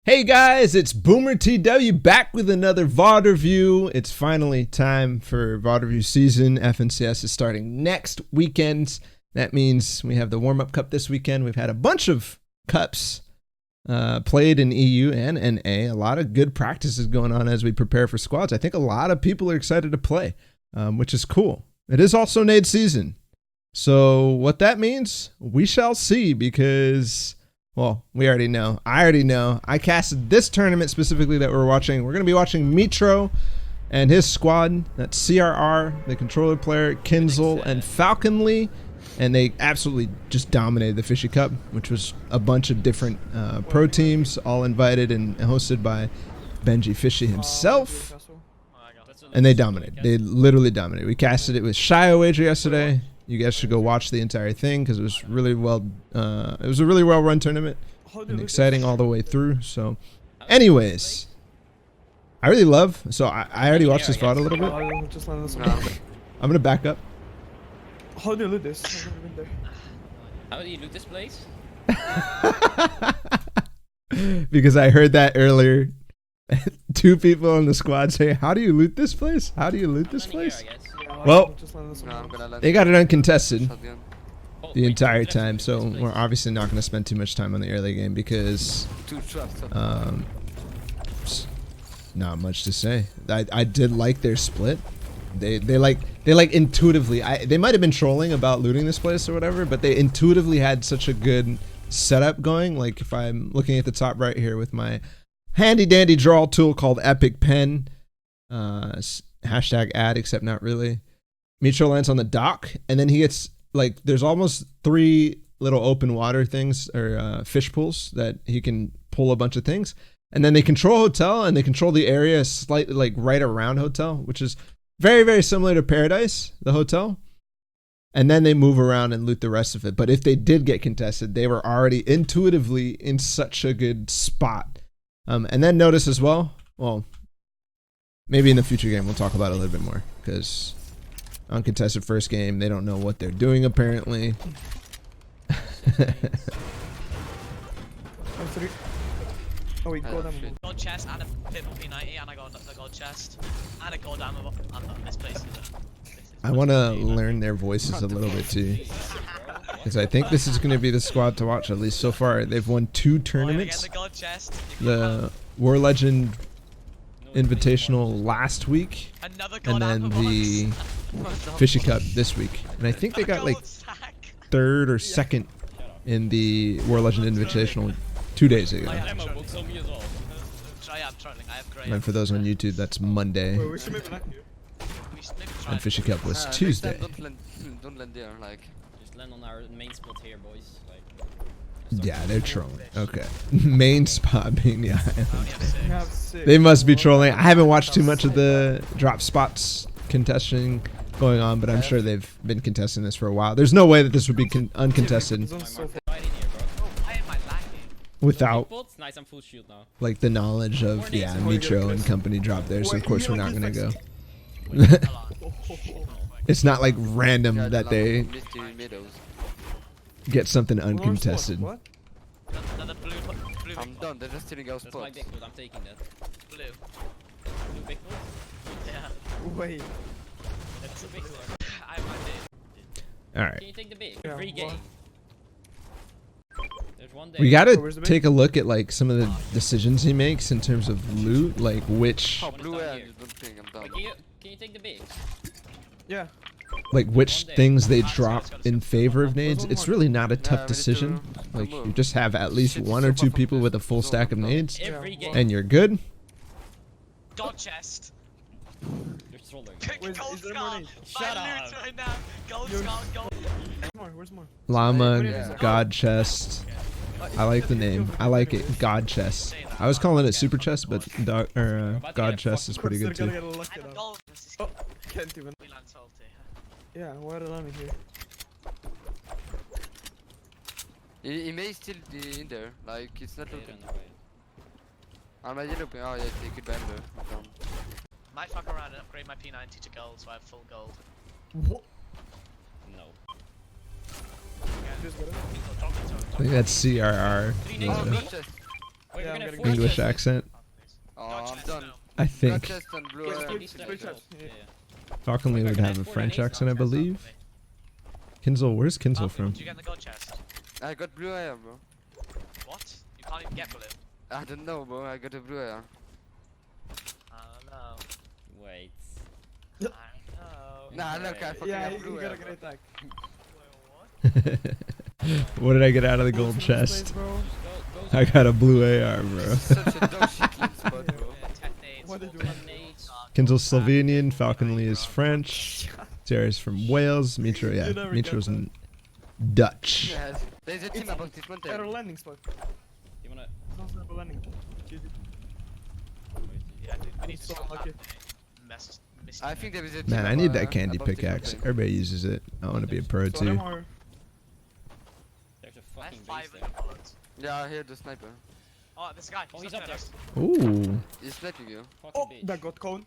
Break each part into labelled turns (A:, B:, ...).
A: Hey guys, it's Boomer TW back with another VOD review. It's finally time for VOD review season. FNCS is starting next weekend. That means we have the warm-up cup this weekend. We've had a bunch of cups played in EU and NA. A lot of good practices going on as we prepare for squads. I think a lot of people are excited to play, which is cool. It is also NAD season. So what that means, we shall see, because... well, we already know. I already know. I casted this tournament specifically that we're watching. We're going to be watching Mitr0 and his squad. That's CRR, the controller player, Kinzell, and Falconly. And they absolutely just dominated the FISHY Cup, which was a bunch of different pro teams, all invited and hosted by Benji Fishy himself. And they dominated. They literally dominated. We casted it with Shy Wager yesterday. You guys should go watch the entire thing because it was really well. It was a really well-run tournament and exciting all the way through. So, anyways, I really love. So I already watched this VOD a little bit. I'm gonna back up.
B: How do you loot this?
C: How do you loot this place?
A: Because I heard that earlier. Two people on the squad say, "How do you loot this place? How do you loot this place?" Well, they got it uncontested the entire time, so we're obviously not going to spend too much time on the early game because not much to say. I did like their split. They like intuitively. They might have been trolling about looting this place or whatever, but they intuitively had such a good setup going. Like if I'm looking at the top right here with my handy dandy draw tool called Epic Pen, hashtag ad, except not really. Mitr0 lands on the dock, and then he gets, like, there's almost 3 little open water things, or fish pools, that he can pull a bunch of things. And then they control hotel, and they control the area slightly, like, right around hotel, which is very, very similar to Paradise, the hotel. And then they move around and loot the rest of it. But if they did get contested, they were already intuitively in such a good spot. And then notice as well, maybe in the future game we'll talk about it a little bit more, because uncontested first game, they don't know what they're doing apparently.
B: Oh, we got them.
D: Gold chest and a purple P90, and I got the gold chest and a gold ammo on this place.
A: I want to learn their voices a little bit too, because I think this is going to be the squad to watch. At least so far, they've won 2 tournaments. The War Legend Invitational last week, and then the FISHY Cup this week. And I think they got like 3rd or 2nd in the War Legend Invitational 2 days ago. And for those on YouTube, that's Monday. And FISHY Cup was Tuesday.
C: Don't land there, like. Just land on our main spot here, boys. Like,
A: yeah, they're trolling. Okay. Main spot being the island. They must be trolling. I haven't watched too much of the drop spots contesting going on, but I'm sure they've been contesting this for a while. There's no way that this would be uncontested without like the knowledge of Mitr0 and company drop there. So of course we're not gonna go. It's not like random that they get something uncontested.
C: I'm done. They're just stealing our spots. I'm taking that. Blue. Blue big one? Yeah.
B: Wait.
D: That's a big one. I might do.
A: All right.
C: Can you take the big? Free game. There's one day.
A: We gotta take a look at like some of the decisions he makes in terms of loot, like which.
C: Oh, blue and don't think I'm done. Can you take the big?
B: Yeah.
A: Like which things they drop in favor of nades. It's really not a tough decision. Like you just have at least 1 or 2 people with a full stack of nades, and you're good.
D: Gold chest.
C: You're trolling.
D: Gold skull. Shut up. Right now. Gold skull. Gold.
B: Where's more?
A: Llama, God chest. I like the name. I like it. God chest. I was calling it super chest, but God chest is pretty good too.
B: Oh, can't even. Yeah, why did I here?
C: He may still be in there, like it's not looking. I might look. Oh yeah, take it back there.
D: Might fuck around and upgrade my P90 to gold, so I have full gold.
B: What?
C: No.
A: I think that's CRR.
D: Wait,
B: Yeah,
D: we're
B: I'm
D: gonna
B: getting
D: force
A: English
D: it.
A: accent.
C: Oh,
D: Got
C: I'm
D: chest,
C: done.
D: no.
A: I
C: Got
A: think
C: chest and blue
B: Yes,
C: eye.
B: please. Three chests. Yeah.
A: Falconly would have a French accent, I believe. Kinzell, where's Kinzell from?
D: What did you get in the gold chest?
C: I got blue eye, bro.
D: What? You can't even get blue.
C: I don't know, bro. I got a blue eye.
D: I don't know.
E: Wait.
D: I don't know.
C: Nah, look, I fucking
B: Yeah,
C: have
B: you
C: blue
B: got
C: eye.
B: a great attack.
A: What did I get out of the gold chest? I got a blue AR, bro.
C: Such a dog shit clean spot, bro.
B: What did you
A: Kinzell's Slovenian, Falconly is French, Sarah's from Wales, Mitr0, yeah,
B: You never
A: Mitr0's
B: get
A: in Dutch.
C: Yeah, there's a team above this
B: Error
C: mountain.
B: landing spot.
E: You wanna?
B: Don't have a landing. GG.
D: Yeah, dude, we need to
B: So
D: stop
B: lucky.
D: that missed
C: I think there is a team
A: Man, I need
C: above,
A: that candy
C: above this
A: pickaxe.
C: mountain.
A: Everybody uses it. I want to be a pro
B: So them
A: too.
B: or
E: There's a
D: I have
E: fucking base
D: 500
E: there.
D: bullets.
C: Yeah, I hear the sniper.
D: Oh, this guy.
E: Oh, he's up there.
A: Ooh.
C: He's sniping you.
E: Fucking
B: oh,
E: bitch.
B: that got cone.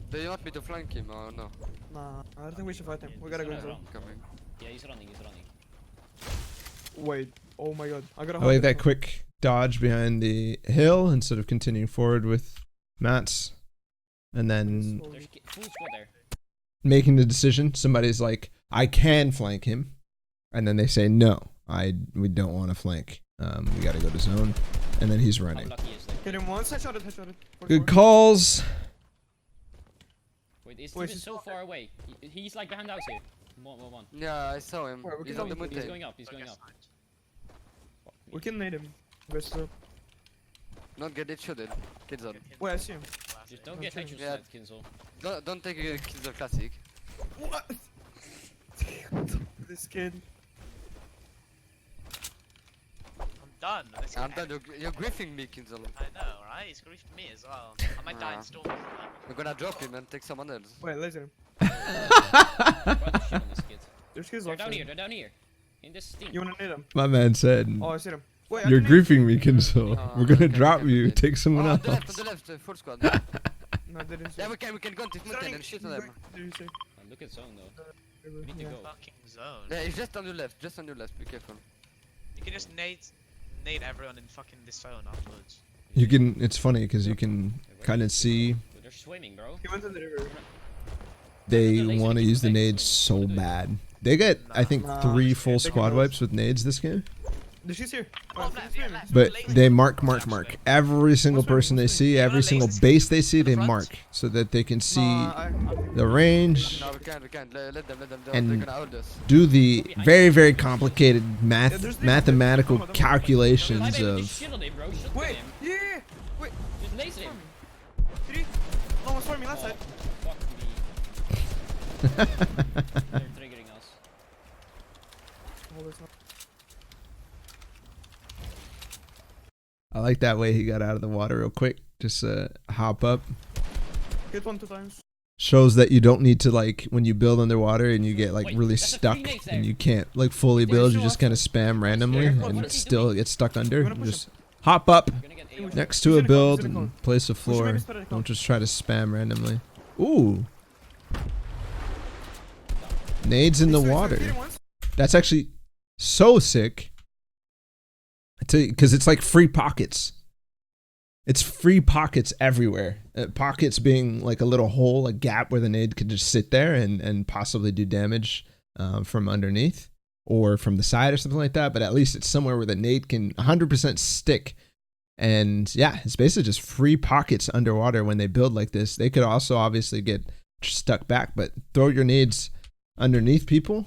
C: Do you want me to flank him or no?
B: Nah, I don't think we should fight him. We gotta go
E: He's
B: inside.
E: running.
C: Coming.
E: Yeah, he's running. He's running.
B: Wait. Oh my god. I gotta.
A: I
B: hold
A: like
B: it.
A: that quick dodge behind the hill instead of continuing forward with Mats. And then
E: There's full squad there.
A: making the decision. Somebody's like, I can flank him. And then they say, no, we don't want to flank. We got to go to zone. And then he's
E: How
A: running.
E: lucky is like.
B: Hit him once. Headshot it. 44.
A: Good calls.
E: Wait, is
B: Wait,
E: he
B: he's-
E: so far away? He's like behind the house here. One.
C: Yeah, I saw him.
B: Where, we
C: He's
B: can
C: on the
B: go-
E: He's
C: mountain.
E: going up. He's going up. Fuck me.
B: We can nade him. Best up.
C: Don't get it shooted. Kids on.
B: Wait, I see him.
E: Just don't get headshot
C: Yeah.
E: sniped, Kinzell.
C: Don't take a Kinzell classic.
B: What? This kid.
D: I'm done. This
C: I'm
D: guy-
C: done. You're griefing me, Kinzell.
D: I know, right? He's griefing me as well. I might die in storm.
C: We're gonna drop him and take someone else.
B: Wait, laser him.
E: Rather shit on this kid.
B: There's kids
E: They're
B: off.
E: down here. They're down here. In this team.
B: You wanna nade him?
A: My man said,
B: Oh, I see him. Wait, I
A: you're
B: can nade
A: griefing me, Kinzell.
C: Oh,
A: We're going to
C: okay,
A: drop
C: okay,
A: you.
C: okay.
A: Take someone
C: On
A: else.
C: the left, full squad.
B: him. No, I didn't see
C: Yeah,
B: him.
C: we can go on this
B: He's
C: mountain
B: running.
C: and shoot
B: He's
C: them.
B: going- Did you see?
E: Look at zone though. We need to
B: Yeah.
E: go.
D: Fucking zone.
C: Yeah, he's just on your left, just on your left. Be careful.
D: You can just nade everyone in fucking this zone afterwards.
A: You can, it's funny because you can kind of see
E: Dude, they're swimming, bro.
B: He went in the river.
A: they want to use the nades so bad. They get, I think,
B: Nah.
A: 3 full
B: They
A: squad
B: can-
A: wipes with nades this game.
B: She's here.
D: Oh,
B: Oh,
D: left, yeah, left.
A: But they mark. Every single person they see, every single base they see, they mark so that they can see the range,
C: No, we can't. Let them.
A: And-
C: They're gonna hold us.
A: do the very, very complicated
B: there's
A: mathematical
B: the-
A: calculations
E: Just
A: of.
E: shit on him, bro. Shoot
B: Wait,
E: him.
B: yeah. Wait,
E: Just laser him.
B: 3. No one's farming last
E: Oh,
B: side.
E: fuck me. They're triggering us.
B: Oh, there's not.
A: I like that way he got out of the water real quick. Just hop up.
B: Hit 1 2 times.
A: Shows that you don't need to, like, when you build underwater and you get like
E: Wait,
A: really
E: that's a
A: stuck
E: 3 nades there.
A: and you can't like fully build, you
B: show
A: just
B: us
A: kind of spam randomly
B: Yeah,
A: and
B: what
A: it
B: is he
A: still gets stuck under.
B: You wanna
A: You
B: push
A: just hop up
E: We're gonna get AR.
A: next to
B: He's
A: a
B: in a cone,
A: build
B: he's in a cone.
A: and place a
B: Push
A: floor.
B: maybe split it,
A: Don't
B: cone.
A: just try to spam randomly. Ooh. Nades in the
B: Hit him
A: water.
B: once.
A: That's actually so sick. Because it's like free pockets. It's free pockets everywhere. Pockets being like a little hole, a gap where the nade could just sit there and possibly do damage from underneath or from the side or something like that. But at least it's somewhere where the nade can 100% stick. And yeah, it's basically just free pockets underwater when they build like this. They could also obviously get stuck back, but throw your nades underneath people,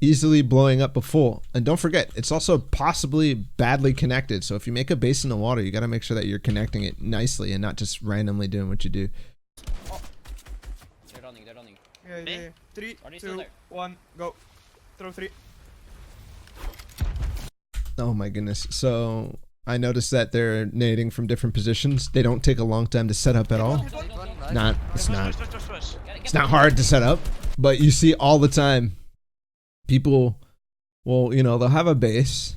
A: easily blowing up a full. And don't forget, it's also possibly badly connected. So if you make a base in the water, you got to make sure that you're connecting it nicely and not just randomly doing what you do.
E: They're running.
B: Yeah,
D: Me?
B: yeah. 3
E: Are they still
B: 2
E: there?
B: 1 go. Throw 3.
A: Oh my goodness. So I noticed that they're nading from different positions. They don't take a long time to set up at all.
C: Hit one, nice.
A: Not, it's not.
D: Push.
A: It's not hard to set up, but you see all the time people will, you know, they'll have a base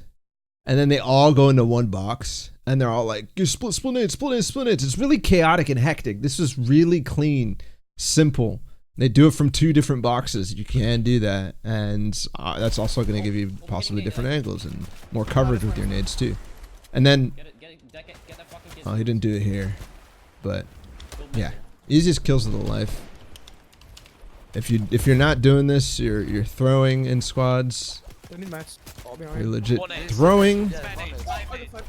A: and then they all go into one box and they're all like, you split nades. It's really chaotic and hectic. This is really clean, simple. They do it from 2 different boxes. You can do that. And that's also going to give you possibly different angles and more coverage with your nades too. And then
E: Get it. Get that fucking kiss.
A: Oh, he didn't do it here, but
E: Go
A: yeah,
E: Mitr0.
A: easiest kills of the life. If you're not doing this, you're throwing in squads.
B: Don't need mats. All
A: You're
B: behind.
A: legit
D: One ace.
A: throwing.
C: Yeah,
D: Spare
C: one
D: nades,
C: is.
D: spare
B: Oh,
D: nades.
B: fuck.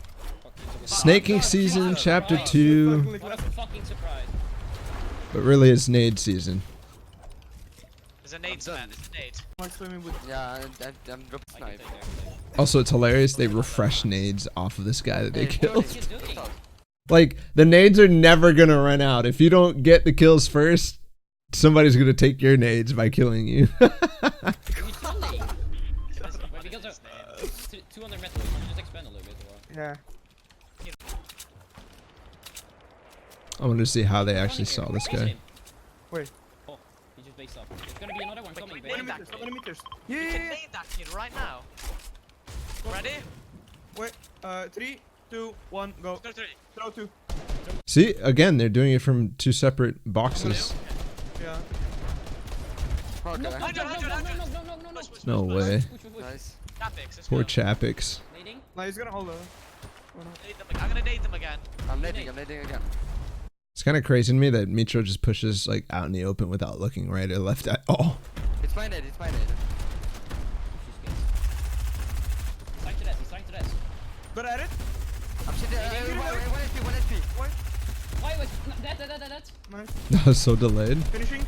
A: Snaking season, chapter 2,
E: What a fucking surprise.
A: but really it's nade season.
D: There's a nade spare, there's a nade.
B: Mark's swimming with.
C: Yeah, I'm dropping
E: I
C: snipe.
E: can take that.
A: Also, it's hilarious. They refresh nades off of this guy that they
C: Hey,
A: killed.
E: What are you doing?
A: Like, the nades are never gonna run out. If you don't get the kills first, somebody's gonna take your nades by killing you.
E: Are you silly? Wait, because of 200 metal, you should just expand a little bit. Or...
B: Yeah.
A: I wanted to see how they actually saw this guy.
B: Wait.
E: Oh, he just based up. There's gonna be another one coming,
D: wait,
E: babe.
D: wait,
B: How many meters? Yeah,
D: We
B: yeah,
D: can
B: yeah.
D: nade that kid right now. Ready?
B: Wait. 3, 2, 1, go.
D: Go three.
B: Throw 2.
A: See, again, they're doing it from 2 separate boxes.
B: Yeah.
C: Okay.
E: No,
D: Hundred,
E: no,
D: hundred,
E: no,
D: hundred.
E: no, no, no, no, no.
D: Push, push,
A: No
D: push, push.
A: way.
E: Push, push, push.
C: Nice.
D: Graphics, let's
A: Poor
D: go.
A: Chapix.
E: Nading?
B: No, he's gonna hold over.
D: Nade them, I'm gonna nade them again.
C: I'm nading again.
A: It's kind of crazy to me that Mitr0 just pushes like out in the open without looking right or left at all.
C: It's my nade, it's my nade.
E: He's trying to that, he's trying to that.
B: Good at it.
C: I'm sitting there. 1 HP, 1 HP.
E: Why was that?
B: Nice.
A: That was so delayed.
B: Finishing.
E: Nice.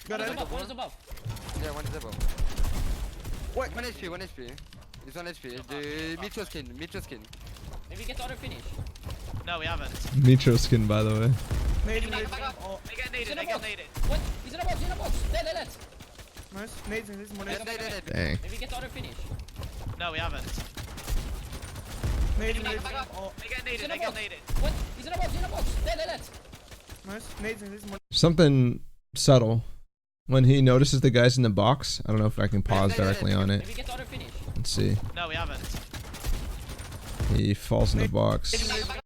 B: Got
E: One is
B: it.
E: above, one is above.
C: Yeah, 1 is above.
B: Wait.
C: 1 HP, 1 HP. It's 1 HP. The Mitr0's skin.
E: Maybe get the other finish.
D: No, we haven't.
A: Mitr0 skin, by the way.
B: Nade,
D: Back
B: nade.
D: up, back up.
B: Oh,
D: They get
E: He's
D: naded,
E: in
D: they
E: a
D: get
E: box.
D: naded.
E: What? He's in a box, Dead.
B: nice. Nades in this one.
C: Nade, nade.
A: Dang.
E: Maybe get the other finish.
D: No, we haven't.
B: Nade,
D: Back
B: nade.
D: up, back up.
B: Oh,
D: They get
E: He's in
D: naded,
E: a
D: they get
E: box.
D: naded.
E: What? He's in a box, Dead.
B: nice. Nades in this one.
A: Something subtle. When he notices the guys in the box, I don't know if I can pause directly on it.
E: Maybe get the other finish.
A: Let's see.
D: No, we haven't.
A: He falls in the box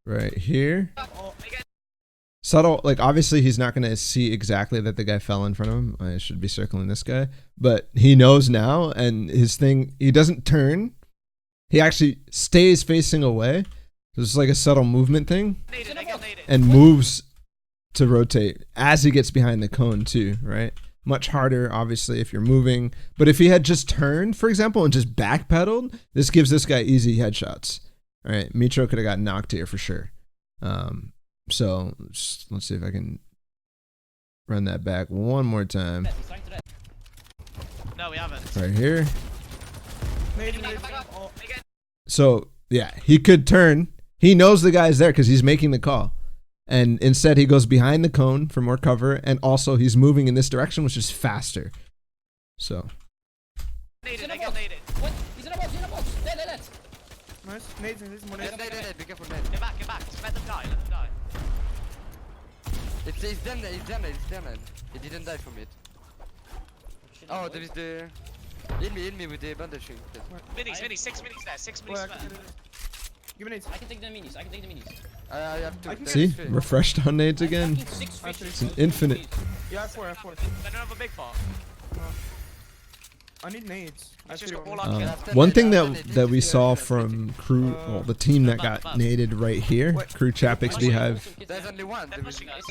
A: right here.
B: Oh,
D: They get
A: Subtle, like obviously he's not gonna see exactly that the guy fell in front of him. I should be circling this guy, but he knows now, and his thing, he doesn't turn. He actually stays facing away. So it's like a subtle movement thing,
D: naded, they get naded.
A: and moves to rotate as he gets behind the cone too, right? Much harder, obviously, if you're moving. But if he had just turned, for example, and just backpedaled, this gives this guy easy headshots. All right, Mitr0 could have got knocked here for sure. So let's see if I can run that back one more time.
E: He's trying to that.
D: No, we haven't.
A: Right here.
B: nade,
D: Back
B: nade.
D: up, back up.
B: Oh,
D: They get
A: So yeah, he could turn. He knows the guy's there because he's making the call. And instead he goes behind the cone for more cover, and also he's moving in this direction, which is faster. So
D: naded, they get naded.
E: What? He's in a box, Dead.
B: nice. Nades in this one.
C: Nade. Be careful, nade.
D: Get back. Let them die, let them die.
C: It's damn nade. He didn't die from it. Oh, there is the... In me with the bandaging.
D: Minis, 6 minis there, 6 minis
B: Wait,
D: spare.
B: give me nades.
E: I can take the minis.
C: I have to...
B: I can
A: see,
C: there's 3.
A: refreshed on nades again.
E: Fucking 6 fish.
B: It's
A: an infinite.
B: Yeah, I have 4.
D: They don't have a big pot.
B: I need nades. I
D: It's
B: have
D: just
B: 3
D: got
B: on
D: all
B: me.
D: our kids.
A: One thing that we saw from crew, well, the team that got naded right here, crew Chapix Beehive.
C: There's only one.
D: They're pushing us.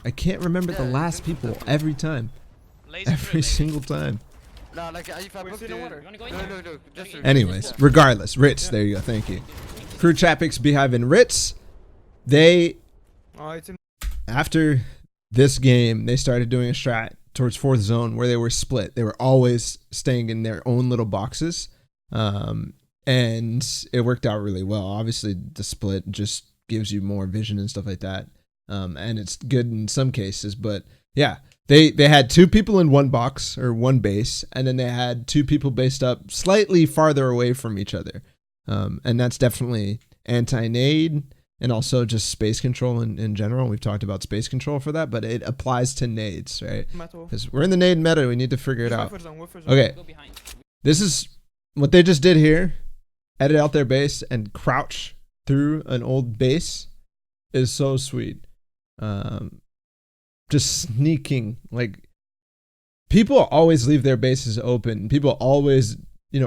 A: I can't remember the last people every time,
D: Laser through,
A: every
D: maybe.
A: single time.
C: No, like if I
B: Wait,
C: book
B: see
C: the...
B: the water.
E: You wanna go in there?
C: No, just...
A: Anyways, regardless, Ritz, there you go, thank you. Crew Chapix Beehive and Ritz, they,
B: Oh, it's in.
A: after this game, they started doing a strat towards 4th zone where they were split. They were always staying in their own little boxes, and it worked out really well. Obviously, the split just gives you more vision and stuff like that, and it's good in some cases. But yeah, they had 2 people in one box or one base, and then they had 2 people based up slightly farther away from each other, and that's definitely anti-nade. And also just space control in general. We've talked about space control for that, but it applies to nades, right?
B: Metal.
A: Because we're in the nade meta, we need to figure it out.
B: Wafer zone.
A: Okay,
E: Go behind.
A: this is what they just did here. Edit out their base and crouch through an old base is so sweet. Just sneaking. Like, people always leave their bases open. People always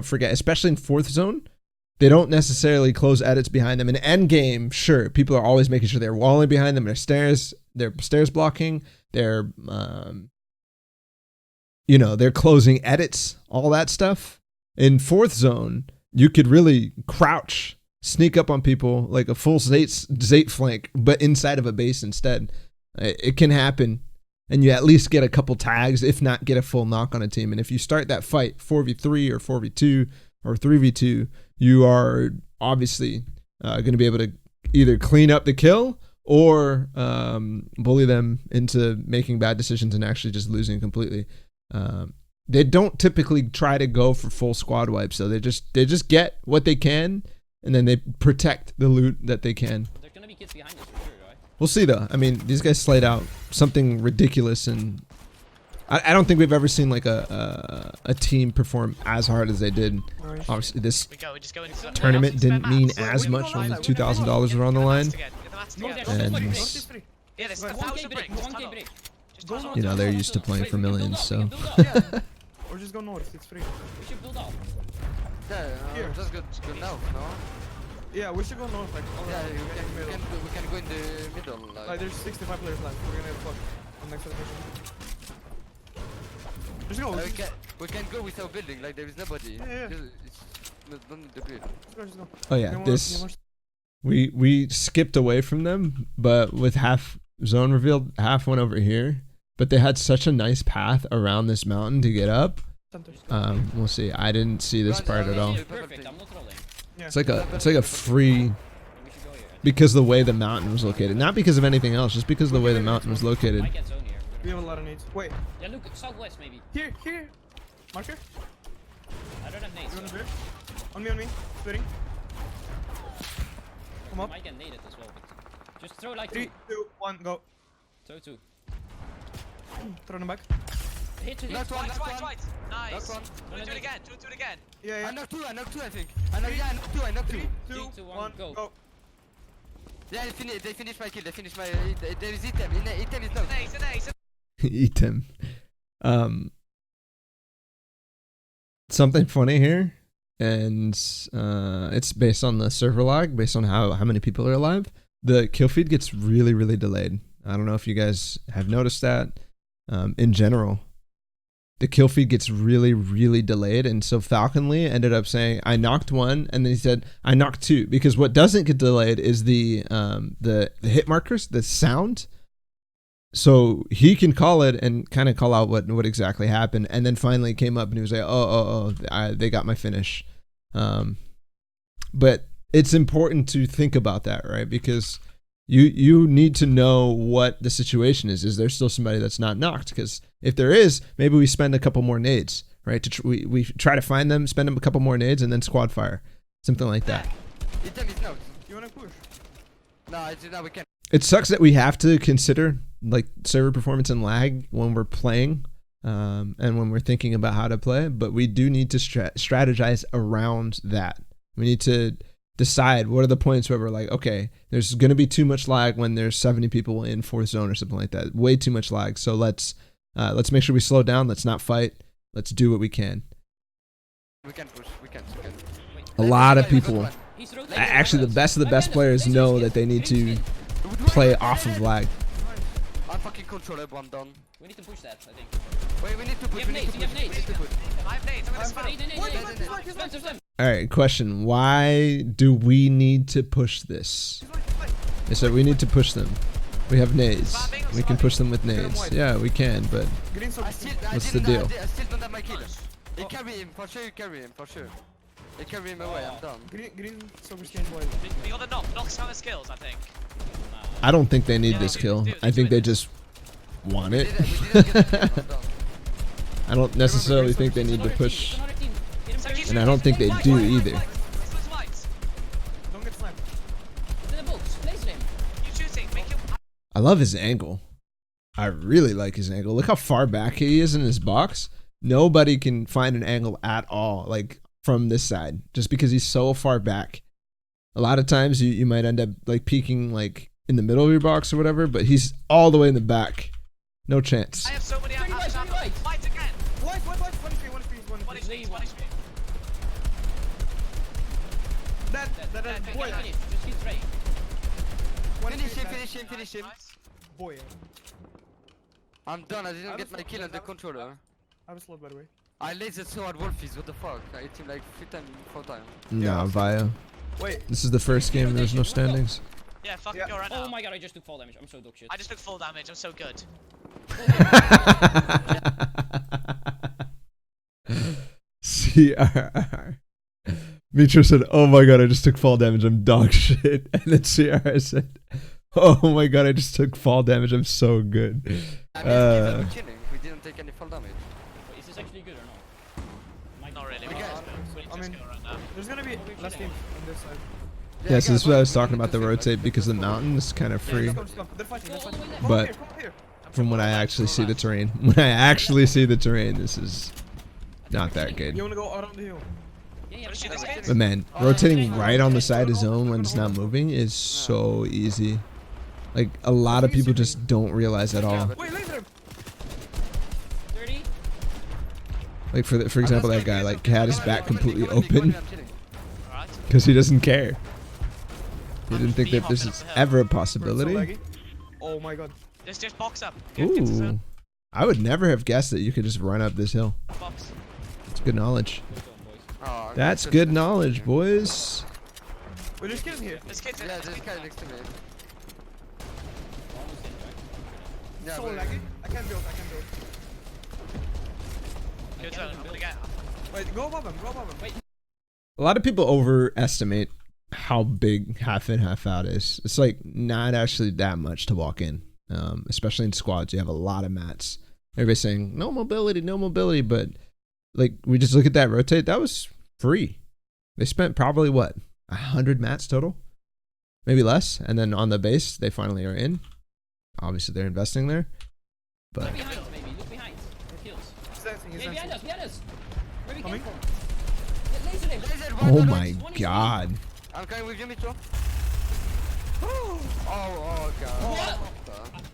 A: forget, especially in fourth zone, they don't necessarily close edits behind them. In end game, sure, people are always making sure they're walling behind them. They're stairs blocking. They're they're closing edits, all that stuff. In fourth zone, you could really crouch, sneak up on people like a full Zate flank, but inside of a base instead. It can happen, and you at least get a couple tags, if not get a full knock on a team. And if you start that fight 4v3 or 4v2 or 3v2, you are obviously going to be able to either clean up the kill or bully them into making bad decisions and actually just losing completely. They don't typically try to go for full squad wipes, so they just get what they can, and then they protect the loot that they can.
E: There's gonna be kids behind us for sure, right?
A: We'll see though. I mean, these guys slayed out something ridiculous, and I don't think we've ever seen like a team perform as hard as they did. Obviously, this tournament didn't mean as much when the $2,000 were on the line, and they're used to playing for millions, so.
B: Or just go north, it's free.
E: We should build off.
C: Yeah, just go now, no?
B: Yeah, we should go north, like,
C: Yeah, we can go in the middle.
B: Like, there's 65 players left. We're gonna have fun on next location. Just go.
C: We can go without building, like there is nobody.
B: Yeah.
C: It's not the build.
B: Just go.
A: Oh yeah, we skipped away from them, but with half zone revealed, half went over here. But they had such a nice path around this mountain to get up. We'll see. I didn't see this part at all.
E: Perfect, I'm not trolling.
A: It's like a free, because the way the mountain was located, not because of anything else, just because of the way the mountain was located.
E: I get zone here.
B: We have a lot of nades. Wait.
E: Yeah, look, southwest maybe.
B: Here. Marker.
E: I don't have nades.
B: You wanna on me. Splitting. Come up.
E: I might get naded as well, but just throw like
B: 3, 2, 1, go.
E: Throw 2.
B: Throw them back.
E: Hit.
C: Last one.
D: Nice.
C: Last one.
D: Do it again. Do it again.
B: Yeah.
C: I knocked two, I think. I knocked two.
B: 3, 2, 1, go.
C: Yeah, they finished my kill. There is item. Item is knocked.
D: Nice.
A: Eat him. Something funny here, and it's based on the server log, based on how many people are alive. The kill feed gets really, really delayed. I don't know if you guys have noticed that. In general, the kill feed gets really, really delayed, and so Falconly ended up saying, I knocked one, and then he said, I knocked two, because what doesn't get delayed is the hit markers, the sound. So he can call it and kind of call out what exactly happened, and then finally came up and he was like, they got my finish. But it's important to think about that, right? Because you need to know what the situation is. Is there still somebody that's not knocked? Because if there is, maybe we spend a couple more nades, right? We try to find them, spend them a couple more nades, and then squad fire, something like that.
C: Item is knocked.
B: You wanna push?
C: No, we can't.
A: It sucks that we have to consider like server performance and lag when we're playing, and when we're thinking about how to play. But we do need to strategize around that. We need to decide what are the points where we're like, okay, there's going to be too much lag when there's 70 people in fourth zone or something like that. Way too much lag. So let's make sure we slow down. Let's not fight. Let's do what we can.
C: We can push. We can.
A: A lot of people, actually the best of the best players, know that they need to play off of lag.
C: I'm fucking controllable. I'm done.
E: We need to push that, I think.
C: Wait, we need to push.
E: You have nades.
D: I have nades. I'm gonna spam.
A: All right, question. Why do we need to push this? They said we need to push them. We have nades. We can push them with nades. Yeah, we can, but what's the deal?
C: I still don't have my kill. You carry him, for sure. You carry him, for sure. You carry him away. I'm done.
B: Green silver skin boy.
D: We got the knocks kind of skills, I think.
A: I don't think they need this kill. I think they just want it. I don't necessarily think they need to push, and I don't think they do either.
B: Don't get slammed.
A: I love his angle. I really like his angle. Look how far back he is in his box. Nobody can find an angle at all, like from this side, just because he's so far back. A lot of times you might end up like peeking like in the middle of your box or whatever, but he's all the way in the back. No chance.
D: I have so many lights again.
B: One HP. That, boy.
E: Finish. Just keep straight.
C: Finish him.
B: Boy.
C: I'm done, I didn't get my kill on the controller.
B: I was slow, by the way.
C: I lasered so hard Wolfies, what the fuck? I hit him like 4 times.
A: Nah, Vio.
B: Wait.
A: This is the first game. There's no standings.
D: Yeah, fucking go right now.
E: Oh my god, I just took fall damage. I'm so dog shit.
D: I just took full damage. I'm so good.
A: CRR. Mitr0 said, "Oh my god, I just took fall damage. I'm dog shit." And then CRR said, "Oh my god, I just took fall damage. I'm so good."
C: I mean, we killing. We didn't take any fall damage.
E: Wait, is this actually good or not?
D: Not really.
C: Okay.
B: I mean, there's gonna be less teams on this side.
A: Yeah, so this is what I was talking about, the rotate, because the mountain is kind of free.
B: They're fighting.
A: But from when I actually see the terrain, this is not that good.
B: You wanna go out on the hill?
E: Yeah,
A: But man, rotating right on the side of zone when it's not moving is so easy. Like, a lot of people just don't realize at all.
B: Wait, laser him!
E: 30.
A: Like, for example, that guy, like, had his back completely open
D: Alright.
A: because he doesn't care. He didn't think that this is ever a
B: Bro, it's so
A: possibility.
B: laggy. Oh my god.
D: Just box up.
A: Ooh. I would never have guessed that you could just run up this hill.
D: Box.
A: It's good knowledge.
C: Oh,
A: That's good knowledge, boys.
B: Wait, there's kids in here.
D: This kid's
C: Yeah, this guy next to me. Yeah,
B: So
C: but-
B: laggy. I can't build.
D: Good zone. I'm gonna get.
B: Wait, go above him. Wait.
A: A lot of people overestimate how big half in, half out is. It's like not actually that much to walk in, especially in squads. You have a lot of mats. Everybody's saying no mobility, but like we just look at that rotate. That was free. They spent probably what 100 mats total, maybe less. And then on the base, they finally are in. Obviously, they're investing there. But
E: Look behind, maybe. Look behind. For kills. Hey, behind us. Where we came from? Laser him.
A: oh my god.
C: I'm coming with you, Mitr0. Oh god.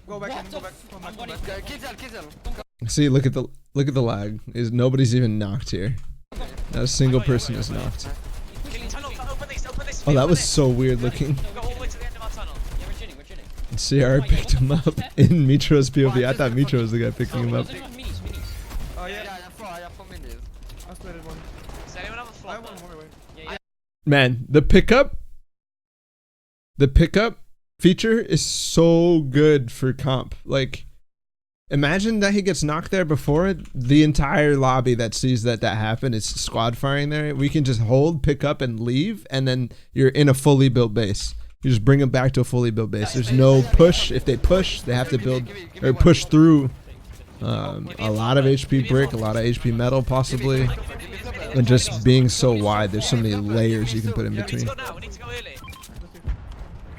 B: Go back
E: What
B: in.
E: the
B: Go back.
E: f-
B: Come
E: I'm
B: back.
E: running.
C: Okay, Kinzell.
A: See, look at the lag. Is nobody's even knocked here? Not a single person is knocked.
D: Tunnel. Open this.
A: Oh, that was so weird looking.
D: Go all the way to the end of our tunnel.
E: Yeah, we're chilling.
A: CR picked him up in Mitr0's POV. I thought Mitr0 was the guy picking him up.
E: Minis.
B: Oh
C: Yeah,
B: yeah.
C: I have 4 minutes.
B: I split one.
D: Does anyone have a
B: I
D: flop?
B: have one more away.
E: Yeah.
A: Man, the pickup feature is so good for comp. Like, imagine that he gets knocked there before the entire lobby that sees that happened is squad firing there. We can just hold, pick up, and leave, and then you're in a fully built base. You just bring them back to a fully built base. There's no push. If they push, they have to build or push through a lot of HP brick, a lot of HP metal, possibly. And just being so wide, there's so many layers you can put in
D: We need to
A: between.
D: go now. We need to go early.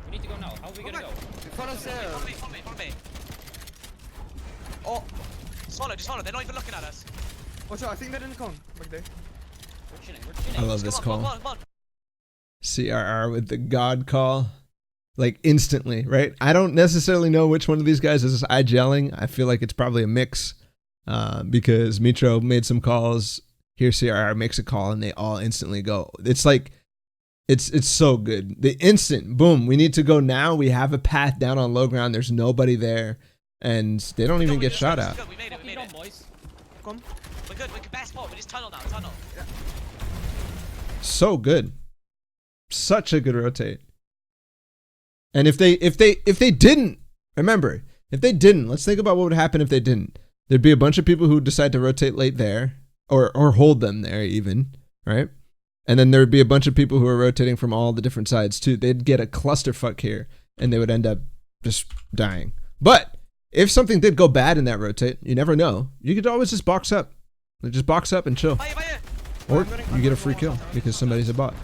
E: We need to go now. How are we gonna go?
C: Follow
D: Follow me.
B: Oh,
D: Just follow. They're not even looking at us.
B: watch out. I think they're in the cone. Back there.
E: We're chilling.
A: I love this
D: Come
A: call.
D: on.
A: CRR with the God call. Like instantly, right? I don't necessarily know which one of these guys is IGLing. I feel like it's probably a mix because Mitr0 made some calls. Here CRR makes a call and they all instantly go. It's like, it's so good. The instant, boom, we need to go now. We have a path down on low ground. There's nobody there. And they don't even get shot at.
D: We made it.
E: boys.
B: Come.
D: We're good. We're best spot. We just tunnel now. Tunnel.
A: So good. Such a good rotate. And if they didn't, remember, if they didn't, let's think about what would happen if they didn't. There'd be a bunch of people who decide to rotate late there or hold them there even, right? And then there would be a bunch of people who are rotating from all the different sides too. They'd get a clusterfuck here and they would end up just dying. But if something did go bad in that rotate, you never know. You could always just box up. Just box up and chill.
D: Fire.
A: Or you get a free kill because somebody's a bot.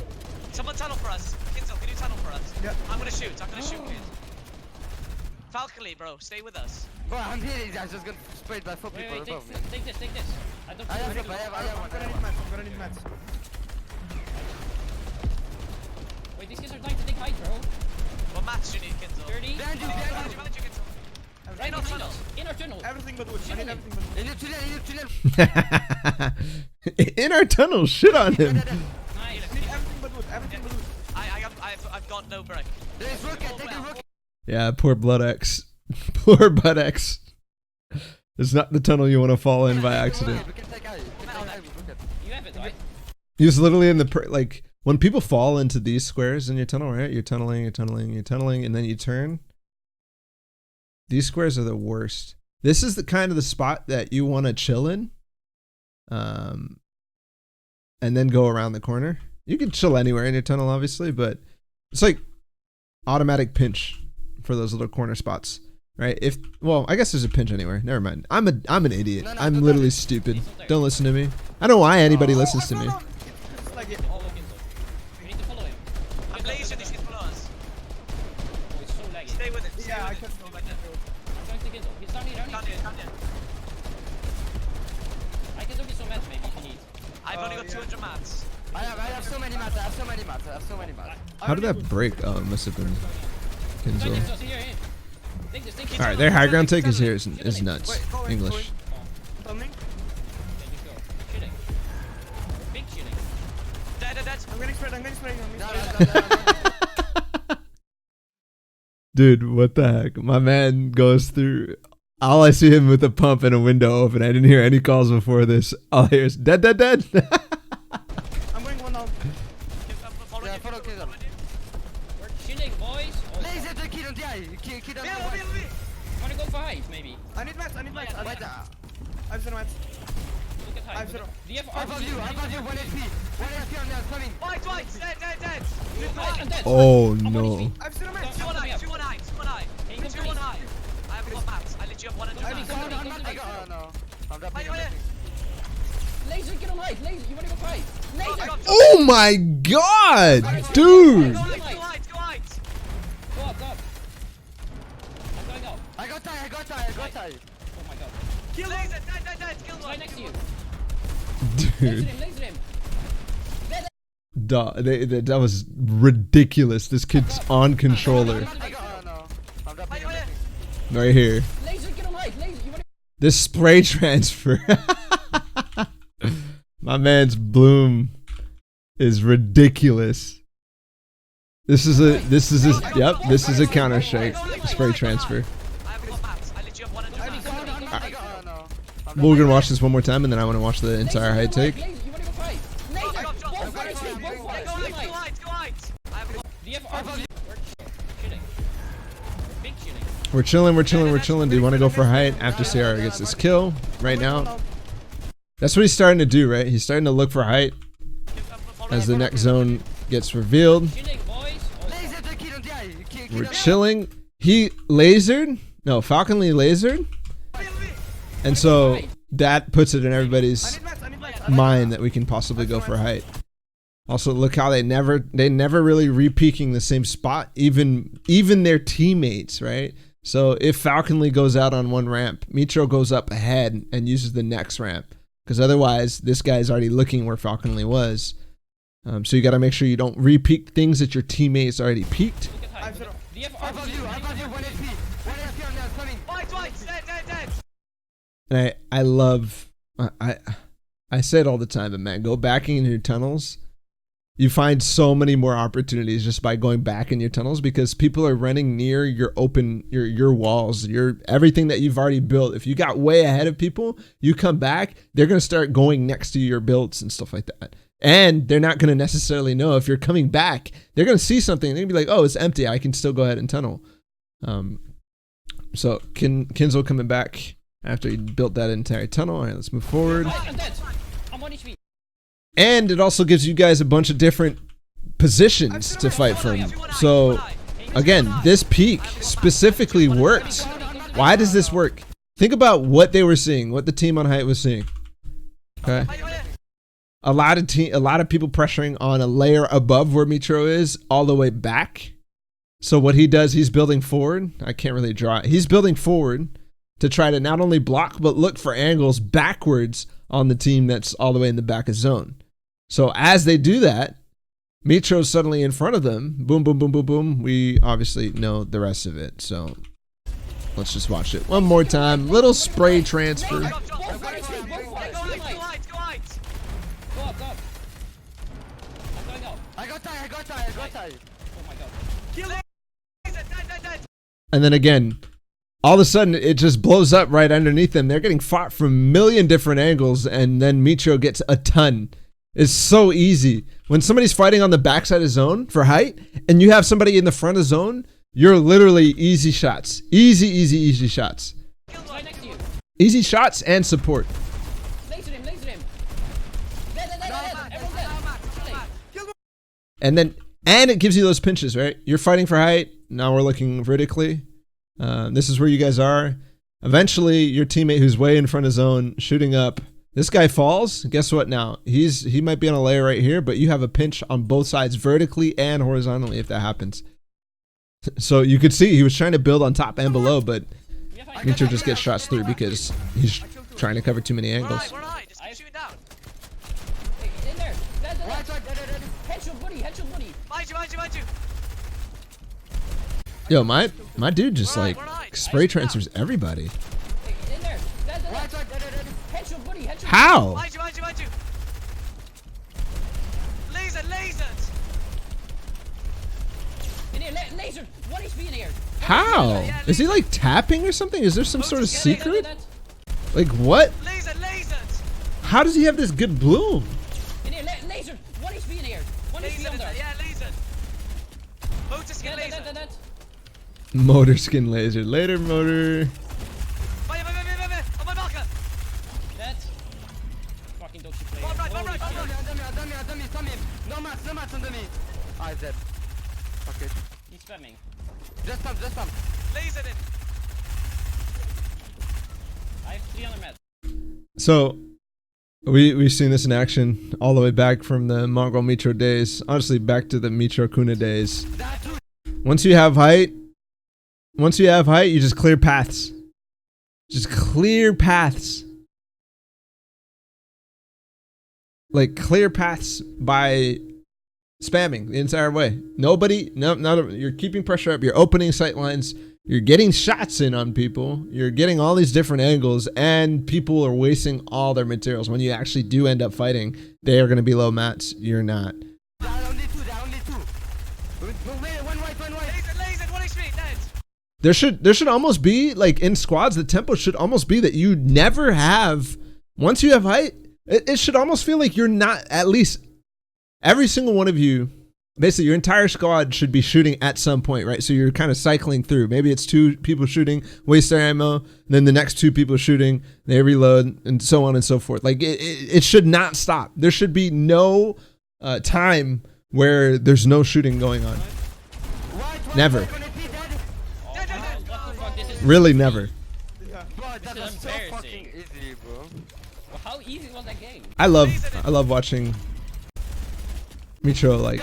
D: Someone tunnel for us. Kinzell, can you tunnel for us?
B: Yeah.
D: I'm gonna shoot, kid. Falconly, bro, stay with us.
C: Bro, I'm hitting. I'm just gonna sprayed by 4 people
E: Wait,
C: above me.
E: take this. I don't
C: I have one.
B: I'm gonna need mats.
E: Wait, these guys are trying to take height, bro.
D: What match do you need, Kinzell?
E: 30.
C: Behind you,
D: Behind you, Kinzell.
E: Right
D: our tunnel.
E: In our tunnel.
B: Everything but wood. I need everything but wood.
C: In your tunnel.
A: In our tunnel, shit on him.
E: Nice.
B: I need everything but wood. Everything but wood.
D: I've got no break.
C: There's rocket, take a rocket.
A: Yeah, poor Blood X. Poor Blood X. It's not the tunnel you want to fall in by accident.
C: We can take out. We can take out with rocket.
E: You have it, right?
A: He was literally in the like when people fall into these squares in your tunnel, right? You're tunneling, and then you turn. These squares are the worst. This is the kind of the spot that you want to chill in, and then go around the corner. You can chill anywhere in your tunnel, obviously, but it's like automatic pinch for those little corner spots, right? Well, I guess there's a pinch anywhere. Never mind. I'm an idiot.
C: No,
A: I'm literally stupid. Don't listen to me. I don't know why anybody listens to me.
E: Follow Kinzell. We need to follow him.
D: I'm laser, these can follow us.
E: Oh, it's so laggy.
D: Stay with it. Stay
B: Yeah, I
D: with
B: can
D: it.
B: go back there.
E: I'm trying to Kinzell. He's down here,
D: Down here, down here.
E: I can give you some mats maybe if you need.
D: I've only got 200 mats.
C: I have so many mats. I have so many mats.
A: How did that break? Oh, it must have been Kinzell.
E: Kinzell, here. Take this, take this.
A: All right, their high ground take is here is nuts.
B: Wait, go in,
A: English.
B: Coming.
E: Okay, just go. Chilling. Big chilling.
D: Dead.
B: I'm getting sprayed.
C: No.
A: Dude, what the heck? My man goes through. All I see him with a pump and a window open. I didn't hear any calls before this. All I hear is dead.
B: I'm going one down.
C: Yeah, follow Kinzell.
E: We're chilling, boys. Oh,
C: Laser the kid on the eye. Kid on the eye.
E: wanna go for height, maybe?
B: I need mats.
C: Wait,
B: I have zero mats.
E: Look at height.
B: I've zero.
E: Do you have
C: I found you. 1 HP. 1 HP on us coming.
D: White, dead.
E: I'm dead.
A: Oh
E: I'm
A: no.
E: 1 HP.
B: I have zero mats.
D: 2 on high. 2 on high. I haven't got mats. I literally have 100 mats.
C: Oh no. I'm dropping.
E: Laser, get on height. Laser, you wanna go for height? Laser!
A: Oh my god, dude.
D: Go height.
E: Go up. I'm going up.
C: I got tie.
E: Oh my god.
D: Kill laser. Dead. Kill
E: Right
D: one.
E: next to you.
A: Dude,
E: Laser him.
A: that was ridiculous. This kid's on controller
C: Oh no. I'm dropping.
A: right here.
E: Laser, get on height. Laser, you wanna...
A: This spray transfer. My man's bloom is ridiculous. This is a counter strike spray transfer.
D: I haven't got mats. I literally have 100 mats.
C: Oh no.
A: We're gonna watch this one more time, and then I want to watch the entire height take.
E: Laser, you wanna go for height? Laser,
D: Go
E: both heights, both heights.
D: Go height. I haven't got.
E: Do you have RPG? We're chilling. Big chilling.
A: We're chilling. Do you want to go for height after CRR gets this kill right now? That's what he's starting to do, right? He's starting to look for height as the next zone gets revealed.
E: Chilling, boys. Oh,
C: Laser the kid on the eye.
A: We're chilling. He lasered. No, Falconly lasered. And so that puts it in everybody's
B: I need mats.
A: mind that we can possibly go for height. Also, look how they never really re-peaking the same spot, even their teammates, right? So if Falconly goes out on one ramp, Mitr0 goes up ahead and uses the next ramp. Because otherwise, this guy's already looking where Falconly was. So you got to make sure you don't re-peak things that your teammates already peaked.
E: look at height.
B: I've zero.
E: Do you have
C: I found you. 1 HP. 1 HP on us coming.
D: White. Dead.
A: And I love, I say it all the time, but man, go back in your tunnels. You find so many more opportunities just by going back in your tunnels because people are running near your your walls, everything that you've already built. If you got way ahead of people, you come back, they're going to start going next to your builds and stuff like that. And they're not going to necessarily know if you're coming back. They're going to see something. They're going to be like, oh, it's empty. I can still go ahead and tunnel. So Kinzell coming back after he built that entire tunnel. All right, let's move forward.
E: I'm dead. I'm 1 HP.
A: And it also gives you guys a bunch of different positions to fight from. So again, this peak specifically worked. Why does this work? Think about what they were seeing, what the team on height was seeing. Okay. A lot of people pressuring on a layer above where Mitr0 is all the way back. So what he does, he's building forward. I can't really draw it. He's building forward to try to not only block, but look for angles backwards on the team that's all the way in the back of zone. So as they do that, Mitr0's suddenly in front of them. Boom, boom, boom, boom, boom. We obviously know the rest of it. So let's just watch it one more time. Little spray transfer.
E: Go up. I'm going up.
C: I got tie.
E: Oh
A: And then again, all of a sudden it just blows up right underneath them. They're getting fought from a million different angles, and then Mitr0 gets a ton. It's so easy. When somebody's fighting on the backside of zone for height, and you have somebody in the front of zone, you're literally easy shots. Easy shots.
E: Right next to you.
A: Easy shots and support.
E: Laser him, laser him. Dead. Everyone's dead.
A: And it gives you those pinches, right? You're fighting for height. Now we're looking vertically. This is where you guys are. Eventually, your teammate who's way in front of zone, shooting up. This guy falls. Guess what now? He might be on a layer right here, but you have a pinch on both sides, vertically and horizontally, if that happens. So you could see he was trying to build on top and below, but Mitr0 just gets shots through because he's trying to cover too many angles.
D: Where are just keep shooting down.
E: Hey, in there. Dead. Headshot buddy.
D: Mind you.
A: Yo, my dude just like spray transfers everybody.
E: Hey, in there. Dead. Headshot buddy.
A: How?
D: Mind you. Lasers.
E: In here, laser. 1 HP in here.
A: How? Is he like tapping or something? Is there some sort of secret? Like what?
D: Lasers.
A: How does he have this good bloom?
E: In here, laser. 1 HP in here. 1 HP on there.
D: Yeah, lasers. Motor skin laser.
E: Dead.
A: Motor skin laser. Later, motor.
D: Fire. On my marker.
E: Dead. Fucking dog shit player.
D: One right.
C: No match under me. Ah, he's dead. Okay.
E: He's spamming.
C: Just some.
D: Laser in.
E: I have 300 meds.
A: So we've seen this in action all the way back from the Mongol Mitr0 days. Honestly, back to the Mitr0 Kuna days. Once you have height, you just clear paths. Just clear paths. Like clear paths by spamming the entire way. You're keeping pressure up. You're opening sight lines. You're getting shots in on people. You're getting all these different angles, and people are wasting all their materials. When you actually do end up fighting, they are going to be low mats. You're not.
C: There are only two. One white.
D: Laser. 1 HP. Dead.
A: There should almost be, like in squads, the tempo should almost be that you never have, once you have height, it should almost feel like you're not, at least every single one of you, basically your entire squad should be shooting at some point, right? So you're kind of cycling through. Maybe it's 2 people shooting, waste their ammo, then the next 2 people shooting, they reload, and so on and so forth. Like it should not stop. There should be no time where there's no shooting going on. Never. Really never.
C: That was so fucking easy, bro.
E: Well, how easy was that game?
A: I love watching Mitr0 like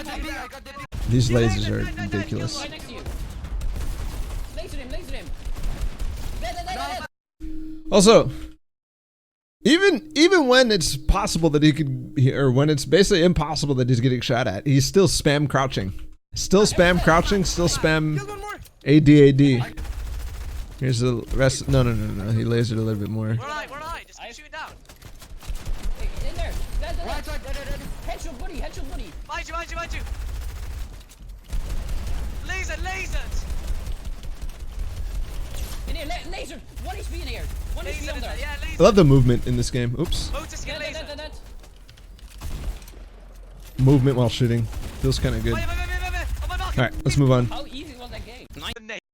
A: these lasers are ridiculous.
E: Right next to you. Laser him. Dead.
A: Also, even when it's possible that he could, or when it's basically impossible that he's getting shot at, he's still spam crouching. Still spam crouching, still spam AD. Here's the rest. No. He lasered a little bit more.
D: Where are I? Just keep shooting down.
E: Hey, in there. Dead. Headshot buddy.
D: Mind you. Lasers.
E: In here, laser. 1 HP in here. 1 HP on there.
D: Yeah,
A: I
D: laser.
A: love the movement in this game. Oops.
D: Motor skin laser.
E: Dead.
A: Movement while shooting. Feels kind of good.
D: Fire. On my marker.
A: Alright, let's move on.
E: How easy was that game?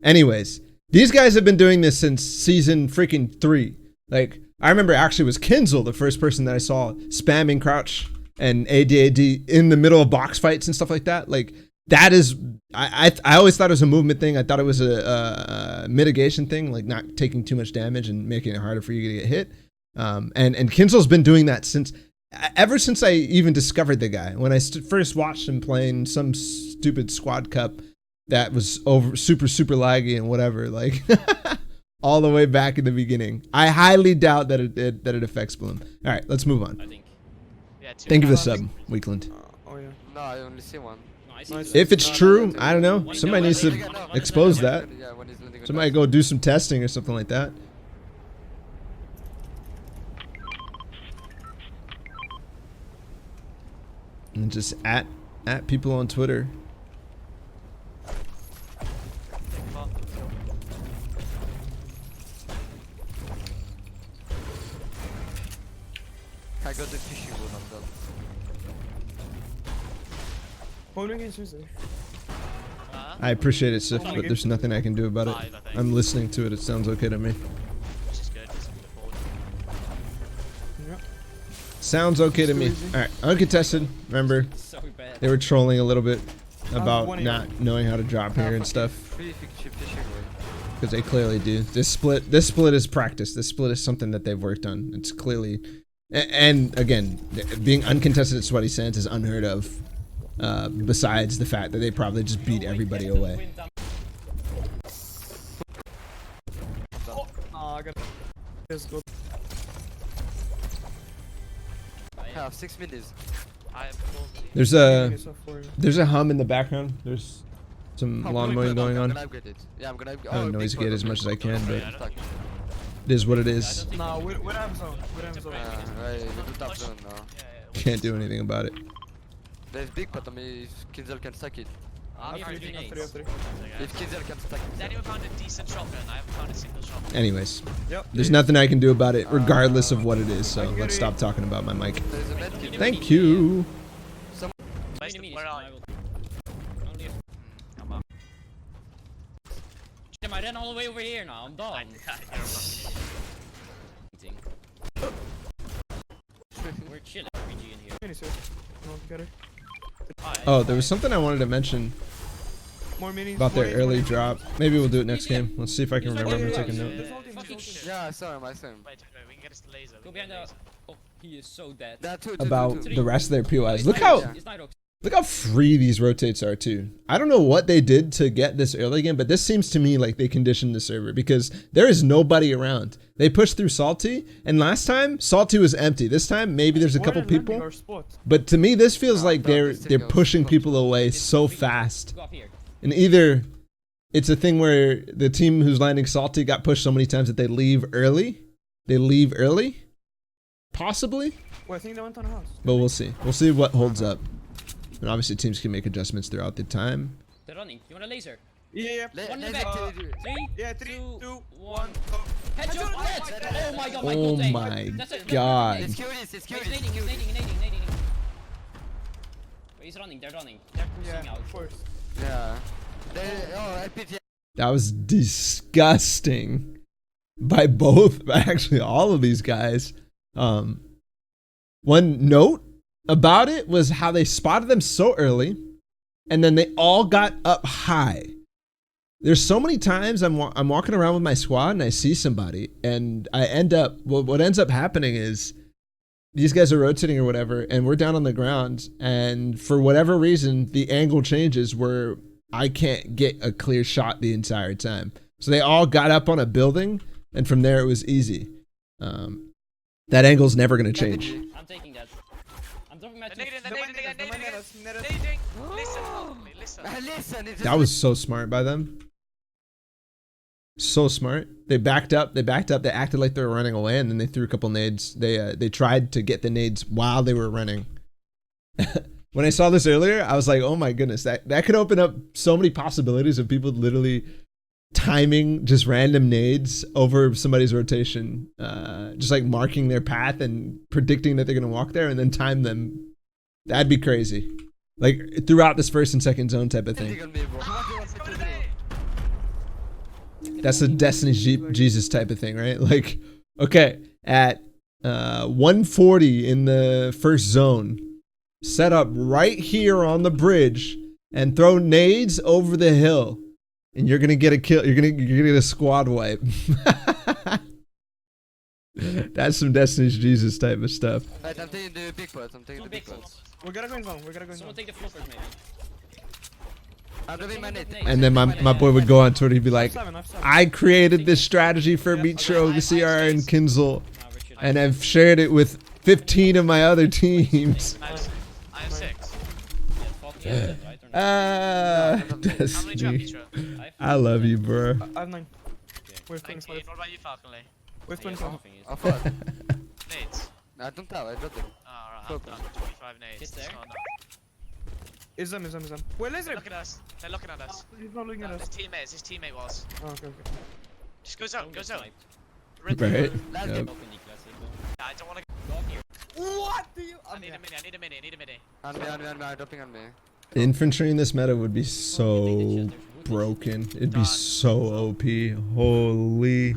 A: Anyways, these guys have been doing this since season freaking 3. Like, I remember actually it was Kinzell, the first person that I saw spamming crouch and AD in the middle of box fights and stuff like that. Like, that is, I always thought it was a movement thing. I thought it was a mitigation thing, like not taking too much damage and making it harder for you to get hit. And Kinzell's been doing that ever since I even discovered the guy. When I first watched him playing some stupid squad cup that was super laggy and whatever, like all the way back in the beginning. I highly doubt that it affects Bloom. All right, let's move on.
E: I think.
D: Yeah, 2.
A: Thank you for the sub, Weakland.
B: Oh yeah.
C: No, I only see one.
E: No, I see
B: Nice.
E: two.
A: If it's true, I don't know. Somebody needs to expose that.
C: Yeah, one is landing on
A: Somebody go do some testing or something like that. And just at people on Twitter.
C: I got the fishing wood on that.
B: Holding is easy.
A: I appreciate it, Sif, but there's nothing I can do about it. I'm listening to it. It sounds okay to me.
D: Which is good. It's something to forward.
B: Yeah.
A: Sounds okay to me. All right, uncontested. Remember,
E: So bad.
A: they were trolling a little bit about
B: one
A: not knowing how to drop here and stuff,
C: Free fishing wood.
A: because they clearly do. This split is practice. This split is something that they've worked on. It's clearly, and again, being uncontested at Sweaty Sands is unheard of. Besides the fact that they probably just beat everybody away.
B: I got. Let's go.
C: I have 6 minutes.
D: I have 4 minutes.
A: There's a hum in the background. There's some lawn mowing going
C: I'm
A: on.
C: gonna upgrade it. Yeah, I'm gonna upgrade.
A: I'm noise gate as much as I can, but
C: Stuck.
A: it is what it is.
B: No, we have zone. We have zone.
C: Right, we do top zone now.
A: Can't do anything about it.
C: There's big pot on me if Kinzell can stack it.
E: I'm here for
B: Three,
E: grenades.
B: three.
C: If Kinzell can stack
D: Has
C: it.
D: anyone found a decent shotgun? I haven't found a single shotgun.
A: Anyways,
B: Yep.
A: there's nothing I can do about it, regardless of what it is. So let's stop talking about my mic.
C: There's a med kit.
A: Thank you.
D: Where's the, where are you?
E: Come on. Damn, I ran all the way over here now. I'm done. We're chilling. RPG in here.
B: Minis here. No, get it.
A: Oh, there was something I wanted to mention
B: More minis.
A: about their
B: more
A: early
B: minis.
A: drop. Maybe we'll do it next game. Let's see if I can remember. I'm gonna take a note.
B: There's all team,
E: Fucking
B: there's all team.
E: shit.
C: Yeah, I saw him.
D: Wait, we can get us the laser.
E: Go behind the. Oh, he is so dead.
C: That too.
A: About
C: two.
A: the rest of their POIs. Look
E: It's
A: how
E: Nitrox. It's Nitrox.
A: Look how free these rotates are too. I don't know what they did to get this early game, but this seems to me like they conditioned the server because there is nobody around. They pushed through Salty, and last time Salty was empty. This time maybe there's a couple
B: We're landing
A: people,
B: our spot.
A: but to me this feels like
C: no,
A: they're
C: this thing goes
A: pushing
C: so
A: people away so fast.
E: Go up here.
A: And either it's a thing where the team who's landing Salty got pushed so many times that they leave early. Possibly,
B: Well, I think they went on a house.
A: but we'll see. We'll see what holds up. And obviously teams can make adjustments throughout the time.
E: They're running. You want a laser?
B: Yeah.
E: One in the
C: Let's
E: back.
C: activate it.
E: 3,
B: Yeah, 3, 2, 1, go.
E: Headshot. Let's. Oh my god.
A: Oh
E: my
A: my
E: That's it.
A: god.
C: It's curious. It's
E: He's
C: curious.
E: nading. Wait, he's running. They're running. They're pushing
B: Yeah,
E: out.
B: of course.
C: Yeah. Oh, LPG.
A: That was disgusting by both, actually all of these guys. One note about it was how they spotted them so early, and then they all got up high. There's so many times I'm walking around with my squad and I see somebody, and I end up what ends up happening is these guys are rotating or whatever, and we're down on the ground, and for whatever reason the angle changes where I can't get a clear shot the entire time. So they all got up on a building, and from there it was easy. That angle's never gonna change.
E: I'm taking that. I'm dropping my
D: They're nading, they're
B: The
D: nading,
B: man
D: they're
B: net
D: nading,
B: us, net us.
D: nading. Listen, Falconly, listen.
C: Listen. It's
A: That was so smart by them. So smart. They backed up. They acted like they were running away, and then they threw a couple nades. They tried to get the nades while they were running. When I saw this earlier, I was like, oh my goodness, that could open up so many possibilities of people literally timing just random nades over somebody's rotation, just like marking their path and predicting that they're gonna walk there and then time them. That'd be crazy. Like throughout this first and second zone type of thing. That's the Destiny Jesus type of thing, right? Like, okay, at 140 in the first zone, set up right here on the bridge and throw nades over the hill, and you're gonna get a kill. You're gonna get a squad wipe. That's some Destiny's Jesus type of stuff.
C: Right, I'm taking the big pots. I'm taking
E: Two
C: the big
E: big
C: pots.
B: We gotta go in zone. We gotta go in
E: Someone
B: zone.
E: take the floppers maybe.
C: I'm dropping my net.
A: And then my boy would go on Twitter. He'd be like,
B: I've 7.
A: "I created this strategy for Mitr0's, CRR, and Kinzell, and I've shared it with 15 of my other teams."
D: I have 6.
A: Ah,
D: How many do you have,
A: Destiny.
D: Mitr0?
A: I love you, bro.
B: I have 9. Where's
D: 19.
B: 25?
D: What about you, Falconly?
B: Where's 25?
C: Oh fuck.
D: Nades.
C: I don't have. I dropped them.
D: Oh, alright, I'm done. 25 nades.
E: Get there.
D: Oh, no.
B: Is them. Where is
D: They're
B: it?
D: looking at us. They're looking at us.
B: He's not looking at
D: His
B: us.
D: teammate was.
B: Oh, okay.
D: Just go zone, go zone.
A: Right?
C: Last
A: Yep.
C: game.
D: I don't wanna
E: Go up here.
B: What do you?
D: I need a mini, I need a mini, I need a mini.
C: On me, dropping on me.
A: Infantry in this meta would be so broken. It'd be so OP. Holy.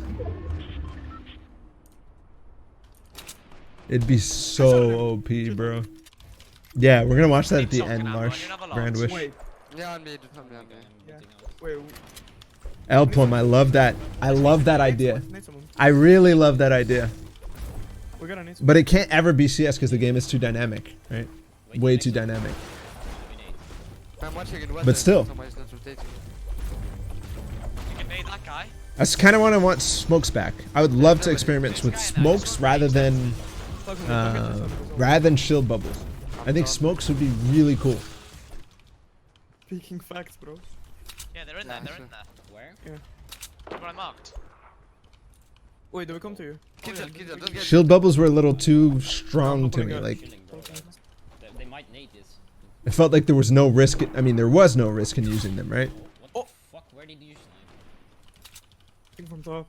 A: It'd be so OP, bro. Yeah, we're gonna watch that at the end, Marsh. Grand Wish.
B: Wait,
C: Yeah, on me, on me.
B: yeah. Wait.
A: L Plum, I love that. I love that idea.
B: Need someone.
A: I really love that idea.
B: We're gonna need someone.
A: But it can't ever be CS because the game is too dynamic, right? Way too dynamic.
C: I'm watching it.
A: But still.
C: Somebody's not rotating.
D: You can nade that guy.
A: That's kind of what I want smokes back. I would love to experiment with smokes rather than shield bubbles. I think smokes would be really cool.
B: Speaking facts, bro.
D: Yeah, they're in there, they're in there.
E: Where?
D: Where I marked.
B: Wait, do we come to you?
C: Kinzell, don't get.
A: Shield bubbles were a little too strong to me. Like,
E: Chilling, bro. They might nade this.
A: it felt like there was no risk. I mean, there was no risk in using them, right?
E: What the fuck? Where did you snipe?
B: Think from top.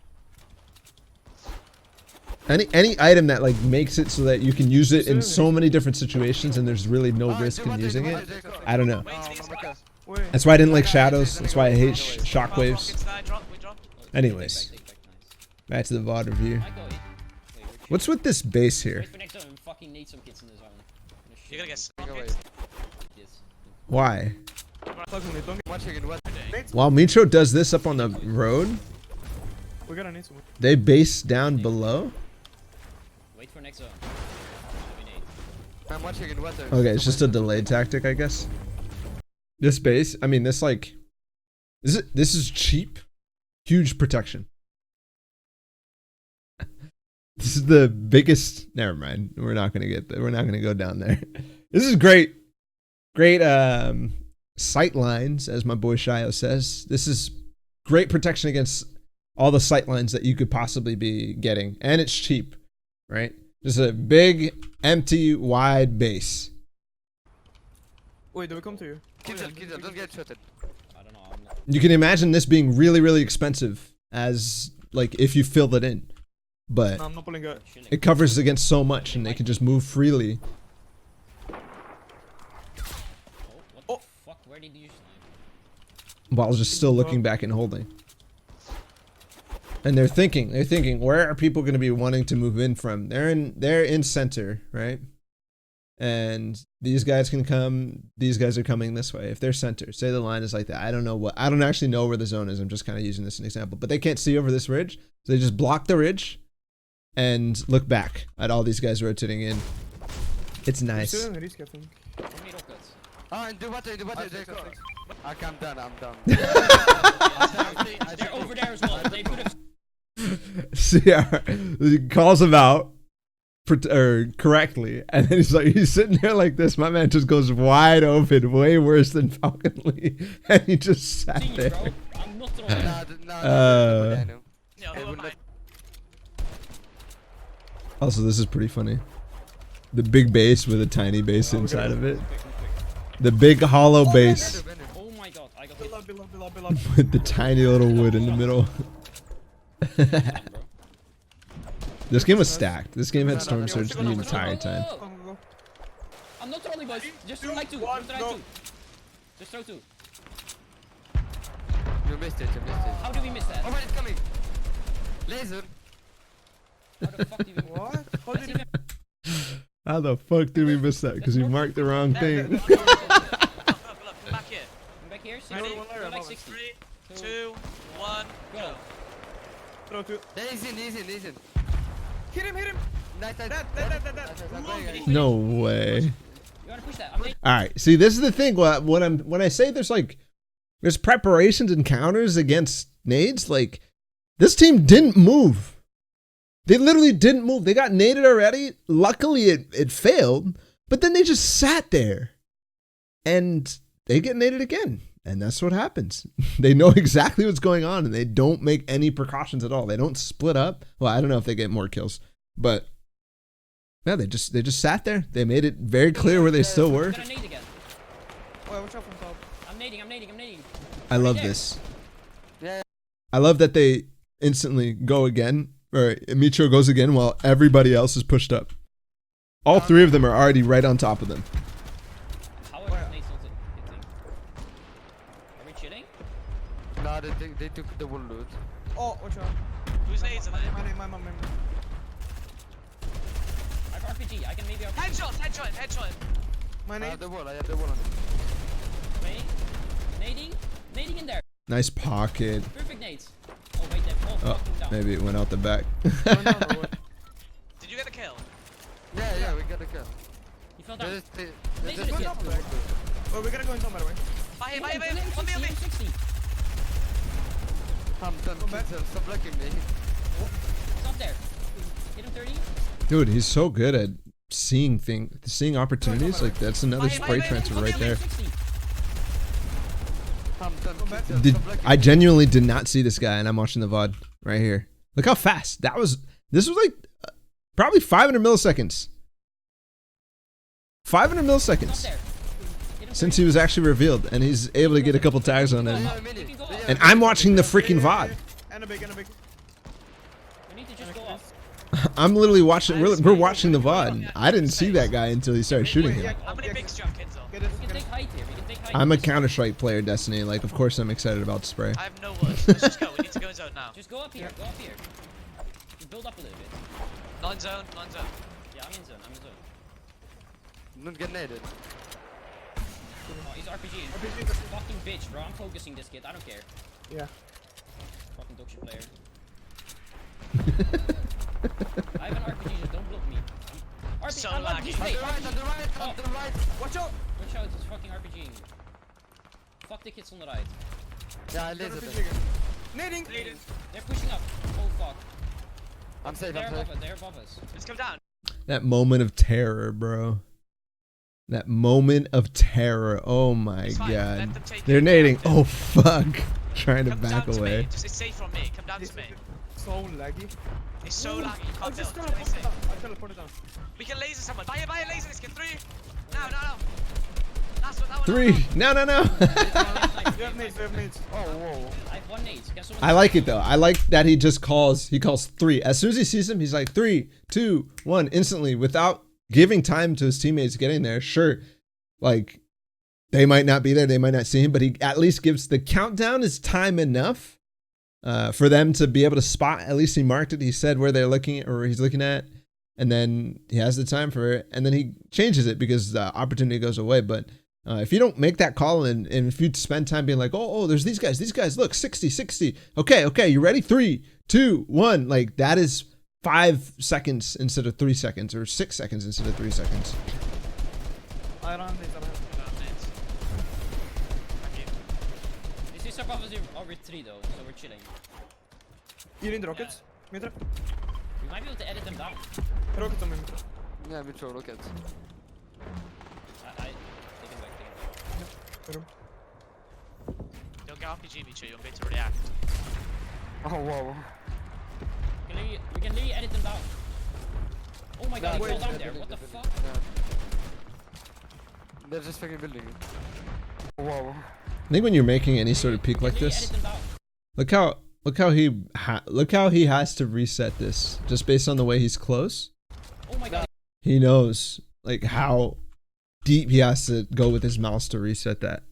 A: Any item that like makes it so that you can use it in so many different situations and there's really no risk in using it. I don't know.
D: Wait, these guys.
B: Wait.
A: That's why I didn't like shadows. That's why I hate shockwaves.
D: We dropped.
A: Anyways,
E: Take back, nice.
A: back to the VOD review.
E: I got it. Wait, we're
A: What's with this base here?
E: Wait for next zone. We fucking need some kids in the zone.
D: You're gonna get
C: Go away.
D: smoked.
E: Yes.
A: Why?
B: Falconly, don't
C: Watching it. What?
B: get.
A: While Mitr0 does this up on the road,
B: We're gonna need someone.
A: they base down below.
E: Wait for next zone. We need.
C: I'm watching it. What?
A: Okay, it's just a delayed tactic, I guess. This base, I mean, this like, this is cheap, huge protection. This is the biggest. Never mind. We're not gonna get there. We're not gonna go down there. This is great, great sight lines, as my boy Shio says. This is great protection against all the sight lines that you could possibly be getting, and it's cheap, right? Just a big, empty, wide base.
B: Wait, do we come to you?
C: Kinzell, don't get shot.
E: I don't know. I'm not.
A: You can imagine this being really, really expensive as like if you fill it in, but
B: No, I'm not pulling it.
E: Chilling.
A: it covers against so much and they can just move freely.
E: Oh, what the fuck? Where did you snipe?
A: While just still looking back and holding. And they're thinking, where are people going to be wanting to move in from? They're in center, right? And these guys can come, these guys are coming this way. If they're center, say the line is like that. I don't actually know where the zone is. I'm just kind of using this as an example, but they can't see over this ridge. So they just block the ridge and look back at all these guys rotating in. It's nice.
B: Still in the risk, I think.
E: How many rockets?
C: Ah, do what? Okay, I'm done.
E: They're over there as well. They could have.
A: CR, he calls him out correctly, and then he's sitting there like this. My man just goes wide open, way worse than Falconly, and he just sat
E: See,
A: there.
E: bro. I'm not throwing.
C: No.
D: Yeah, who am I?
A: Also, this is pretty funny. The big base with a tiny base inside of it. The big hollow base
E: Oh my god, I got
B: Below,
E: hit.
B: below.
A: with the tiny little wood in the middle.
E: Bro.
A: This game was stacked. This game had Storm Surge the entire time.
E: Go, go, go. I'm not throwing, boys. Just throw like two. Just throw like two. Just throw two.
C: You missed it.
E: How do we miss that?
C: Oh wait, it's coming. Laser.
E: How the fuck do we
B: What? How did it?
A: How the fuck did we miss that? Because we marked the wrong thing.
D: Look, come back here.
E: Come back here?
B: Ready?
E: 60. Go like 60.
D: 3, 2, 1, go.
B: Throw two.
C: Yeah, he's in.
B: Hit him!
C: Nice.
B: That.
A: No way.
E: You wanna push that? I'm late.
A: All right. See, this is the thing. When I say there's preparations and counters against nades, like this team didn't move. They literally didn't move. They got naded already. Luckily, it failed, but then they just sat there, and they get naded again, and that's what happens. They know exactly what's going on, and they don't make any precautions at all. They don't split up. Well, I don't know if they get more kills, but yeah, they just sat there. They made it very clear where they still were.
E: I'm gonna nade again.
B: Wait, watch out from top.
E: I'm nading.
A: I love
E: there.
A: this.
C: Yeah.
A: I love that they instantly go again, or Mitr0 goes again while everybody else is pushed up. All three of them are already right on top of them.
E: How are the nades not hitting? Are we chilling?
C: Nah, they took the wall loot.
B: Oh, watch out.
D: Who's nades in there?
B: My mom.
E: I have RPG. I can maybe RPG.
D: Headshot.
B: My
C: I
B: name.
C: have the wall on it.
E: Wait. Nading in there.
A: Nice pocket.
E: Perfect nades. Oh wait, they're all
A: Oh,
E: fucking down.
A: maybe it went out the back.
B: No.
D: Did you get the kill?
C: Yeah, we got a kill.
E: He fell down.
C: They
E: Laser
C: just
E: is
C: went
E: hit.
C: up there.
B: Oh, we gotta go in some by the way.
D: By here.
E: On me. 60.
C: Kinzell, stop blocking me.
E: Stop there. Hit him 30.
A: Dude, he's so good at seeing opportunities. Like that's another spray transfer right there.
E: 60.
A: I genuinely did not see this guy, and I'm watching the VOD right here. Look how fast that was. This was like probably 500 milliseconds. 500
E: Stop
A: milliseconds
E: there. Hit him
A: since
E: 30.
A: he was actually revealed, and he's able to get a couple tags on him.
E: You can go up.
A: And I'm watching the freaking VOD.
B: And a big.
E: We need to just go up.
A: I'm literally watching. We're watching the VOD. I didn't see that guy until he started shooting him.
D: How many bigs do you have, Kinzell?
B: Get
E: We
B: it.
E: can take height here.
A: I'm a Counter-Strike player, Destiny. Like, of course, I'm excited about spray.
D: I have no words. Let's just go. We need to go in zone now.
E: Just go up here. You build up a little bit.
D: Non-zone.
E: Yeah, I'm in zone.
C: Don't get naded.
E: Oh, he's RPG. Fucking bitch, bro. I'm focusing this kid. I don't care.
B: Yeah.
E: Fucking dog shit player. I have an RPG. Just don't block me. RPG.
D: So
E: I'm
D: laggy.
E: RPG.
C: On the right.
B: Watch out.
E: Watch out, it's fucking RPGing. Fuck the kids on the right.
C: Yeah, I lasered them.
B: Nading.
E: They're pushing up. Oh fuck.
C: I'm safe.
E: They're above us.
D: Let's come down.
A: That moment of terror, bro. That moment of terror. Oh my
D: It's fine. Let
A: god.
D: them take
A: They're
D: it.
A: nading. Oh fuck. Trying to
D: Come
A: back
D: down to
A: away.
D: me. Just it's safe from me. Come down to me.
B: So laggy.
D: It's so laggy. You
B: I'll
D: can't
B: just
D: build.
B: teleport
D: It's
B: it
D: safe.
B: down. I'll teleport it down.
D: We can laser someone. Buy a laser. Let's get 3. No. That's what that one.
A: 3. No.
B: We have nades.
C: Oh, whoa.
E: I have 1 nade. Can someone
A: I like it though. I like that he calls 3. As soon as he sees him, he's like 3, 2, 1 instantly without giving time to his teammates getting there. Sure. Like they might not be there, they might not see him, but he at least gives the countdown is time enough for them to be able to spot. At least he marked it. He said where they're looking at, or he's looking at, and then he has the time for it, and then he changes it because the opportunity goes away. But if you don't make that call and if you spend time being like, oh, there's these guys, look, 60. Okay, you ready? 3, 2, 1. Like that is 5 seconds instead of 3 seconds, or 6 seconds instead of 3 seconds.
B: I don't have nades.
E: This is above us over 3 though, so we're chilling.
B: You need rockets? Mitr0?
E: We might be able to edit them down.
B: Rockets on me, Mitr0.
C: Yeah, Mitr0 rockets.
E: I take him back.
D: Don't get RPG, Mitr0. You're going to react.
C: Oh, whoa.
E: We can literally edit them down. Oh my god, he
C: Wait,
E: fell down
C: wait,
E: there.
C: wait,
E: What the
C: wait,
E: fuck?
C: Yeah. They're just fucking building it. Whoa.
A: I think when you're making any sort of peak like this,
E: Edit them down.
A: look how he has to reset this just based on the way he's close.
E: Oh my god.
A: He knows like how deep he has to go with his mouse to reset that.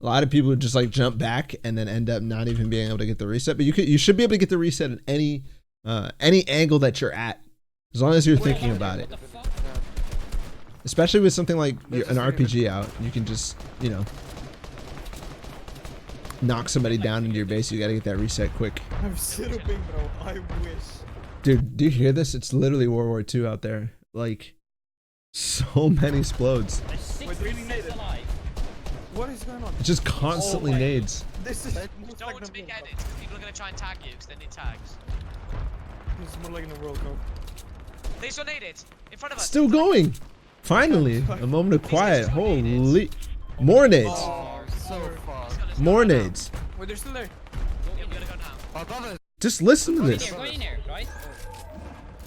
A: A lot of people would just like jump back and then end up not even being able to get the reset. But you should be able to get the reset at any angle that you're at, as long as you're thinking about it.
E: What the fuck?
C: Yeah.
A: Especially with something like
C: There's
A: an
C: just like
A: RPG out, you can just knock somebody down into your base. You gotta get that reset quick.
B: I have 0 ping, bro. I wish.
A: Dude, do you hear this? It's literally World War II out there. Like, so many explodes.
E: There's 6
B: Wait, really
E: six
B: native.
E: alive.
B: What is going on?
A: It's just constantly
B: Oh my-
A: nades.
B: This is
D: You
B: most
D: don't
B: like
D: want to
B: the
D: make
B: World
D: edits because people are going to try and tag you because they need tags.
B: Cup. This is more like in the World Cup.
D: They still need it. In front of us.
A: Still going. Finally, a moment of quiet. Holy, more nades.
C: Oh, so far.
A: More nades.
B: Wait, they're still there.
D: Yeah, we gotta go now.
C: Above us.
A: Just listen to
E: Go in
A: this.
E: there, go in there, right?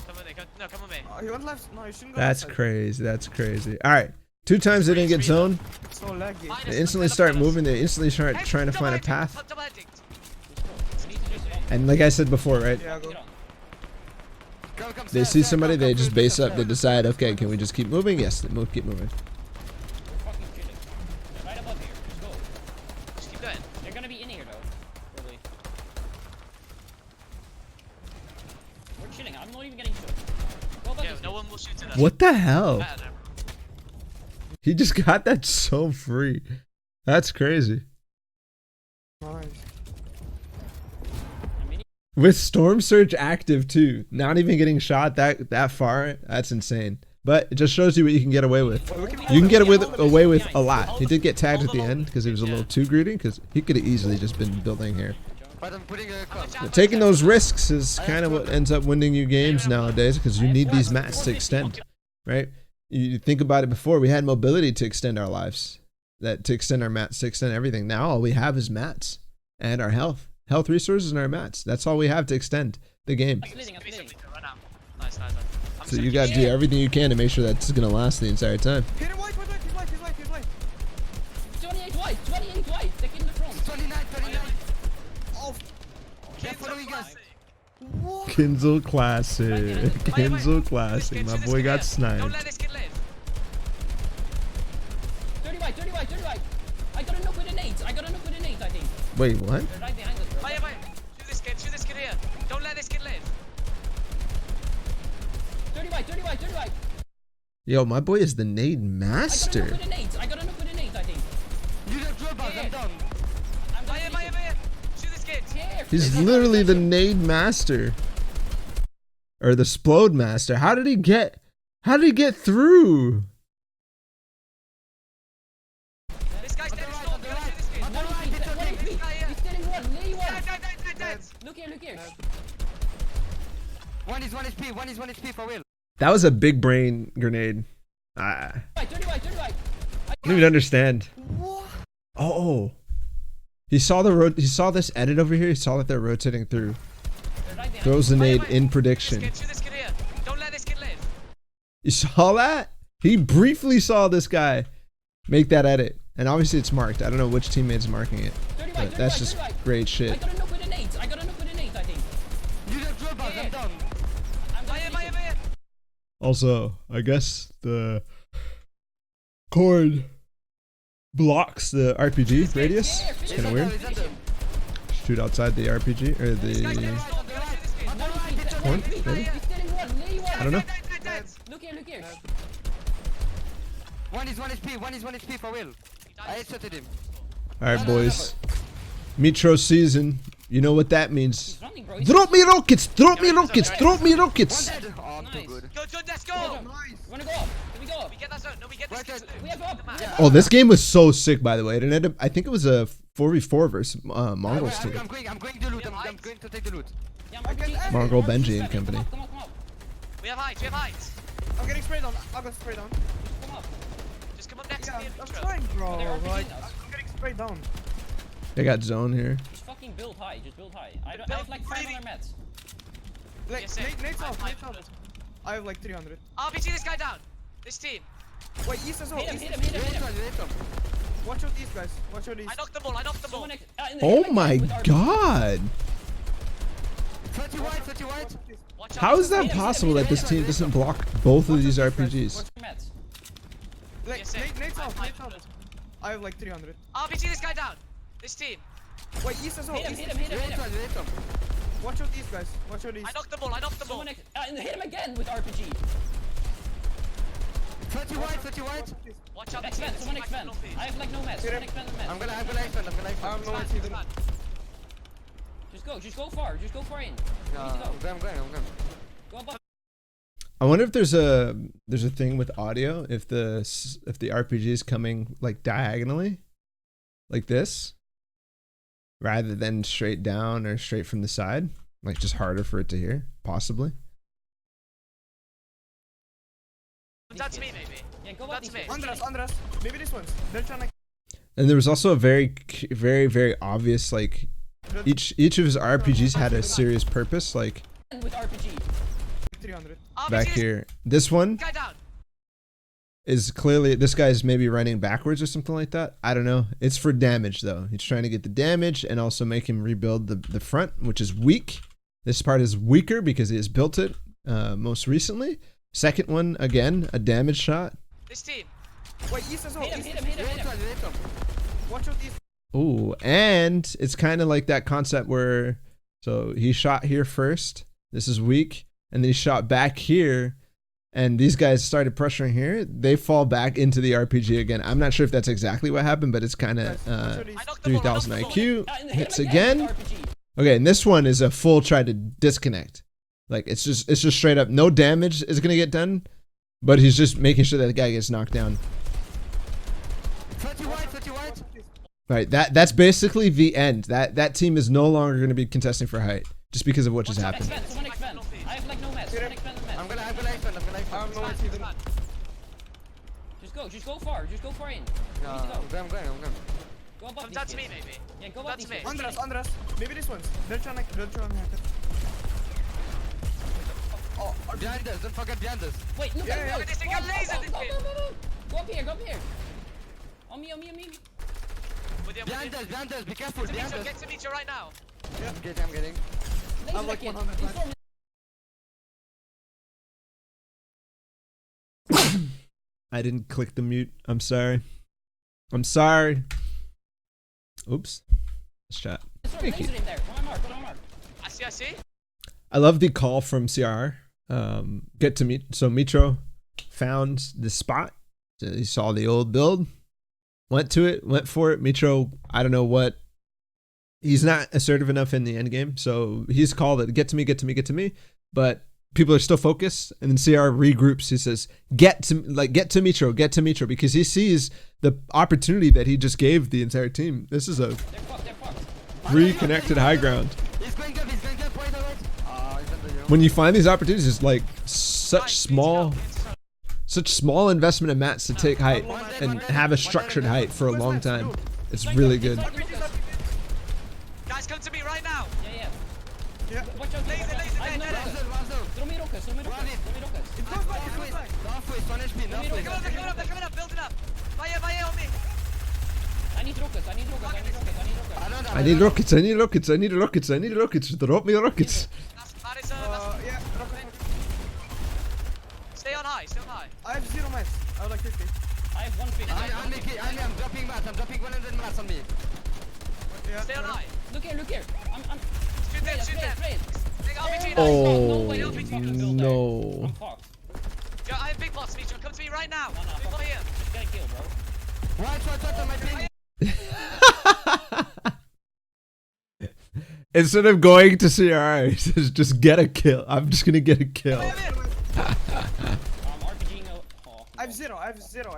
D: Come with me. No, come with me.
B: You want left? No, you shouldn't go
A: That's
B: left side.
A: crazy. That's crazy. All right. 2 times they didn't get zoned.
B: It's so laggy.
A: They instantly start moving. They instantly start trying to find a path.
E: We need to just
A: And like I said before, right?
B: Yeah, go.
E: Get on.
A: They see somebody, they just base up. They decide, okay, can we just keep moving? Yes, they keep moving.
E: We're fucking chilling. They're right above here. Just go.
D: Just keep going.
E: They're gonna be in here though. Probably. We're chilling. I'm not even getting shot. Go above
D: Yeah,
E: this
D: no
E: kid.
D: one will shoot at us.
A: What the hell?
D: Better than-
A: He just got that so free. That's crazy.
B: Nice.
E: I mean,
A: With Storm Surge active too, not even getting shot that far, that's insane. But it just shows you what you can get away with. You can get away with a lot. He did get tagged at the end because he was a little too greedy, because he could have easily just been building here.
C: But I'm putting a car.
A: But taking those risks is kind of what ends up winning you games nowadays, because you need these mats to extend, right? You think about it before, we had mobility to extend our lives, to extend our mats, to extend everything. Now all we have is mats and our health resources and our mats. That's all we have to extend the game.
E: I'm splitting.
D: Right now. Nice. I'm
A: So you gotta do everything you can to make sure that's gonna last the entire time.
B: Hit him white. He's white.
E: 28 white. 28 white. Take it in the front.
C: 29.
B: Oh,
C: They're following us.
B: what?
A: Kinzell classic. Kinzell classic. My boy got
D: Don't
A: sniped.
D: let this kid live.
E: 30 white. I got a knock with an 8. I think.
A: Wait, what?
E: They're right behind us, bro.
D: Fire. Shoot this kid here. Don't let this kid live.
E: 30 white.
A: Yo, my boy is the nade master.
E: I got a knock with an 8, I think.
C: You don't drop us. I'm done.
D: Fire. Shoot this kid.
A: He's literally the nade master. Or the splode master. How did he get through?
D: This guy's dead.
C: On the right.
D: Shoot this kid.
C: On the right. It's okay.
D: This guy here.
E: He's standing one. Lay one.
D: Dead.
E: Look here.
C: One is 1 HP. 1 is 1 HP for Will.
A: That was a big brain grenade. I
E: 30 white.
A: don't even understand.
B: What?
A: Oh. He saw this edit over here. He saw that they're rotating through.
E: They're right behind
A: Throws the nade in
D: Shoot
A: prediction.
D: this kid here. Don't let this kid live.
A: You saw that? He briefly saw this guy make that edit. And obviously it's marked. I don't know which teammate's marking it.
E: 30
A: But that's just great
E: I
A: shit.
E: got a knock with an 8. I think.
C: You don't drop us. I'm done.
D: Fire.
A: Also, I guess the cord blocks the RPG radius. It's kind of weird.
C: It's under.
A: Shoot outside the RPG or
D: This guy's dead.
A: the
D: Stop.
C: On the right. On the right. It's okay.
A: horn, maybe?
E: He's standing one. Lay one.
A: I don't know.
D: Dead.
E: Look here.
C: 1 is 1 HP. 1 is 1 HP for Will. I headshotted him.
A: All right, boys. Mitr0's season. You know what that means.
E: He's running, bro.
A: Drop me rockets! Drop me
D: One
A: rockets!
C: Dead. Oh, I'm too
E: Nice.
C: good.
D: Good. Let's go.
E: We're gonna go up. Here we go.
D: We get that zone. No, we get this
C: Right
D: kid.
C: there.
E: We have up.
A: Oh, this game was so sick, by the way. It ended up, I think it was a 4v4 versus Mongols team.
C: I'm going to loot. I'm going to take the loot.
E: Yeah,
A: Mongol Benji and company.
E: Come up.
D: We have heights.
B: I'm getting sprayed on. I got sprayed on.
E: Come up.
D: Just come up next
B: Yeah,
D: to me.
B: I'm trying, bro.
E: They're RPGing
B: Like,
E: us.
B: I'm getting sprayed down.
A: They got zone here.
E: Just fucking build high. I have like 500 mats.
B: Like,
D: Yes, sir.
B: Nate's
D: I'm
B: out.
D: fine.
B: I have like 300.
D: RPG this guy down. This team.
B: Wait, east as well.
E: Hit him.
C: Wait, some.
B: Watch out these guys. Watch out these.
D: I knocked the ball.
E: Someone in the
A: Oh
E: head
A: my
E: with RPG.
A: god!
C: 30 white.
D: Watch out.
A: How is that possible that this team doesn't block both of these RPGs?
E: Watch your mats.
B: Like,
D: Yes, sir.
B: Nate's out.
D: I'm
B: Nate's out.
D: fine.
B: I have like 300.
D: RPG this guy down. This team.
B: Wait, east as well.
E: Hit
B: East.
E: him.
C: Some.
B: Watch out these guys. Watch out these.
D: I knocked the ball.
E: Someone hit him again with RPG.
C: 30 white.
D: Watch out.
E: Expand. Someone expand. I have like no mats. Someone expand the mats.
C: I'm gonna expand.
B: I have no one's even.
E: Just go far in. You need to go.
C: I'm going.
E: Go above.
A: I wonder if there's a thing with audio if the RPG is coming like diagonally, like this, rather than straight down or straight from the side, like just harder for it to hear, possibly.
D: That's me, maybe.
E: Yeah, go
D: That's
E: up.
D: me.
B: Andras. Maybe this one's. They're trying to.
A: And there was also a very obvious, like each of his RPGs had a serious purpose, like
E: With RPG.
B: 300.
A: back here. This one
D: Guy down.
A: is clearly, this guy's maybe running backwards or something like that. I don't know. It's for damage though. He's trying to get the damage and also make him rebuild the front, which is weak. This part is weaker because he has built it most recently. Second one, again, a damage shot.
D: This team.
B: Wait, east as well.
E: Hit him,
B: East.
E: hit him, hit him.
B: Watch out east.
A: Ooh, and it's kind of like that concept where, so he shot here first. This is weak. And then he shot back here. And these guys started pressuring here. They fall back into the RPG again. I'm not sure if that's exactly what happened, but it's kind of 3000 IQ. Hits again. Okay, and this one is a full try to disconnect. Like it's just straight up no damage is gonna get done, but he's just making sure that the guy gets knocked down.
C: 30 white.
A: Right, that's basically the end. That team is no longer gonna be contesting for height just because of what just happened.
E: Someone expand. I have like no mats. Someone expand the mats.
C: I'm gonna expand.
B: I have no idea even.
E: Just go far in. You need to go.
C: I'm going.
E: Go above
D: Come
E: these
D: down to me,
E: kids.
D: maybe.
E: Yeah, go
D: Come
E: above
D: down
E: these
D: to me.
E: kids.
B: Andras. Maybe this one's. They're trying to hack it. Oh,
C: Behind us, don't forget behind us.
E: Wait, look
B: Yeah,
E: at
B: yeah.
E: the
D: This thing got laser, this kid.
E: Go up here. On me.
D: With you,
C: Behind us, be careful, behind us.
D: Get to Mitr0 right now.
C: I'm getting.
E: Laser
B: I'm like
E: kid.
B: 100
E: He's from-
A: I didn't click the mute. I'm sorry. Oops. Let's chat.
E: Laser in there. On my mark.
D: I see.
A: I love the call from CRR. Get to meet. So Mitr0 found the spot. So he saw the old build, went for it. Mitr0, I don't know what. He's not assertive enough in the end game, so he's called it. Get to me. But people are still focused, and then CR regroups. He says, "Get to Mitr0, because he sees the opportunity that he just gave the entire team. This is a
E: They're fucked.
A: reconnected high ground.
C: He's going up, wait.
A: When you find these opportunities, it's like such small investment in mats to take height and have a structured height for a long time. It's really good.
D: Guys, come to me right now.
E: Yeah. Watch out.
D: Laser,
E: I have no
D: dead.
E: mats. Throw me rockets.
B: It goes back.
C: Northwest, one HP,
D: They're coming up, building up. Fire on me.
E: I need rockets.
A: I need rockets. Drop me rockets.
D: That is
B: Yeah.
D: Stay on high.
B: I have 0 mats. I have like 50.
E: I have 150.
C: I'm dropping mats, I'm dropping 100 mats on me.
B: Yeah.
D: Stay on high.
E: Look here. I'm
D: Shoot them.
E: Spray it.
D: Take RPG.
A: Oh no.
E: I'm fucked.
D: Yeah, I have big bots, Mitr0. Come to me right now.
E: No,
D: People here.
E: Just get a kill, bro.
C: Right on my ping.
A: Instead of going to CRR, he says, "Just get a kill. I'm just gonna get a kill."
E: RPGing.
B: I have 0.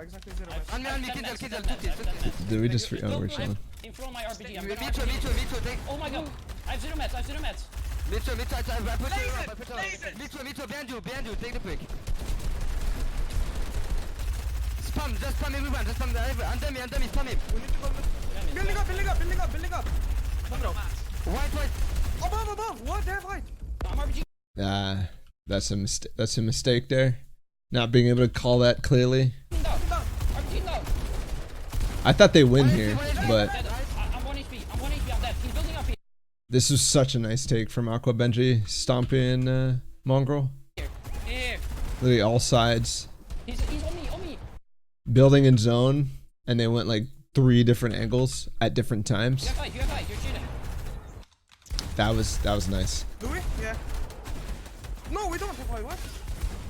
B: Exactly 0 mats.
C: On me, Kinzell,
A: Did we just we're chilling.
E: In front of my RPG. I'm gonna
C: Mitr0, take.
E: Oh my god. I have 0 mats.
C: Mitr0, I put you around.
D: Laser.
C: Mitr0, behind you, take the pick. Just spam everyone, under me, spam him.
B: We need to go. Building up.
C: White.
B: Above. What? They have height.
E: I'm RPG.
A: That's a mistake there. Not being able to call that clearly.
E: RPG down.
A: I thought they win here, but
E: I'm 1 HP. I'm dead. He's building up here.
A: this was such a nice take from Aqua Benji stomping Mongrel.
E: Here.
A: Literally all sides.
E: He's on me.
A: Building in zone, and they went like 3 different angles at different times.
E: You have height. You're cheating.
A: That was nice.
B: Do we? Yeah. No, we don't have height. What?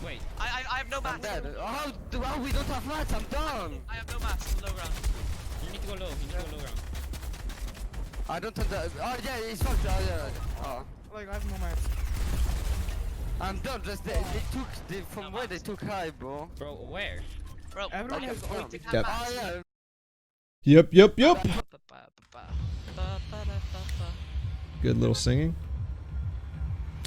E: Wait.
D: I have no
C: I'm
D: mats.
C: dead. How we don't have mats? I'm done.
D: I have no mats. Low ground.
E: You need to go low. Ground.
C: I don't have the. Oh yeah, he's fucked. Oh yeah. Oh.
B: Like I have no mats.
C: I'm done. Just they took from where they took high, bro.
E: Bro, where?
D: Bro,
B: Everyone has
D: we
B: height.
D: didn't
A: Yep.
D: have
C: Oh
D: mats.
C: yeah.
A: Yep. Good little singing.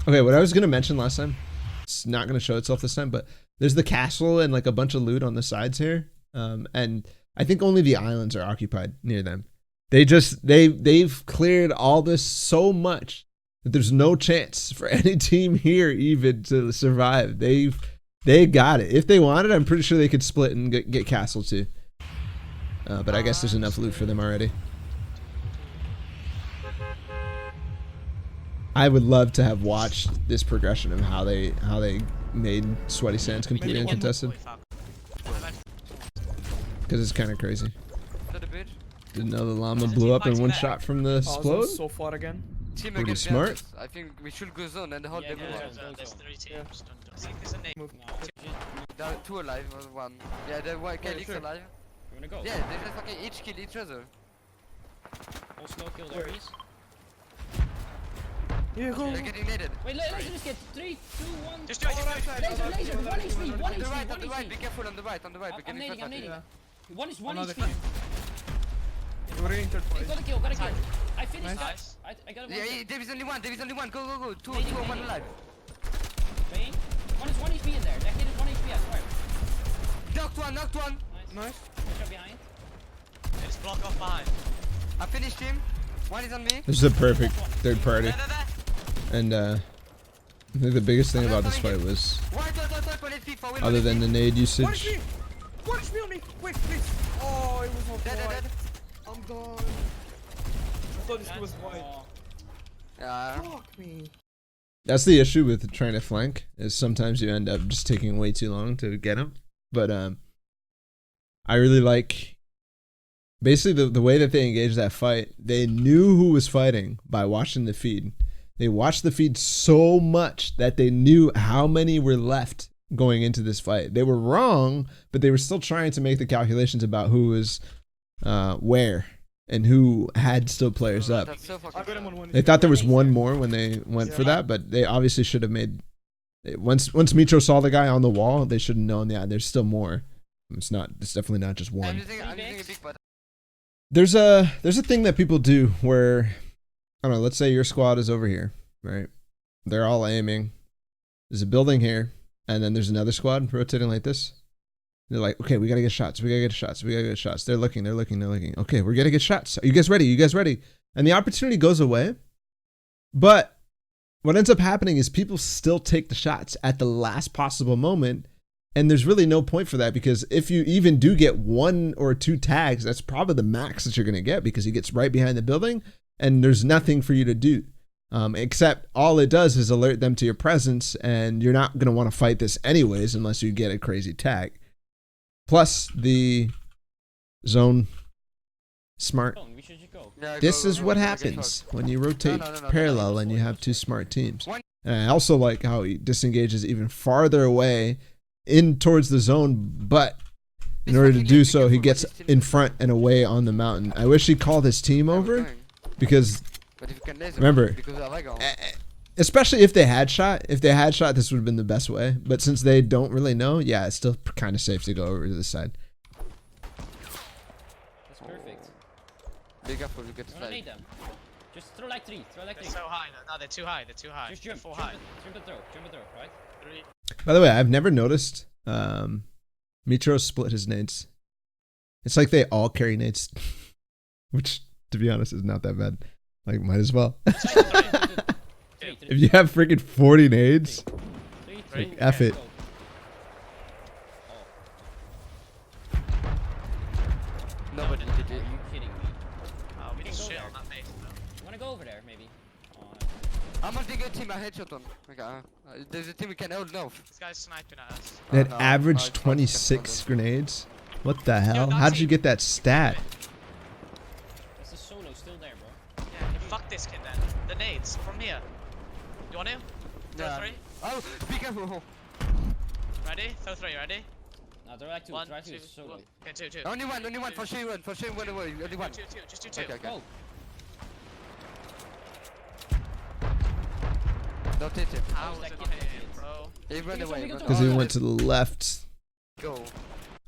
A: Okay, what I was gonna mention last time, it's not gonna show itself this time, but there's the castle and like a bunch of loot on the sides here, and I think only the islands are occupied near them. They've cleared all this so much that there's no chance for any team here even to survive. They got it. If they wanted, I'm pretty sure they could split and get castle too. But I guess there's enough loot for them already. I would love to have watched this progression of how they made Sweaty Sands completely uncontested. Because it's kind of crazy. Didn't know the llama blew up in one shot from the explode.
B: So far again.
C: Team
A: Pretty
C: against
A: smart.
C: Ballatw. I think we should go zone and hold them up.
D: There's 3 teams. I think there's a name.
C: There are 2 alive or 1. Yeah, the one Kelly's alive.
E: You wanna go?
C: Yeah, they just fucking each kill each other.
E: All slow kill there is.
B: Here, go.
C: They're getting naded.
E: Wait, let's just get 3, 2, 1.
D: Just do it.
E: Laser, 1 HP, 1
C: On the right,
E: HP,
C: on the
E: 1
C: right,
E: HP.
C: be careful on the right, on the right. We're
E: I'm
C: getting
E: nading, I'm
C: first
E: nading.
C: party.
E: One is 1
B: Another
E: HP.
B: We're in third point.
E: Got a kill, got a kill. I finished
D: Nice.
E: that. I got a
C: Yeah,
E: 1.
C: there is only one, there is only one. Go, go, go. 2
E: Nading,
C: and 1
E: nading.
C: alive.
E: Bang. 1 is 1 HP in there. That kid is 1 HP, I swear.
C: Knocked one, knocked one.
B: Nice.
E: Push up behind.
D: Just block off behind.
C: I finished him. One is on me.
A: This is a perfect third party.
D: There.
A: And I think the biggest thing about this fight was,
C: White, 1 HP for win.
A: other than the nade
B: One
A: usage,
B: HP! One HP on me! Quick, please! Oh, it was on
C: Dead,
B: white.
C: dead.
B: I'm done. I thought this was white.
E: Oh,
C: Yeah.
B: Fuck me.
A: that's the issue with trying to flank, is sometimes you end up just taking way too long to get him. But I really like, basically the way that they engaged that fight. They knew who was fighting by watching the feed. They watched the feed so much that they knew how many were left going into this fight. They were wrong, but they were still trying to make the calculations about who was where and who had still players up.
C: That's so
B: I
C: fucking
B: got him on 1
A: They thought there was one more when they went for that, but they obviously should have made. Once Mitr0 saw the guy on the wall, they should have known. Yeah, there's still more. It's definitely not just
C: I'm
A: one.
C: using a big butt.
A: There's a thing that people do where, I don't know, let's say your squad is over here, right? They're all aiming. There's a building here, and then there's another squad rotating like this. They're like, okay, we gotta get shots. They're looking. Okay, we're gonna get shots. Are you guys ready? And the opportunity goes away. But what ends up happening is people still take the shots at the last possible moment. And there's really no point for that, because if you even do get 1 or 2 tags, that's probably the max that you're going to get, because he gets right behind the building and there's nothing for you to do. Except all it does is alert them to your presence, and you're not going to want to fight this anyways unless you get a crazy tag. Plus the zone smart.
E: we should just go.
C: Yeah,
A: This
C: go,
A: is
C: go,
A: what
C: go, get
A: happens when you rotate
C: No,
A: parallel and you have 2 smart teams.
C: One-
A: And I also like how he disengages even farther away in towards the zone, but in
C: He's
A: order to
C: fucking
A: do
C: late, be
A: so,
C: careful,
A: he
C: but
A: gets
C: he's still-
A: in front and away on the mountain. I wish he called his team
C: Yeah, we're
A: over,
C: going.
A: because
C: But if you can laser,
A: Remember,
C: because I like all.
A: especially if they had shot, this would have been the best way. But since they don't really know, yeah, it's still kind of safe to go over to the side.
E: That's perfect.
C: Be careful, you get
E: You wanna
C: slide.
E: nade them? Just throw like 3.
D: They're so high. No, they're too high.
E: Just
D: They're
E: jump.
D: 4
E: Jump
D: high.
E: and throw, right?
D: 3.
A: By the way, I've never noticed Mitr0 split his nades. It's like they all carry nades, which, to be honest, is not that bad. Like, might as well. If you have freaking 40 nades,
E: 3,
A: like, F it.
E: go.
C: Nobody
E: Are
C: did it.
E: you kidding me?
D: Oh, we
E: can
D: just
E: go
D: chill,
E: there.
D: not mate.
E: You wanna go over there, maybe? Oh,
C: I'm on the good team, I headshot on. Okay, there's a team we can hold now.
D: This guy's sniping at us.
A: that
C: no,
A: averaged
C: it's not
A: 26 grenades. What the hell?
D: that's
A: How did you
D: it.
A: get that stat?
E: there's a solo still there, bro.
D: Yeah, fuck this kid then. The nades from here. You want to? Throw
C: Yeah.
D: 3.
C: Oh, be careful.
D: Ready? Throw 3. Ready?
E: No, throw like 2.
D: 1,
E: Try 2
D: 2,
E: is solo.
D: 1. Okay, 2, 2.
C: Only one, for sure one, away, only one.
D: 2, 2. Just do 2.
C: Okay.
E: Go.
C: Don't hit him.
D: How was
E: that
D: it
E: kid
D: not
E: not
D: hitting,
E: hit?
D: bro?
C: He ran
E: Because
C: away.
E: we got
A: Because he went to the left.
C: Go.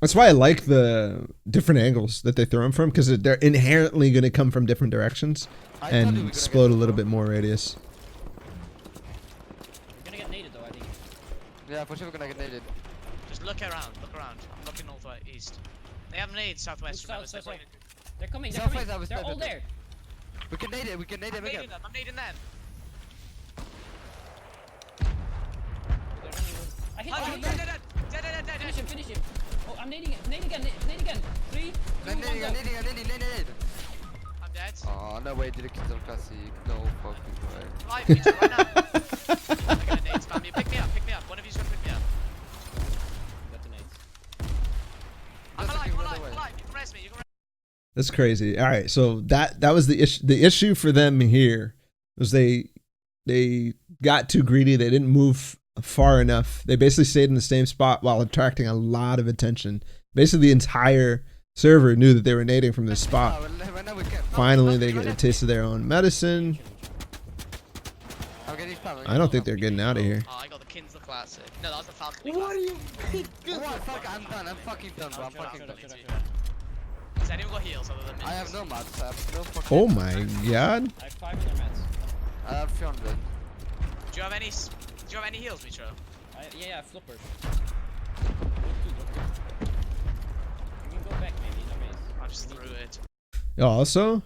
A: That's why I like the different angles that they throw him from, because they're inherently going to come from different directions
C: I told you we're
A: and
C: gonna
A: explode a
C: get
A: little
C: this,
A: bit more radius.
E: We're gonna get naded though, I think.
C: Yeah, for sure we're gonna get naded.
D: Just look around. I'm looking north, right, east. They have nades southwest.
E: South,
D: Remember,
E: south,
D: they're
E: south.
D: bringing-
E: They're coming, they're
C: Southwest,
E: coming.
C: I was
E: They're all
C: better.
E: there.
C: We can nade it,
D: I'm
C: again.
D: nading them. I'm nading them.
E: They're running. I hit
D: Oh,
E: one.
D: dead.
E: Finish him. Oh, I'm nading it. Nade again. 3, 2, 1, go.
C: Nading.
D: I'm Dead.
C: Oh, no way, did a Kinzell classic. No fucking way.
D: Live, Mitr0's, right now. I'm gonna nade spam you. Pick me up, pick me up. One of you's gonna pick me up.
E: Got the nades.
D: I'm
C: That's okay,
D: alive,
C: run
D: I'm alive,
C: away.
D: I'm alive. You can rest me, you can rest
A: That's crazy. All right, so that was the issue. The issue for them here was they got too greedy. They didn't move far enough. They basically stayed in the same spot while attracting a lot of attention. Basically, the entire server knew that they were nading from this spot. Finally, they get a taste of their own medicine.
C: I'm getting spam.
A: I don't think they're getting out of here.
D: Oh, I got the Kinzell classic. No, that was the Falconly
C: What are
D: classic.
C: you? What? Fuck, I'm done. I'm fucking done, bro. I'm fucking done.
D: Has anyone got heals other than me?
C: I have no mats. I have no fucking.
A: Oh my god.
E: I have 500 mats.
C: I have 300.
D: Do you have any heals, Mitr0?
E: Yeah, flippers. You can go back maybe in the base.
D: I just threw it.
A: Also,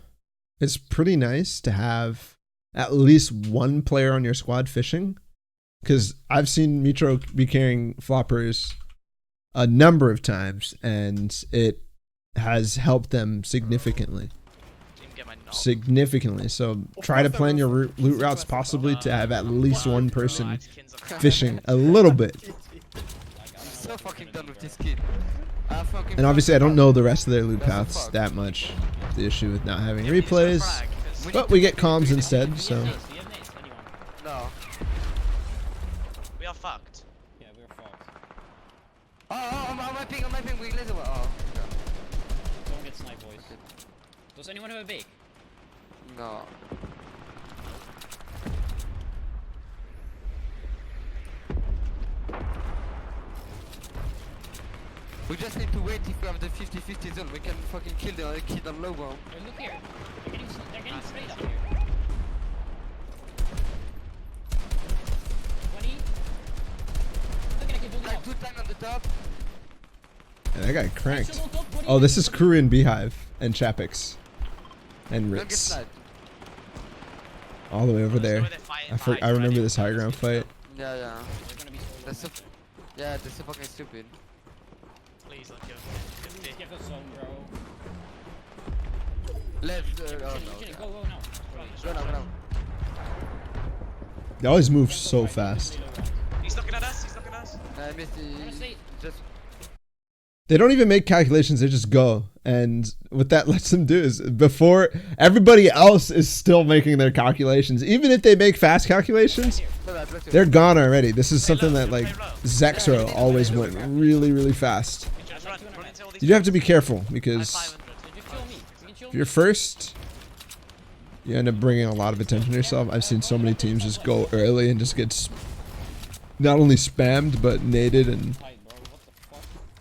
A: it's pretty nice to have at least one player on your squad fishing, because I've seen Mitr0 be carrying floppers a number of times, and it has helped them significantly.
D: Didn't get my knob.
A: Significantly. So try to plan your loot routes possibly to have at least one person fishing a little bit.
C: I'm so fucking done with this kid.
A: And obviously I don't know the rest of their loot paths that much. The issue with not having replays. But we get comms instead, so.
E: Do you have nades? Anyone?
C: No.
D: We are fucked.
E: Yeah, we're fucked.
C: I'm wiping. We laser. Oh.
E: Don't get sniped, boys. Does anyone have a bake?
C: No. We just need to wait if we have the 50-50 zone. We can fucking kill the kid on low ground.
E: Hey, look here. They're getting sprayed up here. 20. Look at it, building
C: Like
E: up.
C: 2 times on the top.
A: Yeah, that guy cranked. Oh, this is Korean Beehive and Chapix and
C: Don't get
A: Ritz.
C: sniped.
A: All the way over there. I remember this high ground fight.
C: Yeah.
E: They're gonna be so
C: That's so. Yeah, that's so fucking stupid.
D: Please don't give
E: Please give us some, bro.
C: Left. Oh
E: Chill,
C: no.
E: chill, go now.
C: Go now.
A: They always move so fast.
D: He's looking at us,
C: I missed the. Just.
A: They don't even make calculations, they just go. And what that lets them do is before everybody else is still making their calculations, even if they make fast calculations, they're gone already. This is something that like Zexro always went really, really fast. You do have to be careful because if you're first, you end up bringing a lot of attention to yourself. I've seen so many teams just go early and just get not only spammed, but naded and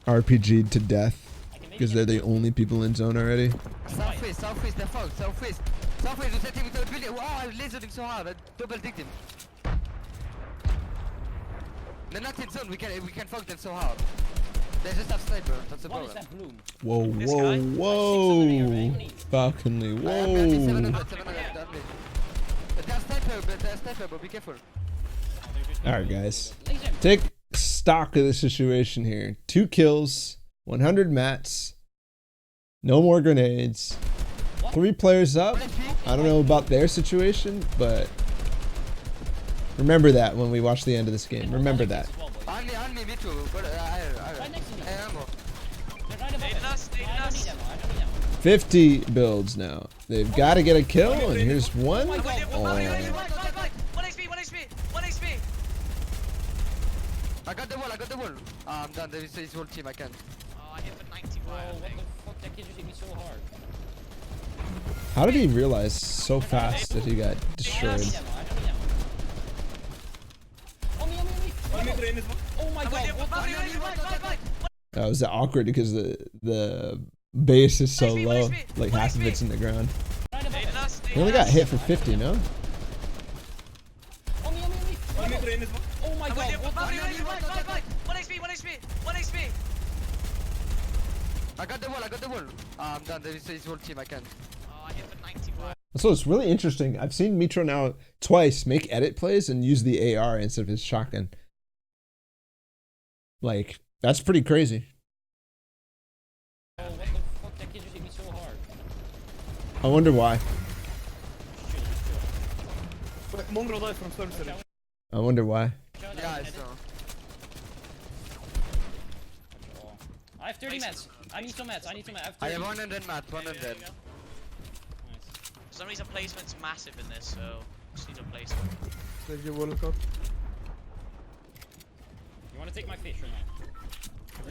A: RPG'd to death because they're the only people in zone already.
C: Southwest, they're fogged. Southwest, you're setting with the building. Wow, I lasered him so hard. I double digged him. They're not in zone. We can fog them so hard. They just have sniper. That's the
E: What is
C: problem.
E: that bloom?
A: Whoa. Falconly, whoa.
C: 700. They're sniper, but be careful.
A: Alright guys, take stock of the situation here. 2 kills, 100 mats, no more grenades, 3 players up. I don't know about their situation, but remember that when we watch the end of this game. Remember that.
C: Only me too, but
E: Right next to me.
C: ammo.
E: They're right above
D: Naded
E: us.
D: us, naded
E: I don't
D: us.
E: need ammo. I don't need ammo.
A: 50 builds now. They've got to get a kill, and here's one.
D: One
A: Oh.
D: HP, 1 HP.
C: I got the wall. I'm done. There is his whole team. I can't.
D: Oh, I hit for 95,
E: Bro,
D: I
E: what
D: think.
E: the fuck? That kid just hit me so hard.
A: How did he realize so fast that he got
E: I don't
A: destroyed?
E: need ammo. I don't need ammo. On me. Oh my god, what the
A: That was awkward because the base is so low, like half of it's in the ground.
E: Right above
D: Naded
E: us.
D: us,
A: He only got hit for 50, no?
E: On me. Oh my god, what the
D: 1 HP.
C: I got the wall. I'm done. There is his whole team. I can't.
D: Oh, I hit for 95.
A: So it's really interesting. I've seen Mitr0 now twice make edit plays and use the AR instead of his shotgun. Like, that's pretty crazy.
E: Oh, what the fuck? That kid just hit me so hard.
A: I wonder why.
B: Mongrel died from storm cell.
A: I wonder why.
C: Yeah, I saw.
E: I have 30 mats. I need some mats. I need some mats.
C: I have 100 mat, 100.
E: Nice.
D: For some reason, placement's massive in this, so just need a placement.
B: Save your World Cup.
E: You want to take my fish or not?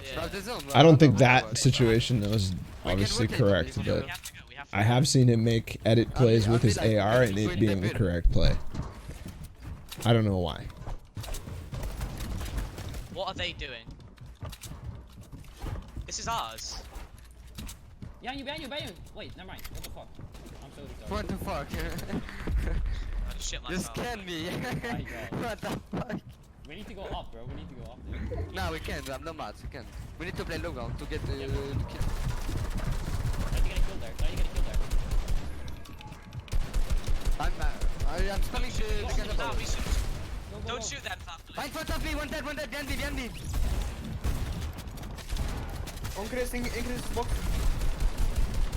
D: Yeah.
A: I don't think that situation was obviously correct,
D: Yeah,
A: but
D: we have to go. We have to
A: I
D: go.
A: have seen him make edit plays with his AR and it being the correct play. I don't know why.
D: What are they doing? This is ours.
E: Behind you. Wait, never mind. What the fuck? I'm so retarded.
C: What the fuck?
D: I just shit
C: You
D: myself.
C: scanned me.
E: My God.
C: What the fuck?
E: We need to go up, bro. We need to go up, dude.
C: No, we can't. I'm no mats. We can't. We need to play low ground to get the kill.
E: Try to get a kill there.
C: I'm spamming the gun
D: No,
C: above.
D: we should.
E: Go,
D: Don't
E: go.
D: shoot that family.
C: Right in front of me, one dead, behind me.
B: Increase box.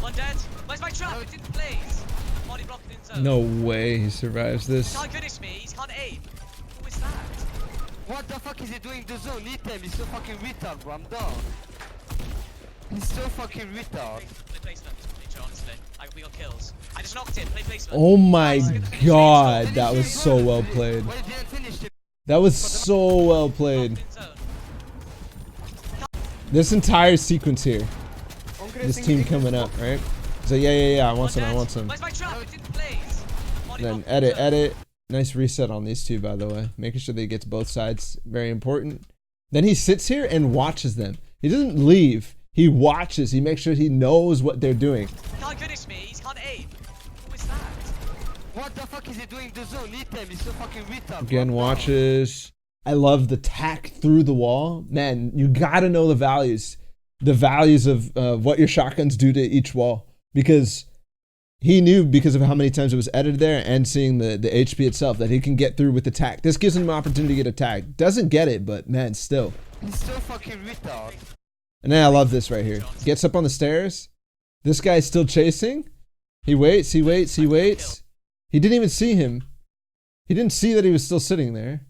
D: One dead. Where's my trap? It didn't blaze. Body blocked in zone.
A: No way he survives this.
D: He can't finish me. He can't aim. Who is that?
C: What the fuck is he doing to zone? Eat him, he's so fucking retard, bro. I'm done. He's so fucking retard.
D: Play placement, Mitr0, honestly. We got kills. I just knocked him. Play placement.
A: Oh my god, that was so well played.
C: Why you didn't finish him?
A: That was so well played.
D: Locked in zone.
A: This entire sequence here,
B: Increase,
A: this team coming up, right? So yeah, I want some.
D: Where's my trap? It didn't blaze. Body
A: Then
D: blocked in zone.
A: edit. Nice reset on these two, by the way. Making sure that he gets both sides, very important. Then he sits here and watches them. He doesn't leave. He watches. He makes sure he knows what they're doing.
D: He can't finish me. He can't aim. Who is that?
C: What the fuck is he doing to zone? Eat him, he's so fucking retard. bro.
A: Again,
C: I'm done.
A: watches. I love the tack through the wall. Man, you gotta know the values. The values of what your shotguns do to each wall. Because he knew, because of how many times it was edited there and seeing the HP itself, that he can get through with the tack. This gives him an opportunity to get a tag. Doesn't get it, but man, still.
C: He's so fucking retard.
A: And then I love this right here. Gets up on the stairs. This guy's still chasing. He waits. He didn't even see him. He didn't see that he was still sitting there.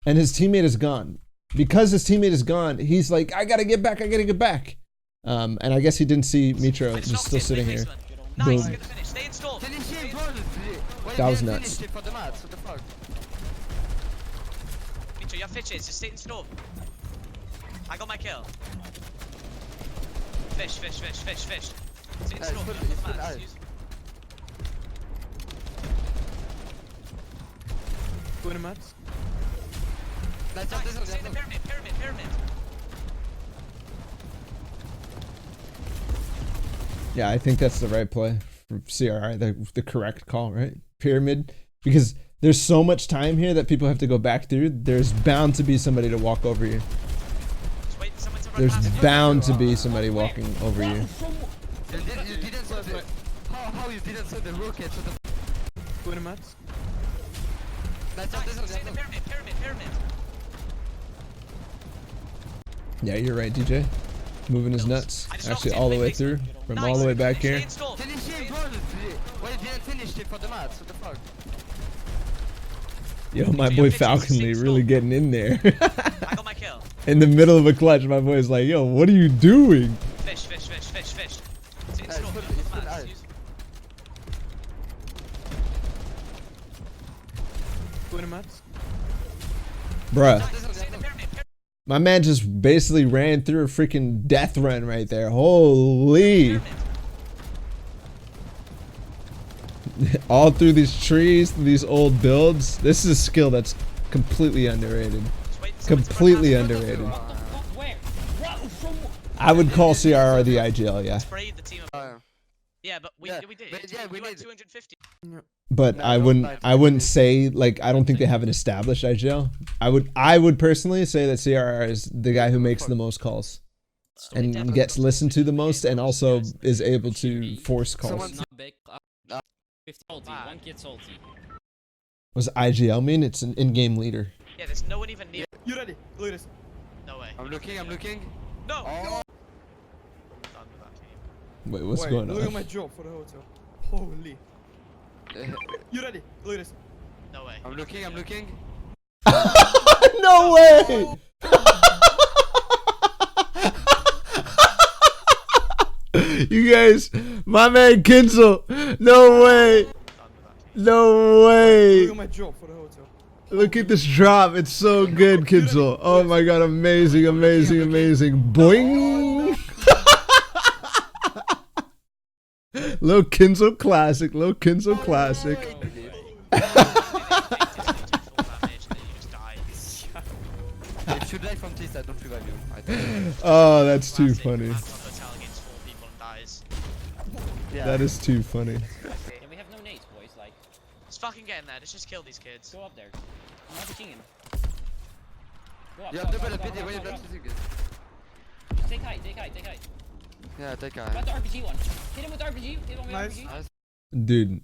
A: And his teammate is gone. Because his teammate is gone, he's like, I gotta get back. And I guess he didn't see Mitr0
D: I
A: just
D: knocked
A: still
D: him.
A: sitting
D: Play
A: here.
D: placement. Nice.
A: Boom.
D: Get the finish. Stay in storm.
C: Finish him, bro. Why
A: That
C: you
A: was
C: didn't
A: nuts.
C: finish him for the mats? What the fuck?
D: Mitr0, you have fishes. Just stay in storm. I got my kill. Fish. Stay in
C: Yeah,
D: storm.
C: it's
D: Don't
C: full
D: put the mats.
C: ice.
D: Use-
B: 20 mats.
C: Nice,
D: Nice.
C: this one,
D: Stay in the
C: this one.
D: pyramid.
A: Yeah, I think that's the right play for CRR. The correct call, right? Pyramid. Because there's so much time here that people have to go back through. There's bound to be somebody to walk over you.
D: Just wait for someone to run
A: There's
D: past you.
A: bound to be somebody walking over you.
C: You didn't send the... How you didn't send the rocket? What the fuck?
B: 20 mats.
C: Nice,
D: Nice.
C: this one,
D: Stay in
C: this
D: the
C: one.
D: pyramid.
A: Yeah, you're right, DJ. Moving his nuts. Actually, all the way through. From all the way back here.
D: Stay in storm.
C: Finish him, bro. Why you didn't finish him for the mats? What the fuck?
A: Yo, my boy Falconly really getting in there.
D: I got my kill.
A: In the middle of a clutch, my boy's like, yo, what are you doing?
D: Fish. Stay in
C: Nice,
D: storm.
C: full-
D: Don't put
C: it's
D: the
C: full
D: mats.
C: ice.
D: Use-
B: 20 mats.
A: Bruh.
D: Nice. Stay in the pyramid.
A: My man just basically ran through a freaking death run right there. Holy. All through these trees, through these old builds. This is a skill that's completely underrated.
D: Just wait for someone to
A: Completely
D: run past you.
A: underrated.
E: What the fuck? Where? What? From?
A: I would call CRR the IGL, yeah.
D: Sprayed the team. Yeah, but we
C: Yeah,
D: did.
C: but yeah, we
D: You went
C: did.
D: 250.
A: But
C: No,
A: I
C: don't
A: wouldn't
C: lie to
A: I
C: me.
A: wouldn't say, like, I don't think they have an established IGL. I would personally say that CRR is the guy who makes the most calls and gets listened to the most and also is able to force calls.
C: Someone's-
E: Not big. 50 salty. One kid salty.
A: What does IGL mean? It's an in-game leader.
D: Yeah, there's no one even near.
B: You ready? Look at this.
D: No way.
C: I'm looking.
D: No.
C: Oh.
D: Done with that team.
A: Wait, what's
B: Wait,
A: going
B: look at
A: on?
B: my job for the hotel. Holy. You ready? Look at this.
D: No way.
C: I'm looking, I'm looking.
A: No way! You guys, my man Kinzell. No way. No way.
B: Look at my job for the hotel.
A: Look at this drop. It's so good, Kinzell. Oh my god, amazing, amazing, amazing. Boing. Little Kinzell classic. Little Kinzell classic.
C: If you die from this, I don't revive you. I don't.
A: Oh, that's too funny.
C: Yeah.
A: That is too funny.
E: Yeah, we have no nades, boys. Like,
D: Let's fucking get in there. Let's just kill these kids.
E: go up there. I'm not pushing him. Go up.
C: You
E: go,
C: have
E: go,
C: double
E: go,
C: PD,
E: go,
C: why you
E: go,
C: not
E: go.
C: using it?
E: Take height, take height, take height.
C: Yeah, take
E: Got
C: a.
E: the RPG one. Hit him with RPG. Hit him with
B: Nice.
E: RPG.
A: Dude,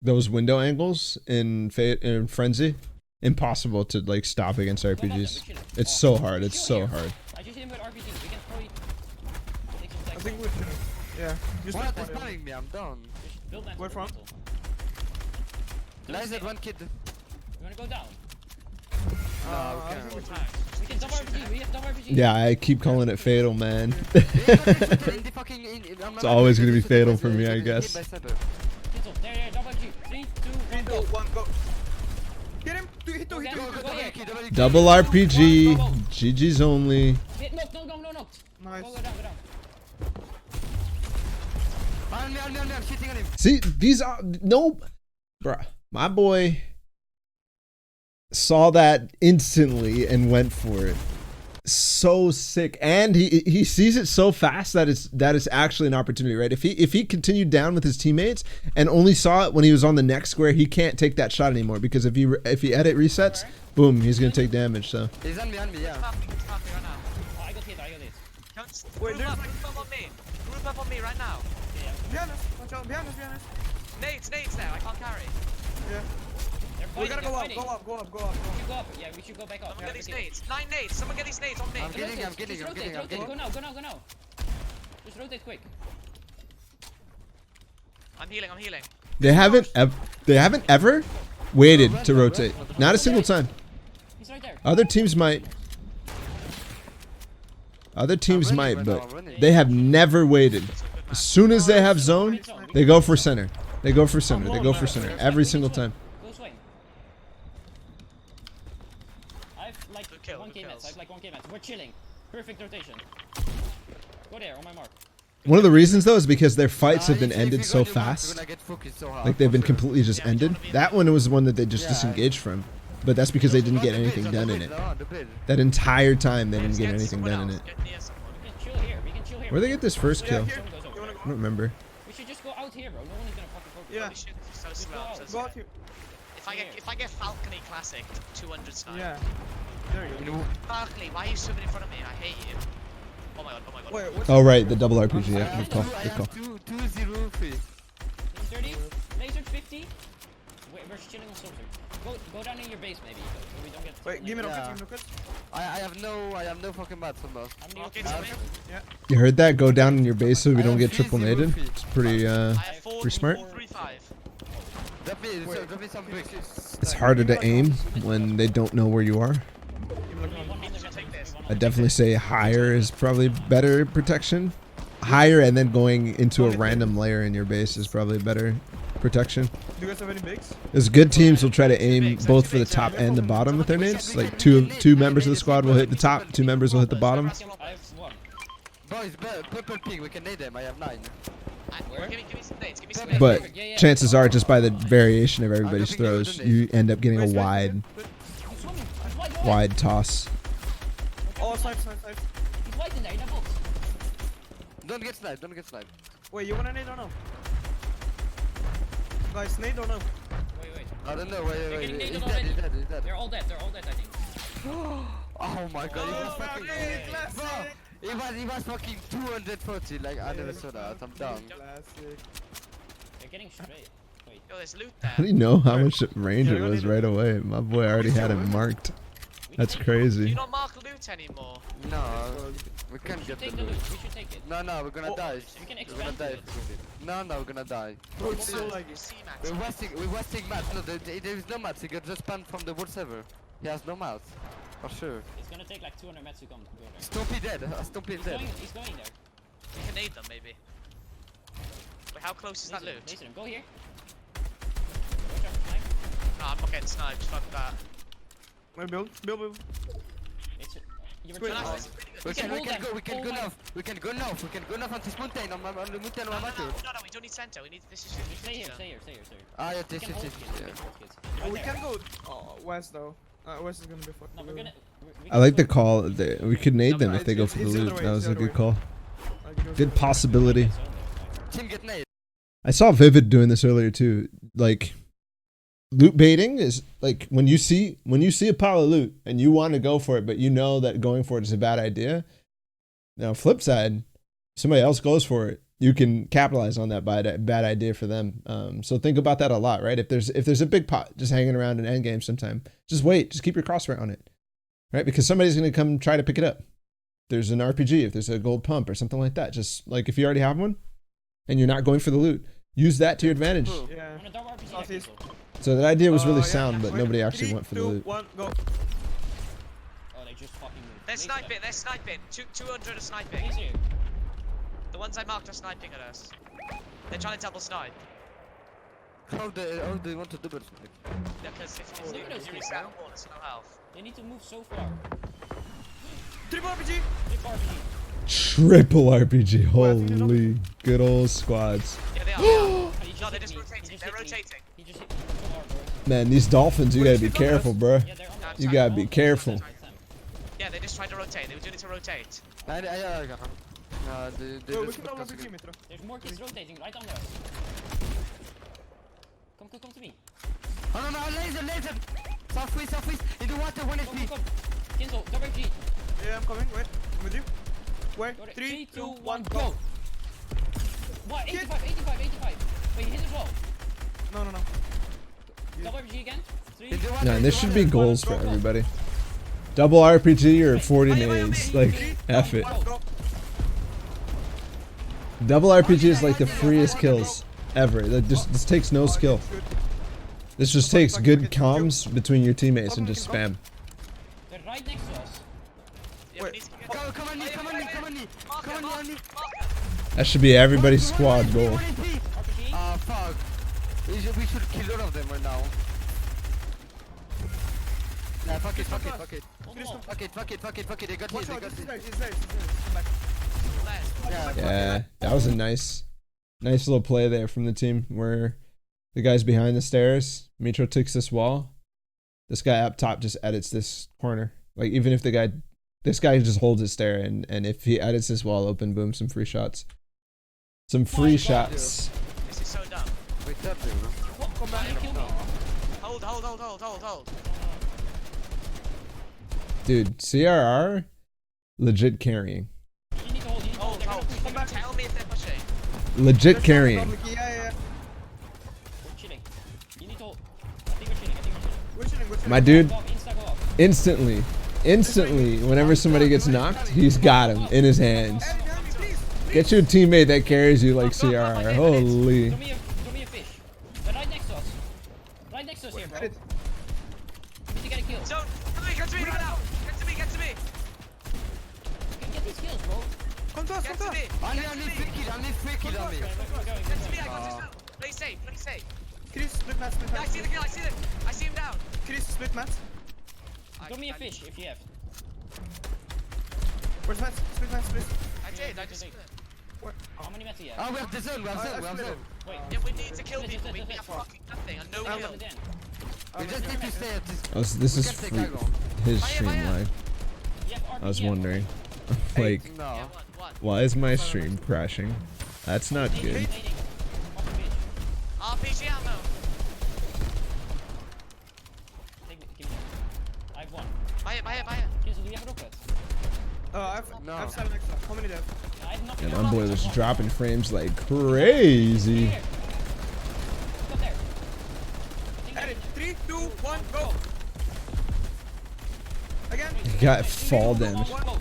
A: those window angles in Frenzy, impossible to like stop against
E: Go above them,
A: RPGs.
E: we're chilling.
A: It's
E: Oh,
A: so
E: we're
A: hard. It's
E: chill
A: so
E: here.
A: hard.
E: I just hit him with RPG. We can probably take some
B: I
E: seconds.
B: think we're chilling. Yeah. Just
C: What?
B: like
C: They're
B: Mario.
C: spamming me, I'm down.
E: Build that.
B: Where from?
C: Nice that one kid.
E: You wanna go down?
C: No,
B: I
C: okay.
B: think
E: We can double RPG. We have double RPG.
A: Yeah, I keep calling it fatal, man.
C: It's
A: always gonna be fatal for me, I guess.
E: Kinzell, there, double RPG. 3, 2, 1, go.
B: 1, go. Get him! Hit two, hit two,
E: Go,
B: hit
E: go,
B: two.
E: go, yeah.
A: Double RPG, GG's only.
E: Hit, no.
B: Nice.
E: Go down, go down.
C: I'm shitting on him.
A: See, these are no, bruh. My boy saw that instantly and went for it. So sick, and he sees it so fast that it's actually an opportunity, right? If he continued down with his teammates and only saw it when he was on the next square, he can't take that shot anymore because if he edit resets, boom, he's gonna take damage. So
C: He's on me, yeah.
D: It's happening right now.
E: Oh, I got hit.
B: Wait,
D: Group up on me. Group up on me right now.
B: Behind us. Watch out. Behind us, behind us.
D: Nades there. I can't carry.
B: Yeah.
E: They're
B: We
E: fighting,
B: gotta
E: they're
B: go up,
E: fighting.
B: go up, go up, go up.
E: We should go up. Yeah, we should go back up.
D: Someone get these nades. 9 nades. Someone get these nades on me.
C: I'm getting.
E: Just rotate. Go now. Just rotate quick.
D: I'm healing.
A: they haven't ever waited to rotate. Not a single time.
E: He's right there.
A: Other teams might. But they have never waited. As soon as they have zone, they go for center. They go for center every single time.
E: Go swing. I've like
D: Good kill,
E: 1k
D: good
E: mats.
D: kills.
E: I've like 1k mats. We're chilling. Perfect rotation. Go there on my mark.
A: One of the reasons though is because their fights have been ended so fast. Like they've been completely just ended. That one was one that they just disengaged from. But that's because they didn't get anything done in it. That entire time they didn't get anything done in it.
D: Get near someone.
E: We can chill here.
A: Where'd they get this first kill?
B: Here.
E: Zone goes over.
B: You wanna
A: I don't remember.
E: We should just go out here, bro. No one is gonna fucking focus.
B: Yeah.
D: Holy shit, this is so slow. I'm so
B: Go
D: scared.
B: out here.
D: If I get Falconly classic 200 snipe.
B: Yeah. There you go.
D: Falconly, why are you swimming in front of me? I hate you. Oh my god.
B: Wait, what's
A: Oh right, the double RPG. Yeah, good call.
C: I
A: Good call.
C: have 203.
E: 30, laser 50. Wait, we're chilling on soldier. Go down in your base maybe, so we don't get.
B: Wait, give me
C: Yeah.
B: rockets,
C: I have no fucking mats almost.
E: How many
D: Rockets
E: rockets?
D: on me.
A: You heard that? Go down in your base so we don't get
C: I have
A: triple naded.
C: 303.
A: It's pretty
D: I have 4,
A: pretty smart.
D: 3, 5.
C: Drop me some bricks.
A: It's harder to aim when they don't know where you are.
D: Take this.
A: I definitely say higher is probably better protection. Higher and then going into a random layer in your base is probably better protection.
B: Do you guys have any bigs?
A: As good teams will try to aim both for the top and the bottom with their nades. Like two members of the squad will hit the top, 2 members will hit the bottom.
E: I have one.
C: Boys, purple pig, we can nade them. I have 9.
D: Give me some nades. Give me some nades.
A: But chances are, just by the variation of everybody's throws, you end up getting a wide toss.
B: Oh, snipe.
E: He's white in there, in that box.
C: Don't get sniped.
B: Wait, you wanna nade or no? Guys, nade or no?
E: Wait.
C: I don't know,
E: They're
C: wait.
E: getting
C: He's
E: naded
C: dead,
E: already.
C: he's dead.
E: They're all dead, I think.
C: Oh my god, he was fucking...
B: Classic.
C: Bro, he was fucking 240, like I never saw that, I'm down.
B: Classic.
E: They're getting straight. Wait.
D: Yo, there's loot there.
A: How do you know how much range it was right away? My boy already had him marked. That's
D: Do you
A: crazy.
D: not mark loot anymore?
C: No, we can't
E: We
C: get
E: should
C: the
E: take the
C: loot.
E: loot. We should take it.
C: No, we're gonna die.
E: We can
C: We're gonna
E: expand
C: die.
E: it.
C: if we do it. No, we're gonna die.
B: Bro, it's so
D: Max,
B: laggy.
D: C-Max.
C: We're wasting mats. No, there is no mats. He got just banned from the world server. He has no mats. For sure.
E: It's gonna take like 200 mets to go there.
C: Stumpy dead. Stumpy dead.
E: He's going there.
D: We can aid them, maybe. Wait, how close is that loot?
E: Laser him. Go here. Watch out for snipe.
D: No, I'm not getting sniped. Fuck that.
B: Wait, build.
E: It's you're
B: Wait,
E: retreating.
B: nice.
C: We can
E: hold them.
C: go. We can
E: Hold
C: go
E: them.
C: now. We can go now. We can go now on this mountain. On the mountain
D: No,
C: on
D: no,
C: Matthew.
D: no, we don't need center. We need this is
E: Just stay here. Stay here.
C: Ah, yeah,
E: We
C: this
E: can
C: is
E: hold
C: it.
E: kids. We
C: Yeah.
E: can hold kids.
B: Oh,
E: Right
B: we
E: there.
B: can go west though. West is gonna be fucking.
E: No, we're gonna. we
A: I like
E: can
A: the call. We could nade them if they go
B: it's
A: for the
B: the other
A: loot.
B: way,
A: That was
B: it's the
A: a
B: other
A: good
B: way.
A: call.
B: Like,
A: Good possibility.
C: Team get nade.
A: I saw Vivid doing this earlier too. Like loot baiting is like when you see a pile of loot and you want to go for it, but you know that going for it is a bad idea. Now, flip side, somebody else goes for it, you can capitalize on that bad idea for them. So think about that a lot, right? If there's a big pot just hanging around in endgame sometime, just wait, just keep your crosshair on it, right? Because somebody's gonna come try to pick it up. There's an RPG, if there's a gold pump or something like that, just like if you already have one and you're not going for the loot, use that to your advantage.
B: Yeah.
E: On a double RPG.
B: Southeast.
A: So that idea was really
B: Yeah.
A: sound, but
B: Wait,
A: nobody actually
B: 3,
A: went for the
B: 2,
A: loot.
B: 1, go.
E: Oh, they just fucking moved.
D: They're
E: Laser
D: sniping.
E: them.
D: They're sniping. 200 are sniping.
E: Laser.
D: The ones I marked are sniping at us. They're trying to double snipe.
C: How do you want to do it?
D: Because if
E: Oh,
D: you
E: no,
D: reset
E: seriously.
D: a wall, it's no health.
E: They need to move so far.
B: Triple RPG.
E: Triple RPG.
A: Triple RPG, holy good old squads.
D: Yeah, they are.
E: Oh, he just
D: No, they're
E: hit
D: just
E: me.
D: rotating.
E: He just
D: They're
E: hit me.
D: rotating.
E: He just hit me so hard, bro.
A: Man, these dolphins, you gotta be careful, bro.
E: Yeah, they're on
D: No,
E: the
A: You
E: side.
A: gotta
E: All
A: be
E: of them.
A: careful.
D: Yeah, they just tried to rotate. They were doing it to rotate.
C: Yeah. They
B: Wait, we
C: just
B: can all
C: focus
B: RPG,
C: again.
B: Mitr0.
E: There's more kids rotating right under us. Come to me.
C: Oh no, laser! Southwest, in the water, 1 HP.
E: Come. Kinzell, double G.
B: Yeah, I'm coming. Wait, I'm with you. Wait,
E: Go there.
B: 3, 2, 1,
E: one,
B: go.
E: What? 85. Wait, he hit as well.
B: No.
E: Double RPG again. 3.
C: In the water,
A: No,
C: in
A: this
C: the
A: should be
C: water.
A: goals for everybody. Double RPG or 40 nades. Like, F it.
B: Go.
A: Double RPG is like the freest kills ever. That just this takes no skill.
B: Good.
A: This just takes good comms between your teammates and just spam.
E: They're right next to us.
D: Yeah, we
B: Wait.
D: need to get
C: Come on, me.
D: Mark it.
A: That should be everybody's squad goal.
E: RPG.
C: Ah, fuck. We should kill all of them right now. Nah, fuck it.
E: Almost.
C: Fuck it. They got
B: Watch
C: hit.
B: out, this is there. Come back.
C: Yeah,
A: Yeah, that was a nice little play there from the team where the guy's behind the stairs. Mitr0 takes this wall. This guy up top just edits this corner. Like even if this guy just holds his stair and if he edits this wall open, boom, some free shots. Some free shots.
D: This is so dumb.
C: Wait, that dude.
E: What? Come back and kill me.
D: Hold.
A: Dude, CRR legit carrying.
E: You need to hold. They're gonna push.
D: Come back. Tell me if they're pushing.
A: Legit carrying.
B: Yeah.
E: We're chilling. You need to hold. I think we're chilling.
B: We're chilling.
A: My dude,
E: Go up, insta go up.
A: instantly, whenever somebody gets knocked, he's got him in his hands.
B: Hey, behind me, please.
A: Get you a teammate that carries you like CRR. Holy.
E: Throw me a fish. They're right next to us. Right next to us here, bro.
B: Get it.
E: We need to get a kill.
D: So, get to me right now. Get to me.
E: Get these kills, bro.
B: Come to us.
D: Get to me.
C: I need free kill on me.
E: We're going.
D: Get to me. I got this now. Play safe.
B: Chris, split match.
D: Yeah, I see the kill. I see him down.
B: Chris, split match.
E: Throw me a fish if you have.
B: Where's match? Split match, please.
D: I did. I just.
E: How many mets do you
C: Oh,
E: have?
C: we have the zone.
E: Wait.
D: Yeah, we need to kill people. We have fucking nothing and no
E: Kill
D: kill.
E: them then.
C: We just need to stay at this.
A: Oh, so this
C: We
A: is
C: can take
A: free,
C: aggro.
A: his
D: Fire,
A: stream
D: fire.
A: live.
E: You have
A: I was
E: RPG.
A: wondering, like,
C: No.
D: Yeah, what?
A: why is my stream crashing? That's not good.
E: Nading. Watch the fish.
D: RPG ammo.
E: Give me that. I have one.
D: Buy it.
E: Kinzell, do you have a rocket?
C: No.
B: I've 7 extra. How many do you have?
E: I have nothing.
A: And my boy was dropping frames like crazy.
E: Here. Got there. I think
B: Edit.
E: they're-
B: 3, 2, 1, go. Again.
A: He got fall damage.
B: One, go.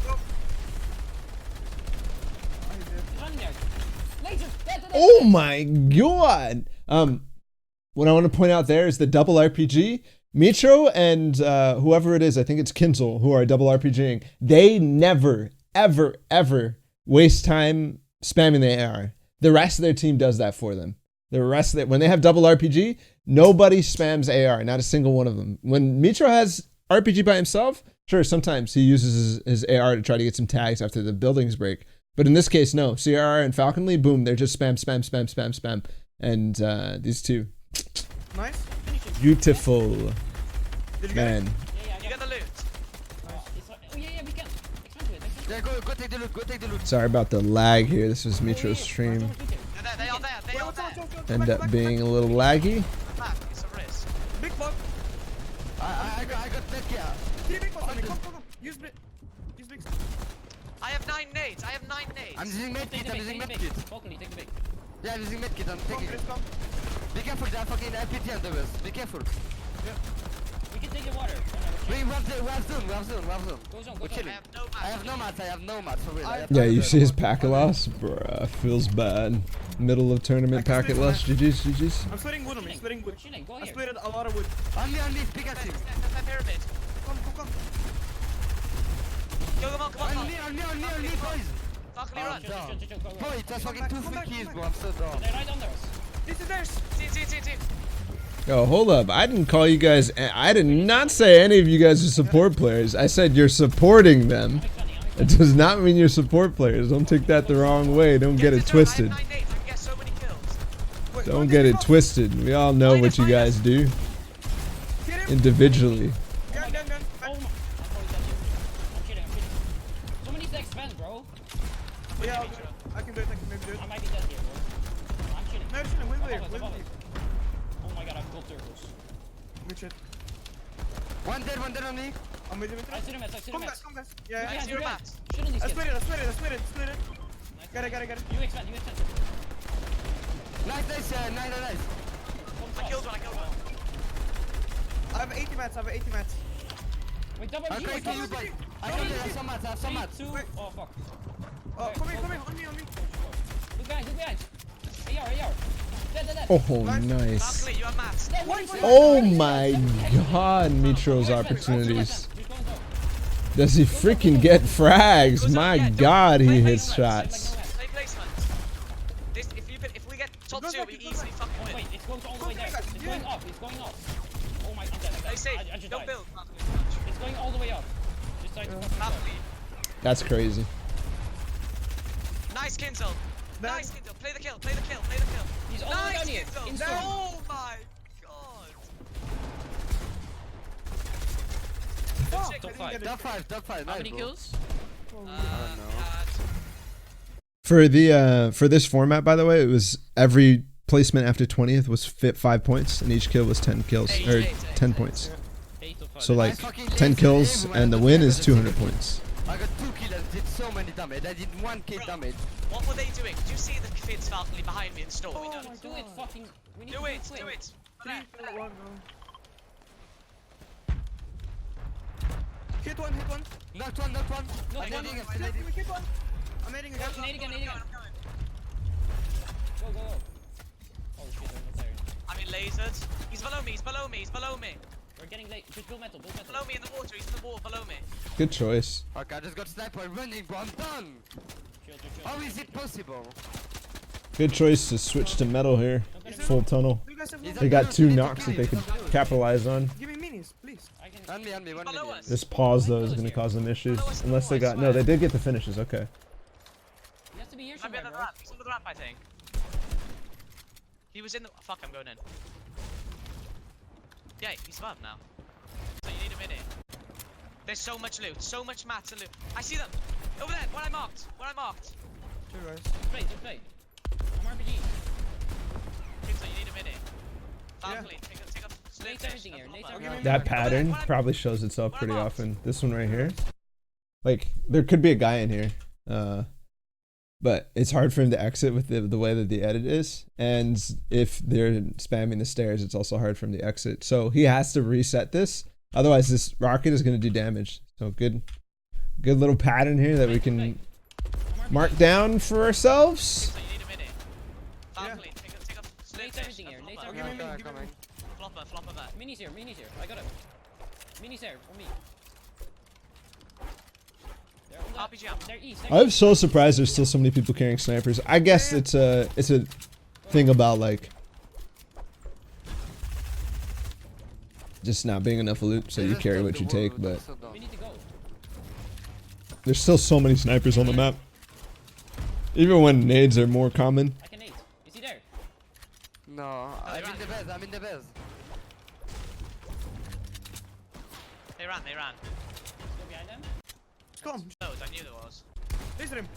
A: Oh my god! What I want to point out there is the double RPG. Mitr0 and whoever it is, I think it's Kinzell, who are double RPGing, they never, ever, ever waste time spamming the AR. The rest of their team does that for them. The rest of it, when they have double RPG, nobody spams AR, not a single one of them. When Mitr0 has RPG by himself, sure, sometimes he uses his AR to try to get some tags after the buildings break. But in this case, no. CRR and Falconly, boom, they're just spam, spam, spam, spam, spam. And these two.
B: Nice.
A: Beautiful.
B: Did you
A: Man.
D: You get the loot.
E: Oh yeah, we can. Expand to it.
C: Yeah, go take the loot. Go take the loot.
A: Sorry about the lag here. This was Mitr0's stream.
D: They are there. They are there.
A: End up being a little laggy.
D: Back. It's a risk.
B: Big bug.
C: I got that guy.
B: 3 big bugs on me. Come. Use big.
D: I have 9 nades.
C: I'm using medkit. I'm using medkit.
E: Falconly, take the big.
C: Yeah, I'm using medkit. I'm
B: Come,
C: taking
B: Chris,
C: it.
B: come.
C: Be careful, there are fucking LPT on the west. Be careful.
E: We can take the water.
C: We have zone.
E: Go zone,
C: We're
E: go zone.
C: chilling. I have no mats, for real.
A: Yeah, you see his packet loss? Bruh, feels bad. Middle of tournament packet loss. GG's.
B: I'm splitting wood on me. Splitting wood.
E: We're chilling, go
B: I
E: here.
B: splitted a lot of wood.
C: On me, Pikachu.
D: That pyramid.
B: Come.
D: Come on.
C: On me, boys.
D: Falconly run.
E: Chill, go.
C: Boy, it was fucking
B: Come
C: 2
B: back,
C: free keys,
B: come
C: bro.
B: back.
C: I'm so down.
E: They're right under us.
B: This is theirs.
D: Team.
A: Yo, hold up. I didn't call you guys. I did not say any of you guys are support players. I said you're supporting them. It does not mean you're support players. Don't take that the wrong way. Don't get it twisted.
D: I have 9 nades. I can get so many kills.
B: Wait,
A: Don't get it twisted. We all know what you guys do
B: Hit him.
A: individually.
B: Gun.
E: Oh my. I'm kidding. Someone needs to expand, bro.
B: Yeah, I can do it. Maybe do it.
E: I might be dead here, bro. I'm kidding.
B: No, shouldn't. Wait.
E: Above us. Oh my god, I've gold turtles.
B: Good shit.
C: One dead on me.
B: I'm with you.
E: I see them,
B: Come guys. Yeah.
D: Nice, you're back.
E: Shoot on these
B: I
E: kids.
B: split it. Got it.
E: You expand.
C: Nice.
D: I killed one.
B: I have 80 mats.
E: Wait, double
C: I'm
E: heal,
C: crazy,
E: double
C: you
E: heal.
C: boys. I have some mats.
E: 3, 2. Oh fuck.
B: Oh, come here. On me.
E: Look behind. AR. Dead.
A: Oh, nice.
D: Falconly, you have mats.
A: Oh my god, Mitr0's opportunities. Does he freaking get frags? My god, he hits shots.
D: Play placement. If we get top 2, we easily fucking win.
E: Wait, it's going all the way there. It's going up. Oh my god.
D: Play safe.
E: I just
D: Don't
E: died.
D: build.
E: It's going all the way up. Just trying to fucking
D: Falconly.
A: That's crazy.
D: Nice Kinzell. Nice Kinzell. Play the kill.
E: He's all the way down
D: Nice
E: here.
D: Kinzell.
E: Instant.
D: Oh my god.
E: Top 5.
C: Top 5.
E: How many kills?
A: For this format, by the way, it was every placement after 20th was 5 points, and each kill was 10 kills or 10 points.
E: 8 to 5.
A: So like 10 kills, and the win is 200 points.
C: I got 2 kills and did so many damage. I did 1k damage.
D: What were they doing? Did you see the Fizz Falconly behind me in the store?
E: Do it, fucking. We need
D: Do
E: to
D: it.
E: quick.
B: 3, 2, 1, go. Hit one.
C: Knocked one.
E: Knocked
C: I'm
E: one.
C: nading him,
B: Hit one. I'm hitting again.
E: Nade again. Go. Oh shit, they're not there.
D: I mean lasered. He's below me.
E: We're getting late. Just build metal.
D: Below me in the water. He's in the water below me.
A: Good choice.
C: Okay, I just got sniped by running, bro. I'm done.
E: Chill.
C: How is it possible?
A: Good choice to switch to metal here. Full tunnel.
B: You guys have
A: They got 2 knocks that they could capitalize on.
B: Give me minis, please.
E: I can.
C: On me. One
D: Below
C: minute.
D: us.
A: This pause though is going to cause them issues unless they got. No, they did get the finishes. Okay.
E: You have to be here
D: Might be
E: somewhere,
D: under the
E: bro.
D: ramp. He's under the ramp, I think. He was in the. Fuck, I'm going in. Yeah, he's above now. So you need a minute. There's so much loot, so much mats and loot. I see them! Over there, where I marked.
B: 2 guys.
E: Just play. I'm RPG.
D: So you need a minute. Falconly, take a
E: Nate everything here.
A: That pattern probably shows itself pretty often. This one right here. Like, there could be a guy in here. But it's hard for him to exit with the way that the edit is. And if they're spamming the stairs, it's also hard for him to exit. So he has to reset this. Otherwise, this rocket is going to do damage. So good little pattern here that we can mark down for ourselves.
D: So you need a minute. Falconly, take up.
E: Nate's everything here. Nate's
D: Flopper.
E: everything.
D: Flopper back.
E: Mini's here. I got him. Mini's there for me. They're on the-
D: RPG up.
E: They're east.
A: I'm so surprised there's still so many people carrying snipers. I guess it's a thing about like just not being enough loot, so you carry what you take. But
E: We need to go.
A: there's still so many snipers on the map, even when nades are more common.
E: I can nade. Is he there?
C: No, I'm in the base. I'm in the base.
D: They ran.
E: Go behind them.
B: Come.
D: No, I knew there was.
B: Laser him.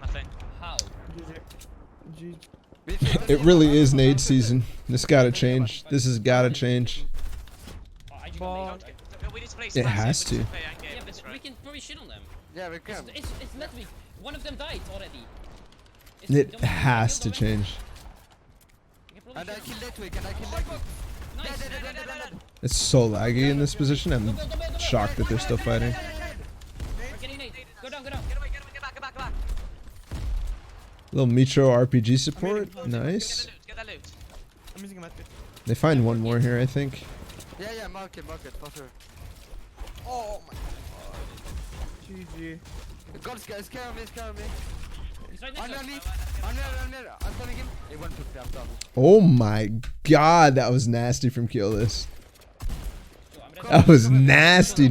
D: Nothing.
E: How?
B: GG.
A: It really is nade season. This gotta change. This has gotta change.
E: Oh, I just got nade.
D: We need to play
A: It has to.
E: Yeah, but we can probably shit on them.
C: Yeah, we can.
E: It's literally one of them died already.
A: It has to change.
C: And I killed that week, and I killed that week.
E: Nice.
A: It's so laggy in this position. I'm shocked that they're still fighting.
E: We're getting nade. Go down.
D: Get away, get back.
A: Little Mitr0 RPG support. Nice.
D: Get that loot.
B: I'm using a medkit.
A: They find one more here, I think.
C: Yeah, mark it, for sure.
B: Oh my god. GG.
C: God, scare me.
E: He's right next to us.
C: Underneath. I'm coming in. He went to me, I'm done.
A: Oh my god, that was nasty from Kill This.
E: Yo, I'm ready.
A: That was nasty.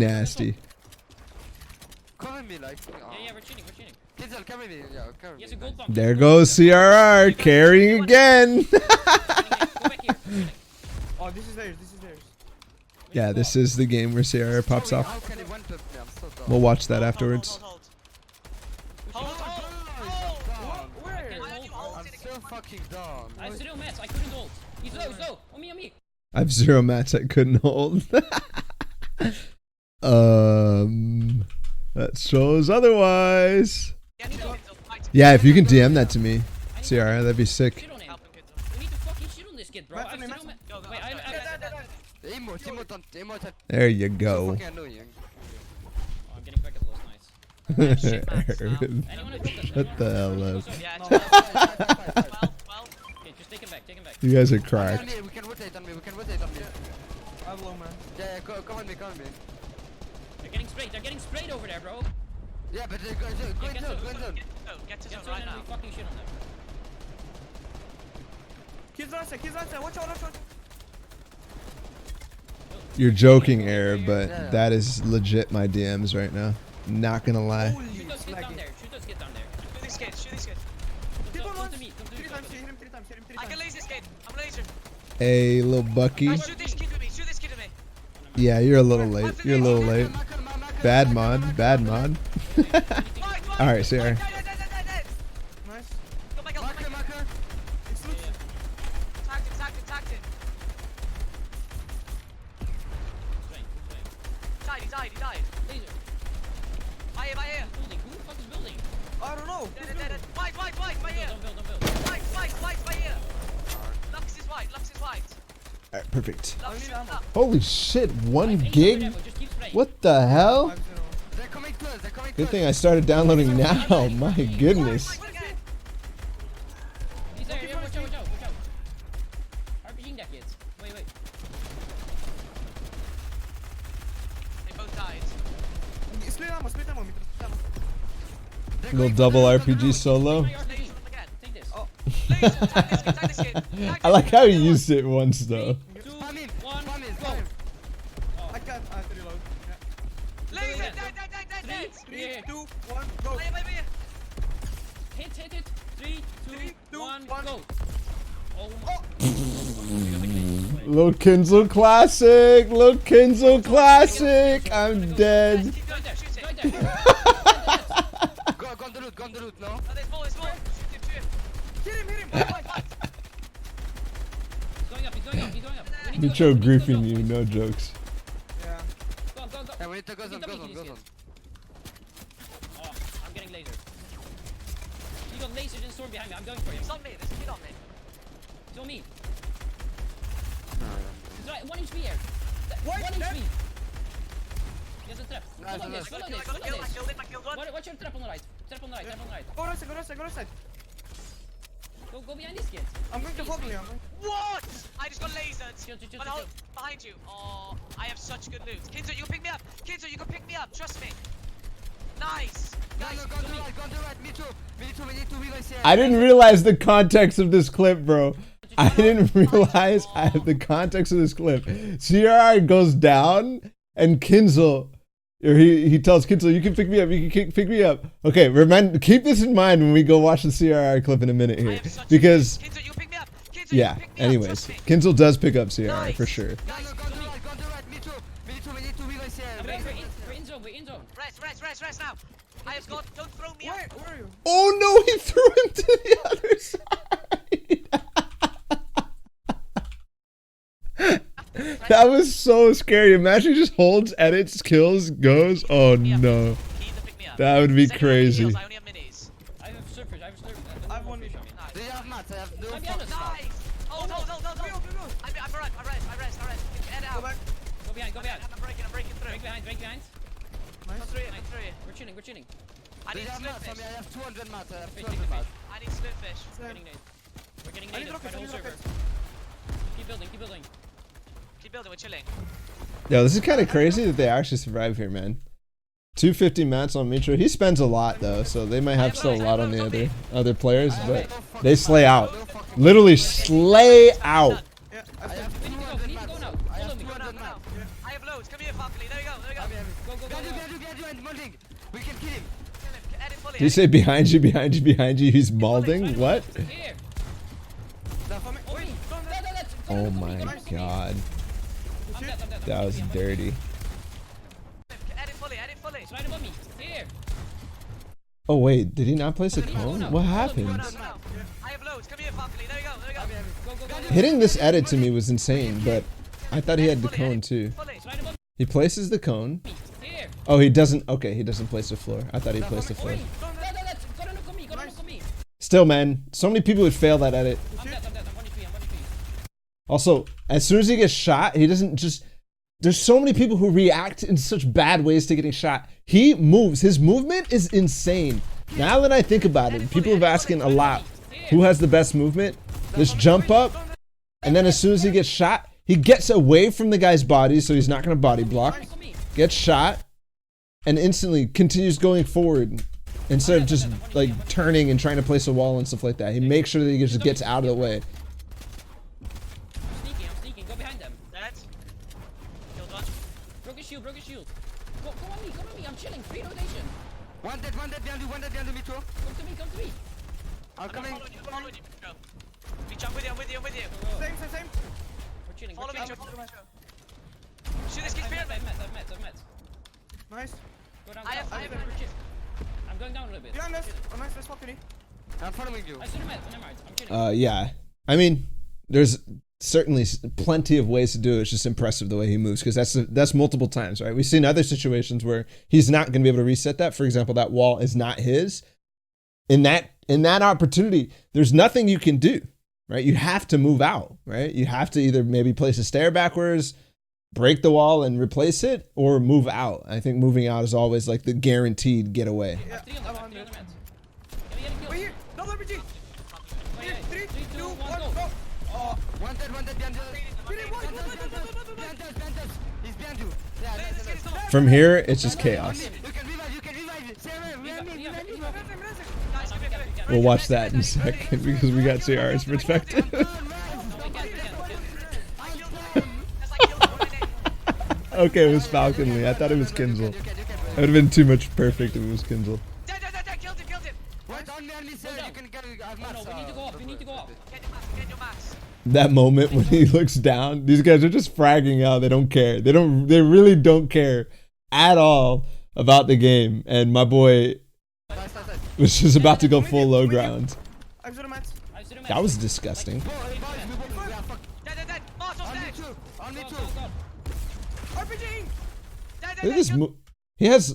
C: Cover me, like.
E: Yeah, we're cheating.
C: Kinzell, cover me. Yeah, cover me.
E: He has a gold pump.
A: There goes CRR carrying again.
E: Go back here.
B: Oh, this is theirs.
A: Yeah, this is the game where CRR pops
C: How
A: off.
C: can he went to me? I'm so dumb.
A: We'll watch that afterwards.
D: Hold.
B: Where?
D: Why are you
C: I'm
D: holding
C: so fucking dumb.
E: I have zero mats. I couldn't ult. He's low. On me.
A: I have 0 mats I couldn't hold. That shows otherwise. Yeah, if you can DM that to me, CRR, that'd be sick.
E: Shit on him. We need to fucking shit on this kid, bro. I have zero mats.
D: Go.
E: Wait,
C: Emote.
A: There you
C: So
A: go.
C: fucking annoying.
E: Oh, I'm getting back at those. Nice. Anyone who took us?
A: What the hell up?
D: Yeah, 12.
E: Okay, just take him back.
A: You guys are
C: On
A: cracked.
C: me, we can rotate on me.
B: I have low man.
C: Yeah, come on me.
E: They're getting sprayed over there, bro.
C: Yeah, but go in zone.
D: Get to zone
E: Get to
D: right
E: and
D: now.
E: we fucking shit on them.
B: Kids outside. Watch out.
A: You're joking, Air, but that is legit my DMs right now. Not gonna lie.
B: Holy
E: Shoot those kids down
B: slaggy.
E: there.
D: Shoot these kids.
E: Come to me.
B: Hit him three times.
D: I can laser this kid. I'm laser.
A: Hey, little Bucky.
D: Shoot this kid with me.
A: Yeah, you're a little late. Bad mod. Alright, CR.
B: Nice.
D: Go back up.
C: Marker.
B: It's loot.
D: Tagged him. He died.
E: Laser.
D: By here.
E: Building. Who the fuck is building?
B: I don't know.
D: Dead. White, by here.
E: Don't build.
D: White, by here. Lux is white.
A: Alright, perfect.
D: Lux is up.
A: Holy shit, 1
E: Any
A: gig?
E: ammo, just keep spraying.
A: What the hell?
B: 5-0.
C: They're coming close.
A: Good thing I started downloading now. My goodness.
E: He's there. Yeah, watch out. RPGing that kids. Wait.
D: They both died.
B: Split ammo, Mitr0's.
A: Little double RPG solo.
E: My RPG.
D: Laser them again.
E: Take this.
B: Oh.
D: Laser. Tag this kid.
A: I like how you used it once though.
E: 2,
C: Spam in.
E: 1, go.
B: I can't. I have to reload. Yeah.
D: Laser. Dead.
B: 3, 2, 1, go.
D: By here.
E: Hit. 3, 2, 1, go. Oh
A: Little Kinzell classic. I'm dead.
D: Keep going there. Shoot it.
E: Right there.
C: Go on the route, no?
D: Oh, there's more. Shoot him.
B: Hit him.
D: White.
E: He's going up. We need to
A: Mitr0
E: go.
A: griefing you, no jokes.
B: Yeah.
E: Go.
C: Yeah, we need to go zone.
E: Oh, I'm getting lasered. You got lasered and storm behind me. I'm going for you.
D: It's on me. There's a kid on me.
E: It's on me. He's right, 1 HP here. 1 HP. He has a trap. Follow this, follow this, follow this.
D: I killed one.
E: Watch your trap on the right. Trap on the right, trap on the right.
B: Go right side, go right side, go right side.
E: Go behind these kids.
B: I'm going to Falconly.
D: What? I just got lasered.
E: Chill.
D: But I'll behind you. Oh, I have such good loot. Kinzell, you can pick me up. Kinzell, you can pick me up. Trust me. Nice. Guys,
C: Go on the right. Me too, we need to revive CRR.
A: I didn't realize the context of this clip, bro. I didn't realize I have the context of this clip. CRR goes down and Kinzell, or he tells Kinzell, you can pick me up, you can pick me up. Okay, keep this in mind when we go watch the CRR clip in a minute here. Because,
D: Kinzell, you pick me up. Kinzell,
A: yeah,
D: you pick me
A: anyways,
D: up.
A: Kinzell does pick up CRR for sure.
C: Go on the right. Me too, we need to revive CRR.
E: We're in zone, we're in zone.
D: Rest now. I have got, don't throw me up.
B: Where are you?
A: Oh no, he threw him to the other side. That was so scary. Imagine he just holds, edits, kills, goes. Oh no. That would be crazy.
D: I only have minis.
E: I have surfers,
B: I have one.
E: fish on me.
C: Do you have mats? I have no
E: I'm
C: fucking
E: behind us.
C: mats.
D: Nice. Oh, no. I'm right. I rest. Get
B: Go
D: out.
B: back.
E: Go behind.
D: I'm breaking through.
E: Break behind.
B: Nice.
D: I'm through it.
E: We're chilling.
D: I
C: Do
D: need
C: you have mats? I
D: slurp
C: mean, I have 200 mats. I have
E: Fish,
C: 200 mats.
D: I need slurp fish.
E: We're getting nade. We're getting
B: I need
E: nade by
B: rockets,
E: the
B: I
E: whole
B: need
E: server.
B: rockets.
E: Keep building.
D: Keep building, we're chilling.
A: Yo, this is kind of crazy that they actually survive here, man. 250 mats on Mitr0. He spends a lot though, so they might have still a lot on the other players, but they slay out. Literally slay out.
B: Yeah,
C: I have
E: We need to go
C: 200
E: now.
C: mats.
E: Follow
C: I have
E: me.
C: 200
D: Go
C: mats.
D: now. I have loads. Come here, Falconly. There you go.
E: Go.
C: Behind you, and molding. We can kill him.
D: Kill him. Edit fully.
A: Did you say behind you? He's malding? What?
E: Here.
B: for me.
E: Wait.
A: Oh my god.
E: I'm dead.
A: That was dirty.
D: Edit fully.
E: It's right above me. Here.
A: Oh wait, did he not place a cone? What happened?
D: No. I have loads. Come here, Falconly. There you go.
E: Go.
A: Hitting this edit to me was insane, but I thought he had the cone too.
D: Fully.
E: It's right above
A: He places the cone.
E: me. Here.
A: Oh, he doesn't. Okay, he doesn't place the floor. I thought he placed the floor.
E: Wait. Gotta look at me.
A: Still, man, so many people would fail that edit.
E: I'm dead. I'm 1 HP.
A: Also, as soon as he gets shot, he doesn't just... There's so many people who react in such bad ways to getting shot. He moves. His movement is insane. Now that I think about it, people have asking a lot, who has the best movement? This jump up, and then as soon as he gets shot, he gets away from the guy's body, so he's not going to body block, gets shot, and instantly continues going forward instead of just like turning and trying to place a wall and stuff like that. He makes sure that he just gets out of the way.
E: I'm sneaking. Go behind them.
D: Dead. Killed one.
E: Broke his shield. Go on me. I'm chilling. Free rotation.
C: One dead behind you, me too.
E: Come to me.
C: I'm coming.
D: Following you. Go. Reach, I'm with you.
B: Same.
E: We're chilling.
D: Follow me.
E: Shoot
D: this kid's spear.
E: I've met.
B: Nice.
E: Go down.
D: I have-
E: I'm going down a little bit.
B: Behind us. Oh, nice. Let's walk in.
C: I'm following you.
E: I should have met. Never mind. I'm chilling.
A: Yeah. I mean, there's certainly plenty of ways to do it. It's just impressive the way he moves, because that's multiple times, right? We've seen other situations where he's not going to be able to reset that. For example, that wall is not his. In that opportunity, there's nothing you can do, right? You have to move out, right? You have to either maybe place a stair backwards, break the wall and replace it, or move out. I think moving out is always like the guaranteed getaway.
B: Yeah.
E: 3 on the mat.
B: Wait here. Double RPG.
E: Wait.
B: 3, 2, 1,
E: go.
B: go. Oh.
C: One dead behind us. Behind us. He's behind you. Yeah, nice.
A: From here, it's just chaos.
C: You can revive. Sarah, revive me.
D: Guys, come here.
A: We'll watch that in a second because we got CR's perspective. Okay, it was Falconly. I thought it was Kinzell. It would have been too much perfect if it was Kinzell.
D: Dead. Killed him.
C: What? On me, sir. You can get
E: No, we need to go up.
D: Get your max.
A: That moment when he looks down, these guys are just fragging out. They don't care. They really don't care at all about the game. And my boy was just about to go full low ground.
B: I'm zero mats.
A: That was disgusting.
D: Dead. Marshall's dead.
C: On me too.
B: RPG.
A: Look at this. He has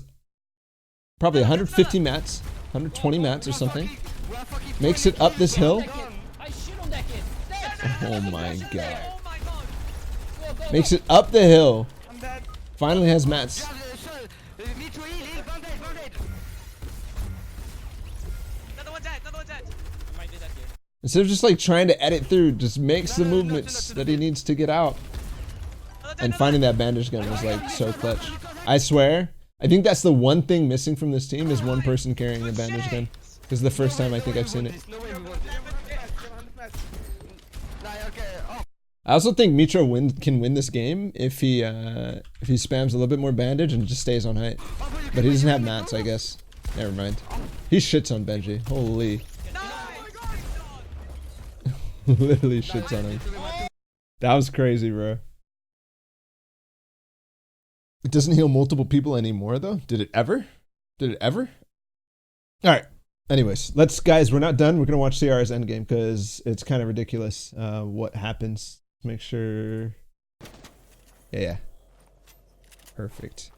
A: probably 150 mats, 120 mats or something. Makes it up this hill.
E: I shit on that kid.
A: Oh my god.
D: Oh my god.
A: Makes it up the hill.
B: I'm dead.
A: Finally has mats.
C: Mitr0's, heal, bandage.
D: Another one dead, another one dead.
E: I might do that here.
A: Instead of just like trying to edit through, just makes the movements that he needs to get out.
D: Another dead,
A: And finding that bandage gun was like so clutch. I swear, I think that's the one thing missing from this team is one person carrying a bandage gun. This is the first time I think I've seen it.
C: No way we won this. Nah, okay. Oh.
A: I also think Mitr0 can win this game if he spams a little bit more bandage and just stays on height. But he doesn't have mats, I guess. Never mind. He shits on Benji. Holy. Literally shits on him. That was crazy, bro. It doesn't heal multiple people anymore, though. Did it ever? Did it ever? All right. Anyways, guys, we're not done. We're going to watch CRR's endgame because it's kind of ridiculous what happens. Make sure. Yeah. Perfect.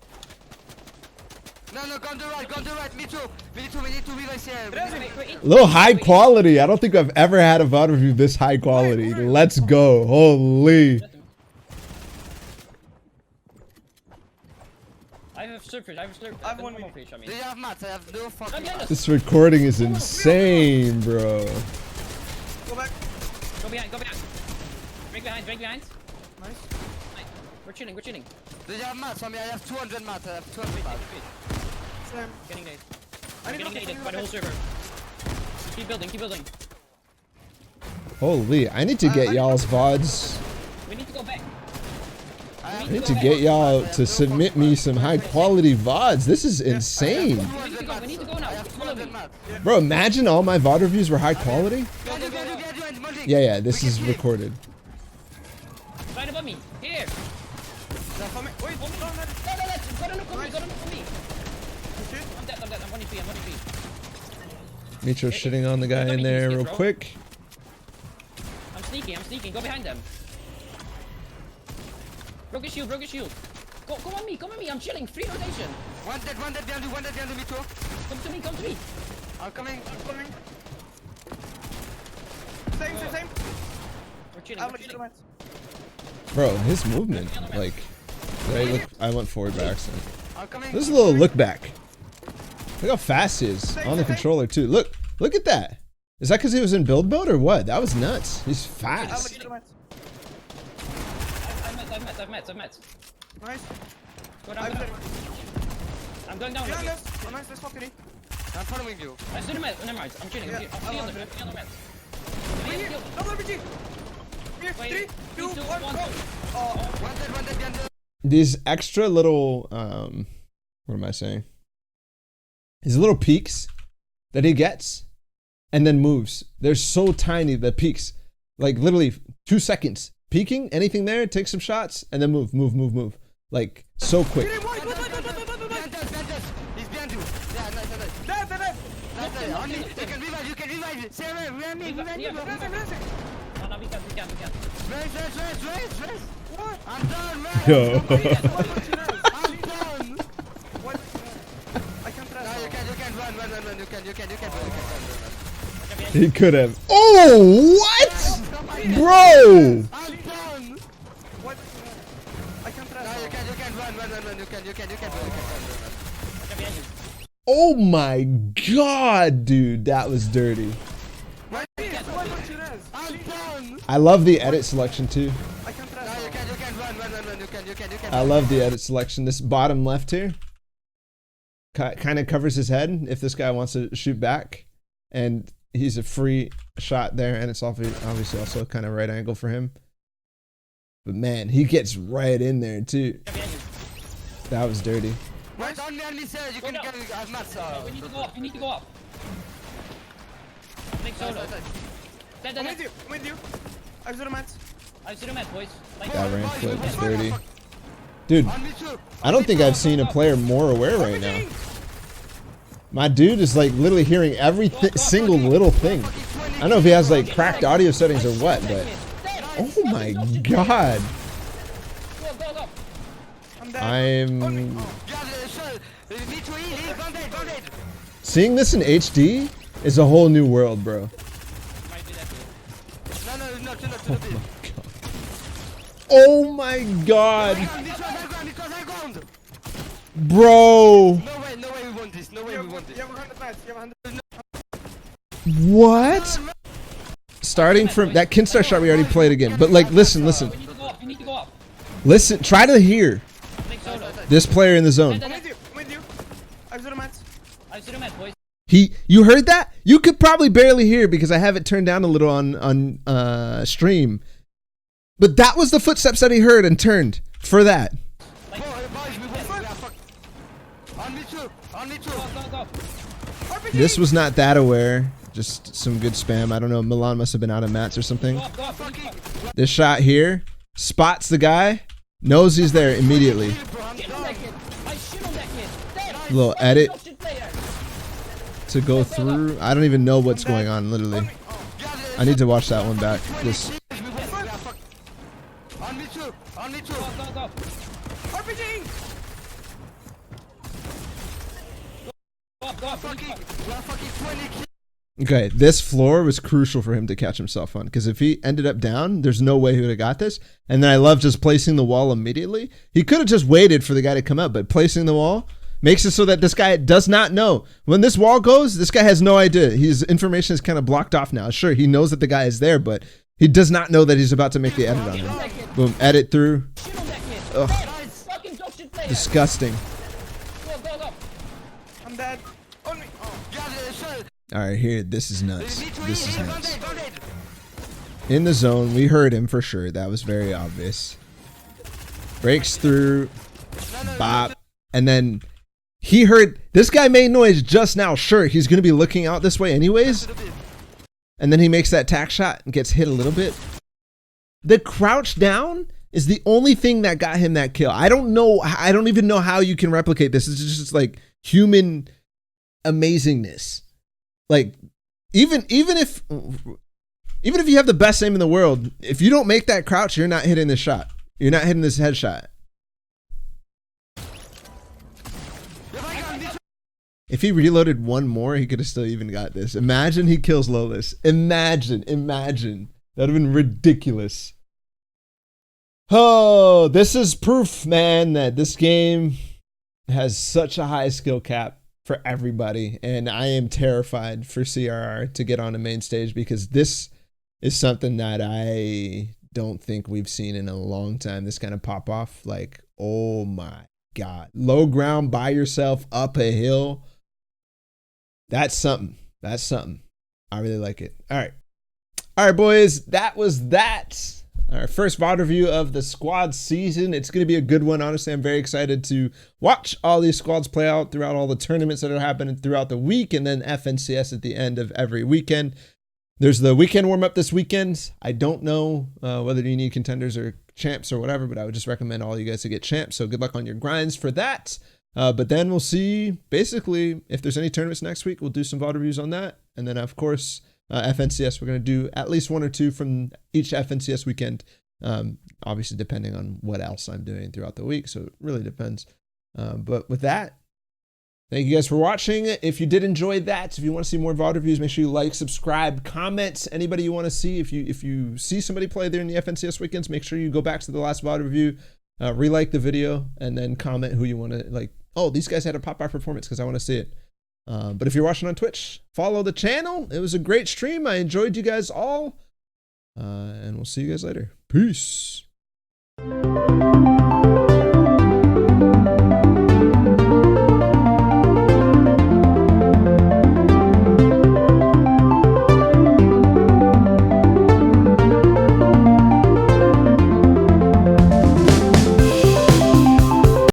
C: No, go on the right, Mitr0. We need to realize here.
A: A little high quality. I don't think I've ever had a VOD review this high quality. Let's go. Holy.
E: I have surfers. I have one more fish. I mean.
C: Do you have mats? I have no fucking mats.
A: This recording is insane, bro.
B: Go back.
E: Go behind. Break behind.
B: Nice.
E: We're chilling.
C: Do you have mats? I mean, I have 200 mats. I have 200 mats.
B: Slam.
E: Getting nade.
B: I need
E: Getting
B: rockets,
E: naded by the whole server. Keep building.
A: Holy. I need to get y'all's VODs.
E: We need to go back.
A: I need to get y'all to submit me some high quality VODs. This is insane.
E: We need to go now. Follow me.
A: Bro, imagine all my VOD reviews were high quality. Yeah, this is recorded.
E: Right above me. Here.
B: Wait,
E: Go to look for me. I'm dead. I'm 1 HP.
A: Mitr0 shitting on the guy in there real quick.
E: I'm sneaking. Go behind them. Broke his shield. Go on me. I'm chilling. Free rotation.
C: One dead behind you, Mitr0.
E: Come to me.
C: I'm coming.
B: Same.
E: We're chilling.
A: Bro, his movement, like, I went forward by accident.
C: I'm coming.
A: This is a little look back. Look how fast he is on the controller too. Look at that. Is that because he was in build mode or what? That was nuts. He's fast.
E: I've met.
B: Nice.
E: Go down. I'm going down.
B: Nice, let's fucking eat.
C: I'm following you.
E: I stood him at. Never mind. I'm chilling.
B: Yeah,
E: I'm on the mat.
B: Double RPG. Here, 3, 2, 1, go.
C: One dead behind you.
A: These extra little, what am I saying? These little peaks that he gets and then moves. They're so tiny, the peaks. Like literally 2 seconds. Peeking, anything there, take some shots, and then move. Like, so quick.
C: He's behind you. Yeah, nice.
B: Dead.
C: On me. You can revive. Sarah, revive me.
E: No, we can.
C: Race.
B: What?
C: I'm done, man.
A: Yo.
C: I'm done.
B: What? I can't run.
C: No, you can run. You can run.
A: He could have. Oh, what? Bro.
C: I'm done.
B: What? I can't run.
C: No, you can run. You can run.
A: Oh my god, dude. That was dirty.
C: I'm done.
A: I love the edit selection too.
B: I can't run.
C: No, you can run. You can.
A: I love the edit selection. This bottom left here kind of covers his head if this guy wants to shoot back. And he's a free shot there. And it's obviously also kind of right angle for him. But man, he gets right in there too. That was dirty.
C: Right on me, sir. You can get as much.
E: We need to go up. Big solo.
B: I'm with you. I have 0 mats.
E: I see them at boys. Like
A: That ramp flip was dirty. Dude,
C: On me too.
A: I don't think I've seen a player more aware right now. My dude is like literally hearing every single little thing. I don't know if he has like cracked audio settings or what, but oh my god.
E: Go.
B: I'm dead.
A: I'm seeing this in HD is a whole new world, bro.
C: No, not.
A: Oh my god. Oh my god. Bro.
C: No way we won this. No way we won this.
B: You have 100 mats. You have 100.
A: What? Starting from that Kinzell shot we already played again. But like, listen.
E: We need to go up. We need to go up.
A: Listen, try to hear
E: Make solo.
A: this player in the zone.
B: I'm with you. I'm with you. I have 0 mats.
E: I've seen him at boys.
A: You heard that? You could probably barely hear because I have it turned down a little on stream. But that was the footsteps that he heard and turned for that.
E: Go.
A: This was not that aware. Just some good spam. I don't know. Milan must have been out of mats or something.
E: Go up.
A: This shot here spots the guy, knows he's there immediately.
E: Get on that kid. I shit on that kid. Dead.
A: Little edit
E: Shit player.
A: to go through. I don't even know what's going on, literally. I need to watch that one back. This.
E: Go.
B: RPG!
E: Go up.
A: Okay, this floor was crucial for him to catch himself on, because if he ended up down, there's no way he would have got this. And then I love just placing the wall immediately. He could have just waited for the guy to come up, but placing the wall makes it so that this guy does not know. When this wall goes, this guy has no idea. His information is kind of blocked off now. Sure, he knows that the guy is there, but he does not know that he's about to make the edit on him. Boom, edit through. Ugh, disgusting.
E: Go.
B: I'm dead. On me. Oh.
A: All right, here, this is nuts. This is nuts. In the zone, we heard him for sure. That was very obvious. Breaks through, bop, and then he heard this guy made noise just now. Sure, he's gonna be looking out this way anyways, and then he makes that tack shot and gets hit a little bit. The crouch down is the only thing that got him that kill. I don't know. I don't even know how you can replicate this. It's just like human amazingness. Like even if you have the best aim in the world, if you don't make that crouch, you're not hitting this shot. You're not hitting this headshot. If he reloaded one more, he could have still even got this. Imagine he kills Lolis. Imagine. That'd have been ridiculous. Oh, this is proof, man, that this game has such a high skill cap for everybody, and I am terrified for CRR to get on a main stage, because this is something that I don't think we've seen in a long time. This kind of pop off, like, oh my god, low ground by yourself up a hill. That's something. I really like it. All right, boys, that was that. Our first VOD review of the squad season. It's going to be a good one. Honestly, I'm very excited to watch all these squads play out throughout all the tournaments that are happening throughout the week, and then FNCS at the end of every weekend. There's the weekend warm-up this weekend. I don't know whether you need contenders or champs or whatever, but I would just recommend all you guys to get champs. So good luck on your grinds for that. But then we'll see, basically, if there's any tournaments next week, we'll do some VOD reviews on that. And then, of course, FNCS, we're going to do at least 1 or 2 from each FNCS weekend, obviously depending on what else I'm doing throughout the week, so it really depends. But with that, thank you guys for watching. If you did enjoy that, if you want to see more VOD reviews, make sure you like, subscribe, comment anybody you want to see. If you see somebody play there in the FNCS weekends, make sure you go back to the last VOD review, re-like the video, and then comment who you want to, like, oh, these guys had a pop-out performance because I want to see it. But if you're watching on Twitch, follow the channel. It was a great stream. I enjoyed you guys all. And we'll see you guys later. Peace.